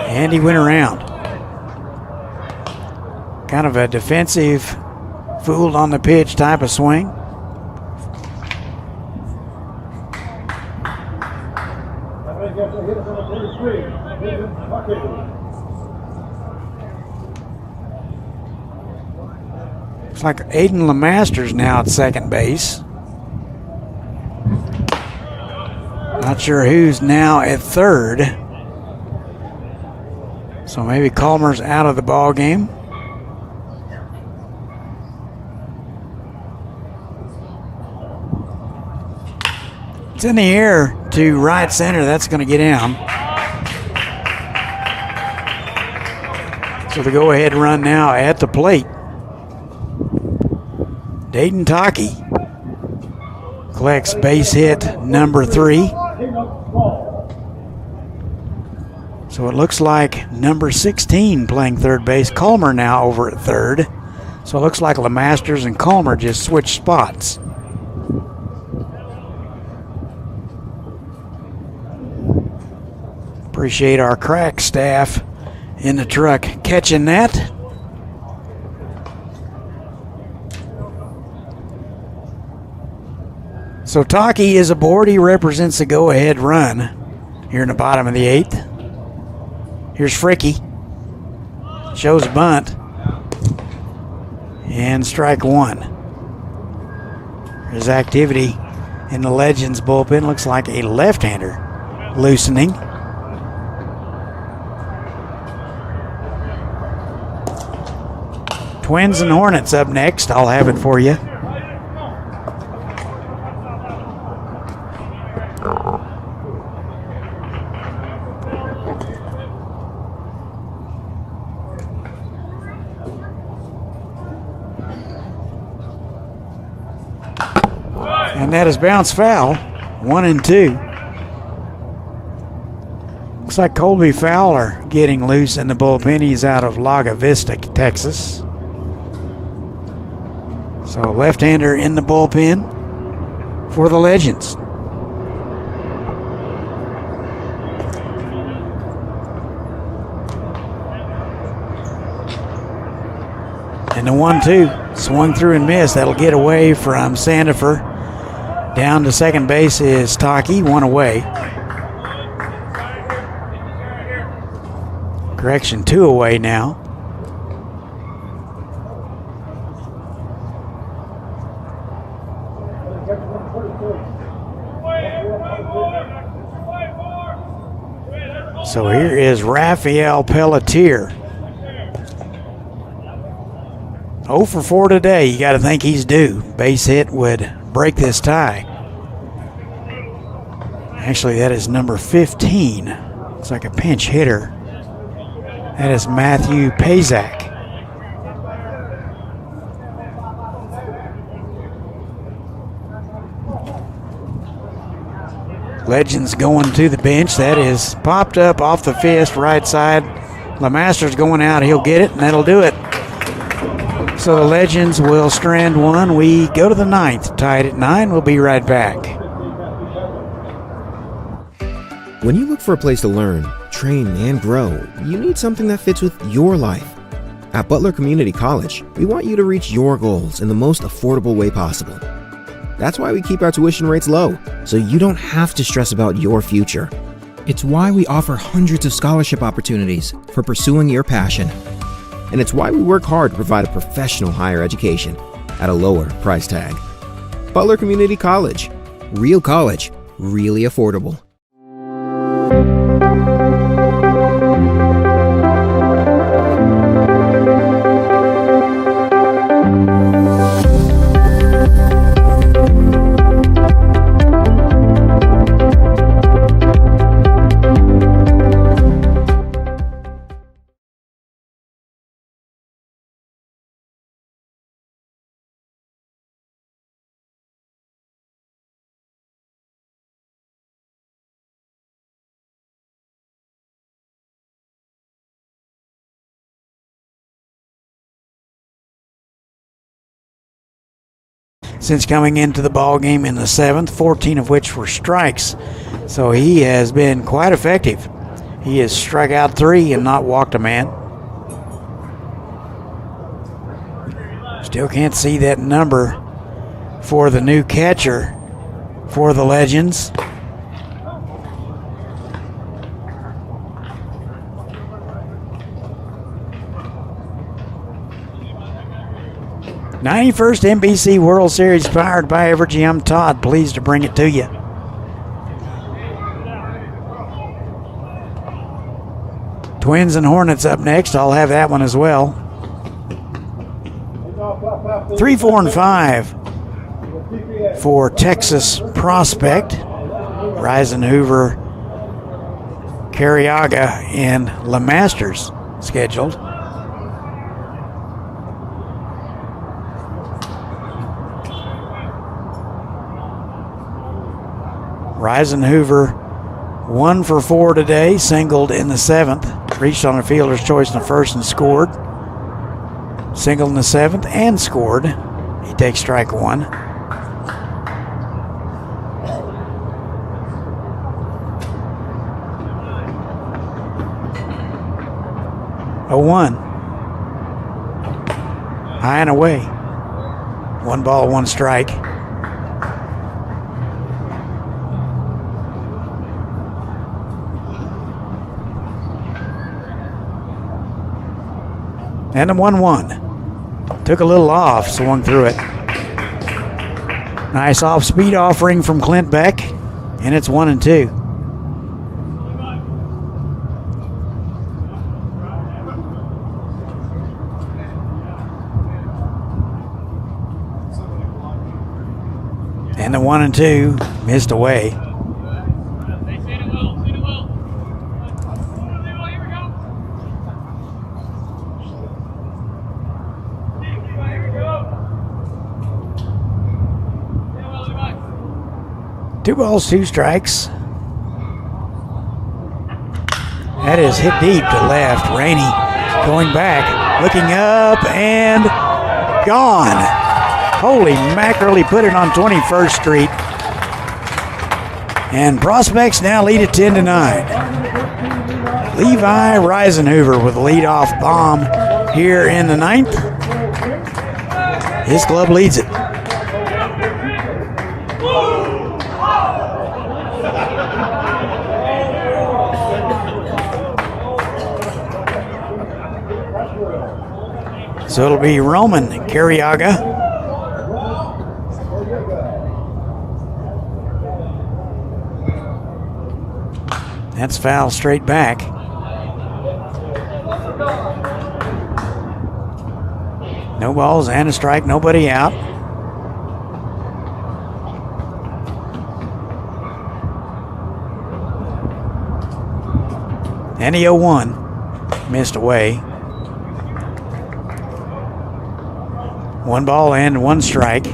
And he went around. Kind of a defensive, fooled on the pitch type of swing. Looks like Aiden LeMaster's now at second base. Not sure who's now at third. So maybe Calmer's out of the ball game. It's in the air to right center. That's going to get down. So the go-ahead run now at the plate. Dayton Taki collects base hit number 3. So it looks like number 16 playing third base. Calmer now over at third. So it looks like LeMasters and Calmer just switched spots. Appreciate our crack staff in the truck catching that. So Taki is aboard. He represents the go-ahead run here in the bottom of the 8th. Here's Fricky. Shows a bunt. And strike 1. There's activity in the Legends bullpen. Looks like a left-hander loosening. Twins and Hornets up next. I'll have it for you. And that is bounce foul. 1-2. Looks like Colby Fowler getting loose in the bullpen. He's out of Laga Vista, Texas. So left-hander in the bullpen for the Legends. And the 1-2 swung through and missed. That'll get away from Sandifer. Down to second base is Taki, 1 away. Correction, 2 away now. So here is Rafael Pelletier. 0 for 4 today. You got to think he's due. Base hit would break this tie. Actually, that is number 15. Looks like a pinch hitter. That is Matthew Pazak. Legends going to the bench. That is popped up off the fist, right side. LeMaster's going out. He'll get it, and that'll do it. So the Legends will strand 1. We go to the 9th, tied at 9. We'll be right back. When you look for a place to learn, train, and grow, you need something that fits with your life. At Butler Community College, we want you to reach your goals in the most affordable way possible. That's why we keep our tuition rates low, so you don't have to stress about your future. It's why we offer hundreds of scholarship opportunities for pursuing your passion. And it's why we work hard to provide a professional higher education at a lower price tag. Butler Community College. Real college, really affordable. since coming into the ball game in the 7th, 14 of which were strikes. So he has been quite effective. He has struck out 3 and not walked a man. Still can't see that number for the new catcher for the Legends. '91st NBC World Series powered by Evergy. I'm Todd, pleased to bring it to you. Twins and Hornets up next. I'll have that one as well. 3, 4, and 5 for Texas Prospect. Reisenhoover, Carriaga, and LeMasters scheduled. Reisenhoover 1 for 4 today, singled in the 7th. Reached on a fielder's choice in the 1st and scored. Singled in the 7th and scored. He takes strike 1. A 1. High and away. 1 ball, 1 strike. And a 1-1. Took a little off, swung through it. Nice off-speed offering from Clint Beck, and it's 1-2. And the 1-2 missed away. Two balls, 2 strikes. That is hit deep to left. Rainey going back, looking up, and gone. Holy mackerel, he put it on 21st Street. And Prospects now lead at 10-9. Levi Reisenhoover with a leadoff bomb here in the 9th. His club leads it. So it'll be Roman Carriaga. That's foul straight back. No balls and a strike, nobody out. And the 0-1 missed away. 1 ball and 1 strike.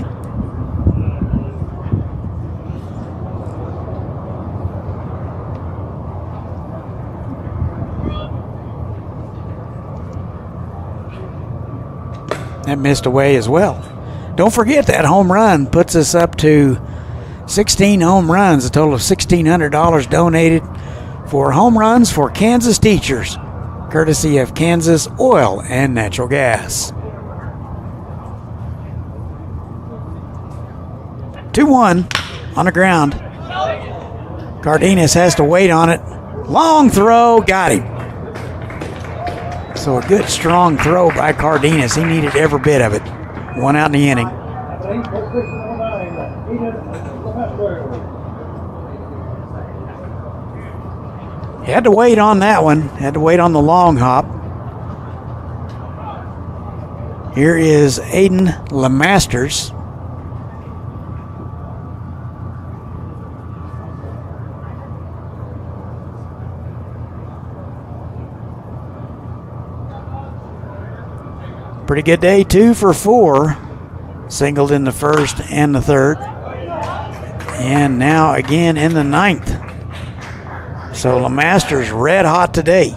That missed away as well. Don't forget that home run puts us up to 16 home runs, a total of $1,600 donated for home runs for Kansas teachers, courtesy of Kansas Oil and Natural Gas. 2-1 on the ground. Cardenas has to wait on it. Long throw, got him. So a good strong throw by Cardenas. He needed every bit of it. 1 out in the inning. He had to wait on that one. Had to wait on the long hop. Here is Aiden LeMasters. Pretty good day, 2 for 4. Singled in the 1st and the 3rd. And now again in the 9th. So LeMasters red hot today.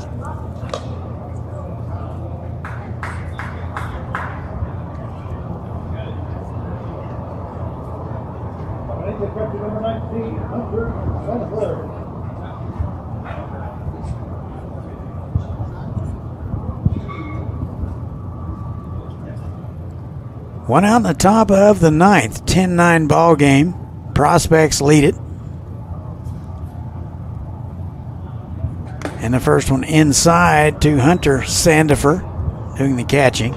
One out in the top of the ninth, 10-9 ball game. Prospects lead it. And the first one inside to Hunter Sandifer doing the catching.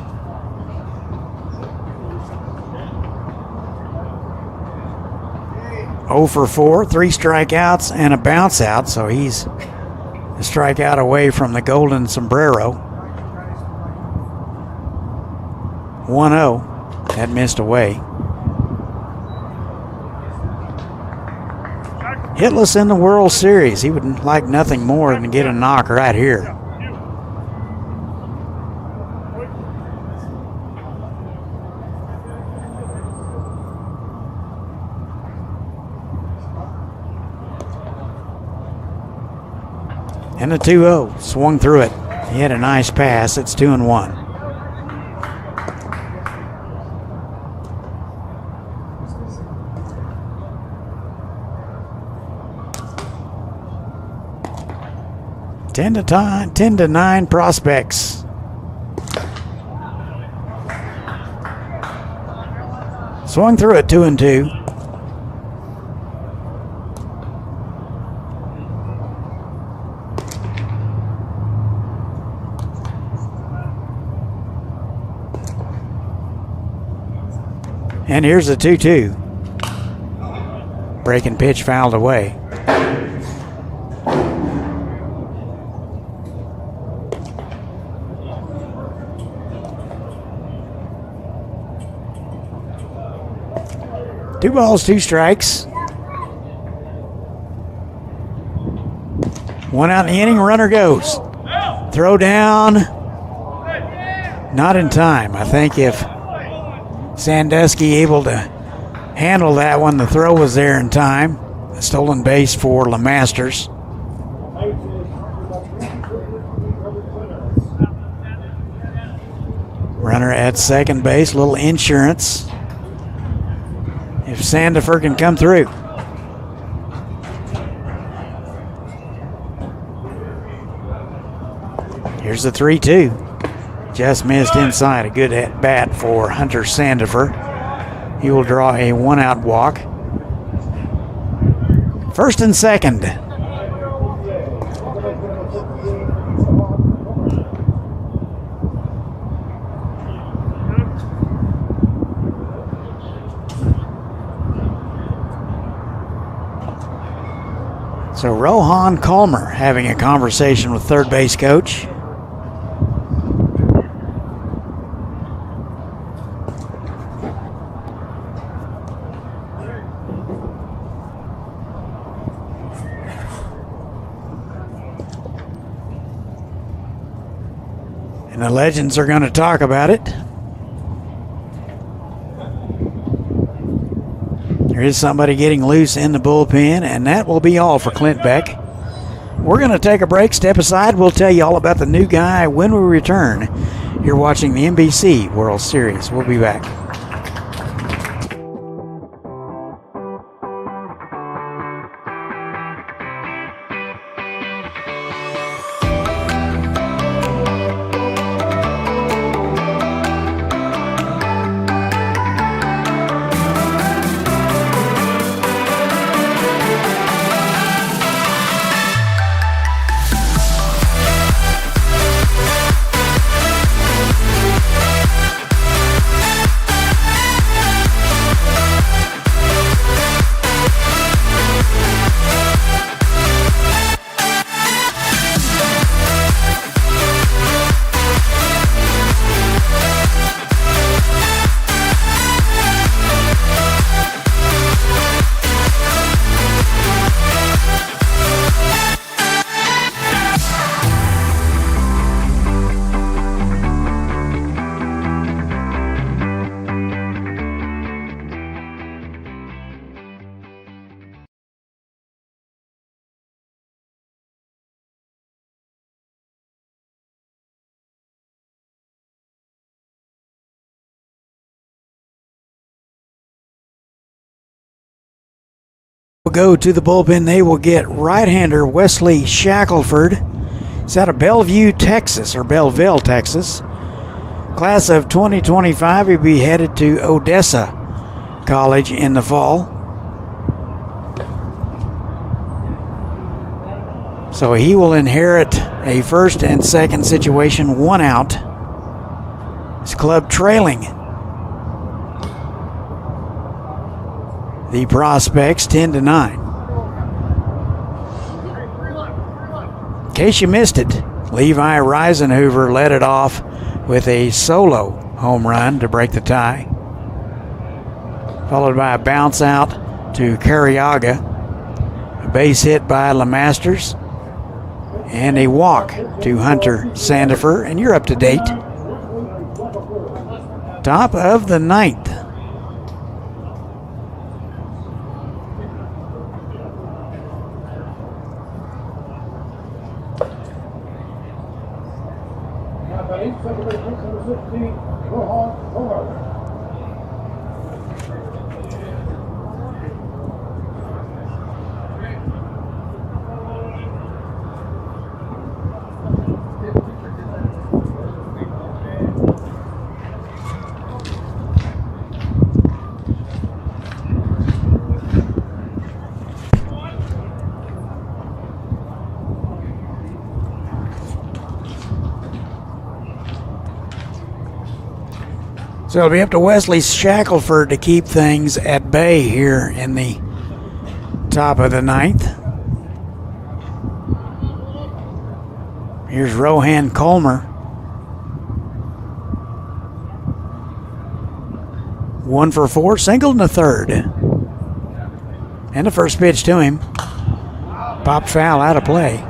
Oh for 4, 3 strikeouts and a bounce out, so he's a strikeout away from the golden sombrero. 1-0, that missed away. Hitless in the World Series. He would like nothing more than to get a knock right here. And a 2-0. Swung through it. He had a nice pass. It's 2-1. Ten to 9 prospects. Swung through it 2-2. And here's the 2-2. Breaking pitch fouled away. Two balls, 2 strikes. One out in the inning, runner goes. Throw down. Not in time. I think if Sandusky able to handle that one, the throw was there in time. A stolen base for LeMasters. Runner at second base, little insurance if Sandifer can come through. Here's the 3-2. Just missed inside. A good at bat for Hunter Sandifer. He will draw a 1-out walk. First and second. So Rohan Calmer having a conversation with third base coach. And the legends are going to talk about it. There is somebody getting loose in the bullpen, and that will be all for Clint Beck. We're going to take a break, step aside. We'll tell you all about the new guy when we return. You're watching the NBC World Series. We'll be back. We'll go to the bullpen. They will get right-hander Wesley Shackelford. He's out of Belleville, Texas. Class of 2025. He'll be headed to Odessa College in the fall. So he will inherit a first and second situation, 1 out. His club trailing the Prospects 10-9. In case you missed it, Levi Reisenhoover led it off with a solo home run to break the tie, followed by a bounce out to Carriaga, a base hit by LeMasters, and a walk to Hunter Sandifer. And you're up to date. Top of the 9th. So it'll be up to Wesley Shackelford to keep things at bay here in the top of the 9th. Here's Rohan Colmer. 1 for 4, singled in the third. And the first pitch to him. Popped foul, out of play.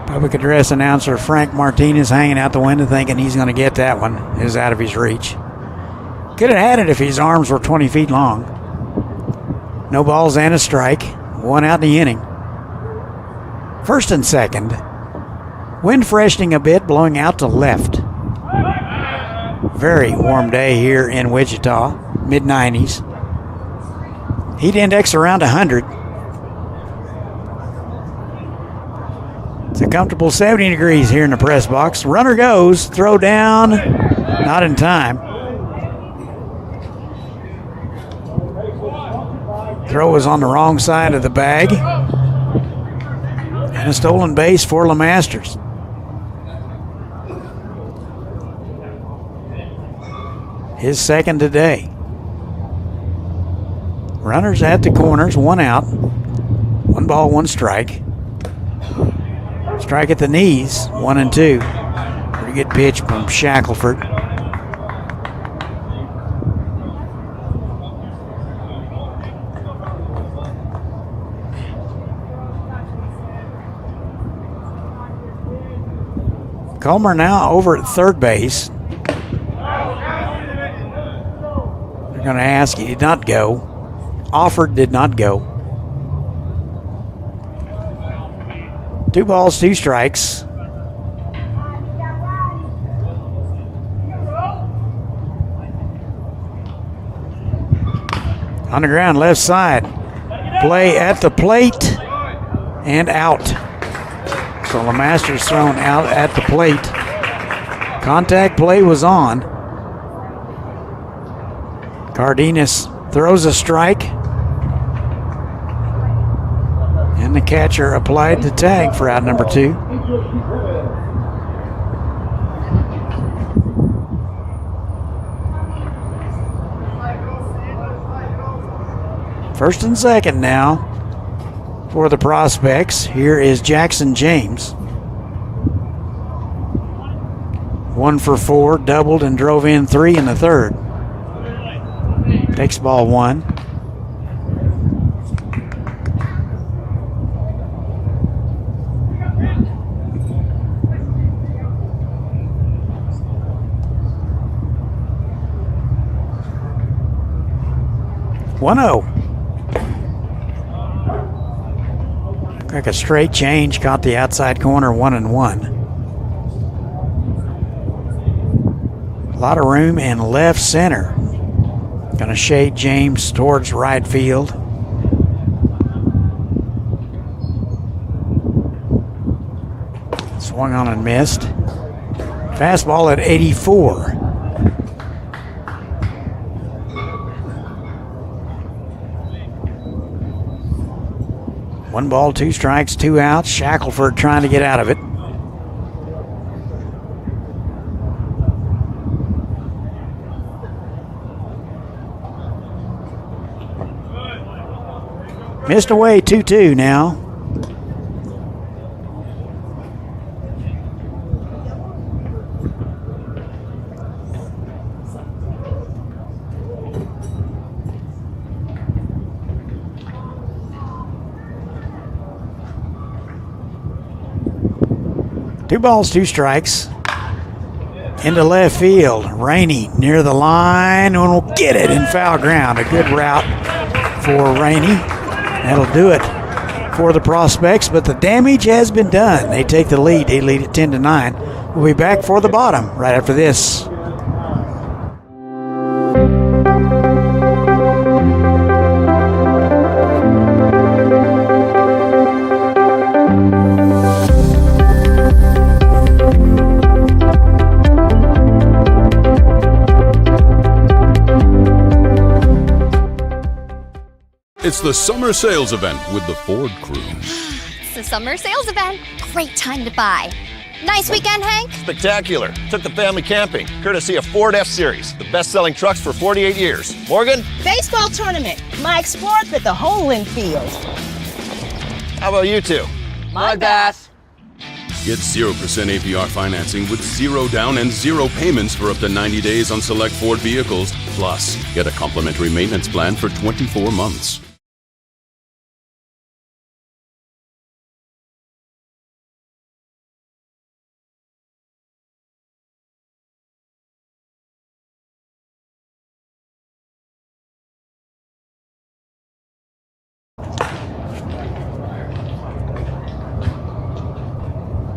Public address announcer Frank Martinez hanging out the window thinking he's going to get that one. It was out of his reach. Could have had it if his arms were 20 feet long. No balls and a strike. 1 out in the inning. First and second. Wind freshening a bit, blowing out to left. Very warm day here in Wichita. Mid-90s. Heat index around 100. It's a comfortable 70 degrees here in the press box. Runner goes, throw down, not in time. Throw was on the wrong side of the bag. And a stolen base for LeMasters. His second today. Runners at the corners, 1 out. 1 ball, 1 strike. Strike at the knees, 1 and 2. Pretty good pitch from Shackelford. Colmer now over at third base. They're going to ask, he did not go. Offered, did not go. 2 balls, 2 strikes. On the ground, left side. Play at the plate and out. So LeMasters thrown out at the plate. Contact play was on. Cardenas throws a strike. And the catcher applied the tag for out number 2. First and second now for the Prospects. Here is Jackson James. 1 for 4, doubled and drove in 3 in the third. Takes ball 1. Like a straight change, caught the outside corner, 1-1. A lot of room in left center. Going to shade James towards right field. Swung on and missed. Fastball at 84. One ball, two strikes, two outs. Shackelford trying to get out of it. Missed away 2-2 now. Two balls, two strikes. Into left field. Rainey near the line and will get it in foul ground. A good route for Rainey. That'll do it for the Prospects, but the damage has been done. They take the lead. They lead at 10-9. We'll be back for the bottom right after this. It's the summer sales event with the Ford crew. It's the summer sales event. Great time to buy. Nice weekend, Hank? Spectacular. Took the family camping, courtesy of Ford F-Series, the best-selling trucks for 48 years. Morgan? Baseball tournament. Mike Sports at the hole infield. How about you two? My bass. Get 0% APR financing with 0 down and 0 payments for up to 90 days on select Ford vehicles. Plus, get a complimentary maintenance plan for 24 months.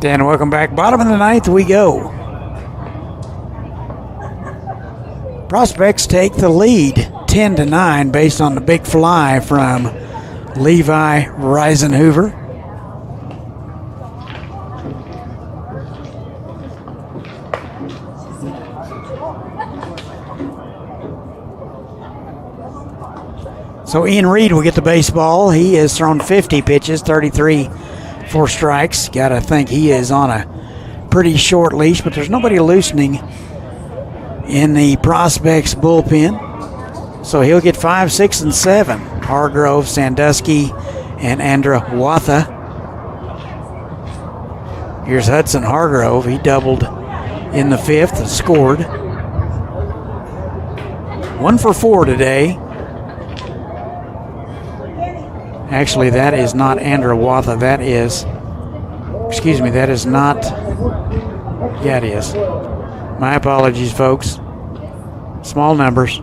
Dan, welcome back. Bottom of the ninth we go. Prospects take the lead 10-9 based on the big fly from Levi Reisenhoover. So Ian Reed will get the baseball. He has thrown 50 pitches, 33 for strikes. Gotta think he is on a pretty short leash, but there's nobody loosening in the Prospects bullpen. So he'll get 5, 6, and 7. Hargrove, Sandusky, and Andra Watha. Here's Hudson Hargrove. He doubled in the fifth and scored. 1 for 4 today. Actually, that is not Andra Watha. That is not. Yeah, it is. My apologies, folks. Small numbers.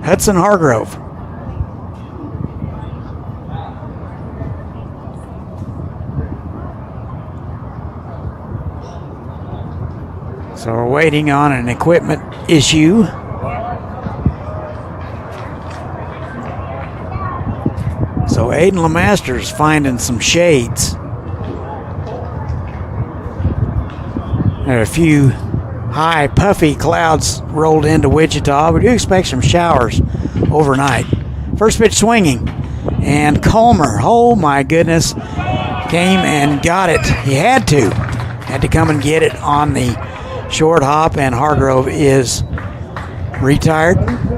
Hudson Hargrove. So we're waiting on an equipment issue. So Aiden LeMaster's finding some shades. There are a few high, puffy clouds rolled into Wichita. We do expect some showers overnight. First pitch swinging. And Comer, oh my goodness, came and got it. He had to come and get it on the short hop, and Hargrove is retired.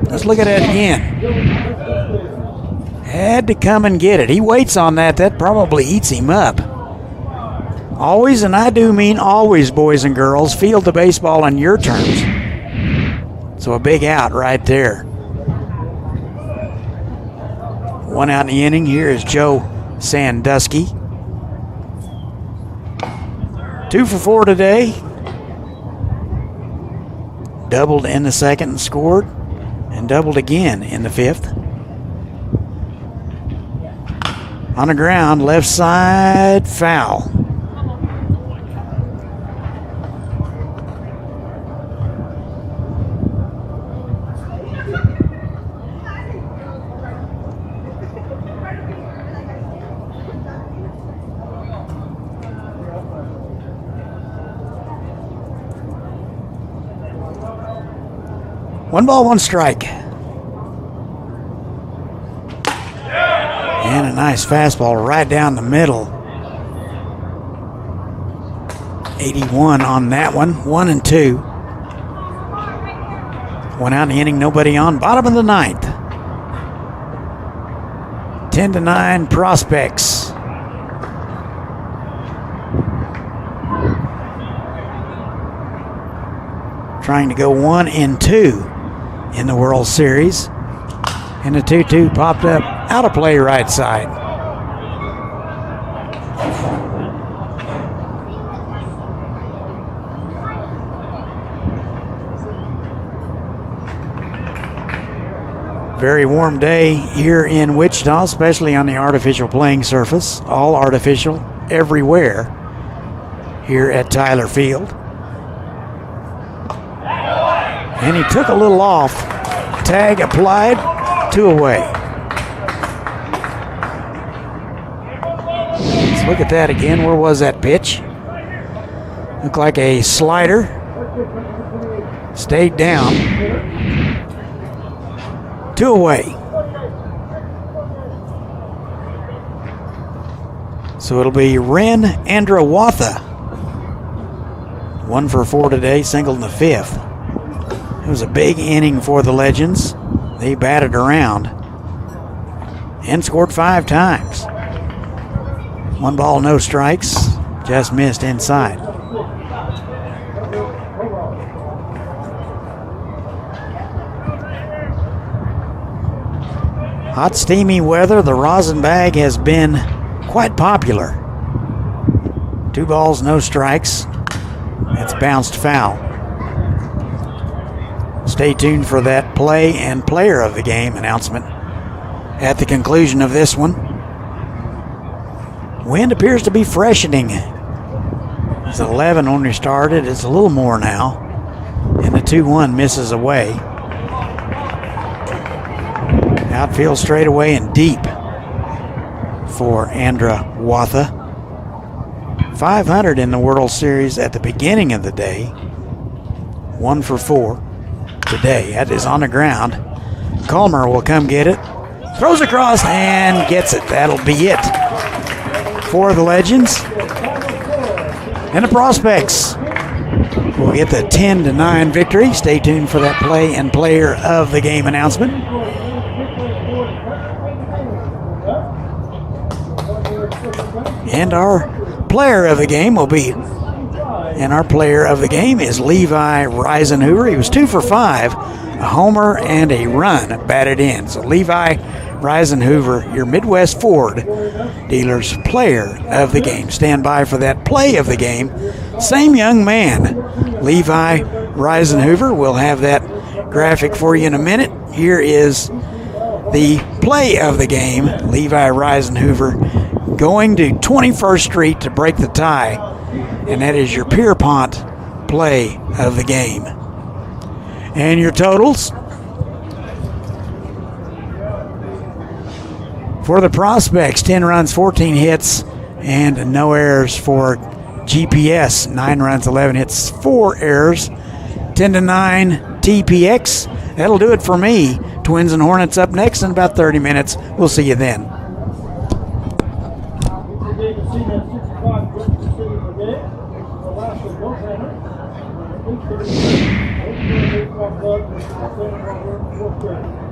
Let's look at that again. Had to come and get it. He waits on that. That probably eats him up. Always, and I do mean always, boys and girls, field the baseball on your terms. So a big out right there. 1 out in the inning. Here is Joe Sandusky. 2 for 4 today. Doubled in the second and scored, and doubled again in the fifth. On the ground, left side, foul. 1 ball, 1 strike. And a nice fastball right down the middle. 81 on that one. 1-2. 1 out in the inning, nobody on. Bottom of the 9th. 10-9 Prospects. Trying to go 1-2 in the World Series. And the 2-2 popped up out of play right side. Very warm day here in Wichita, especially on the artificial playing surface. All artificial everywhere here at Tyler Field. And he took a little off. Tag applied, 2 away. Let's look at that again. Where was that pitch? Looked like a slider. Stayed down. 2 away. So it'll be Ren Andrawatha. 1 for 4 today, singled in the 5th. It was a big inning for the Legends. They batted around and scored 5 times. 1 ball, no strikes. Just missed inside. Hot, steamy weather. The rosin bag has been quite popular. 2 balls, no strikes. It's bounced foul. Stay tuned for that play and player of the game announcement at the conclusion of this one. Wind appears to be freshening. It's 11 when we started. It's a little more now. And the 2-1 misses away. Outfield straightaway and deep for Andrawatha. 500 in the World Series at the beginning of the day. 1 for 4 today. That is on the ground. Calmer will come get it. Throws across and gets it. That'll be it for the Legends. And the Prospects will get the 10-9 victory. Stay tuned for that play and player of the game announcement. And our player of the game will be, and our player of the game is Levi Reisenhuber. He was 2 for 5, a homer and a run batted in. So Levi Reisenhuber, your Midwest Ford dealer's player of the game. Stand by for that play of the game. Same young man, Levi Reisenhuber. We'll have that graphic for you in a minute. Here is the play of the game. Levi Reisenhuber going to 21st Street to break the tie, and that is your Pierpont play of the game. And your totals for the Prospects: 10 runs, 14 hits, and no errors for GPS. 9 runs, 11 hits, 4 errors. 10-9 TPX. That'll do it for me. Twins and Hornets up next in about 30 minutes. We'll see you then. Thank you.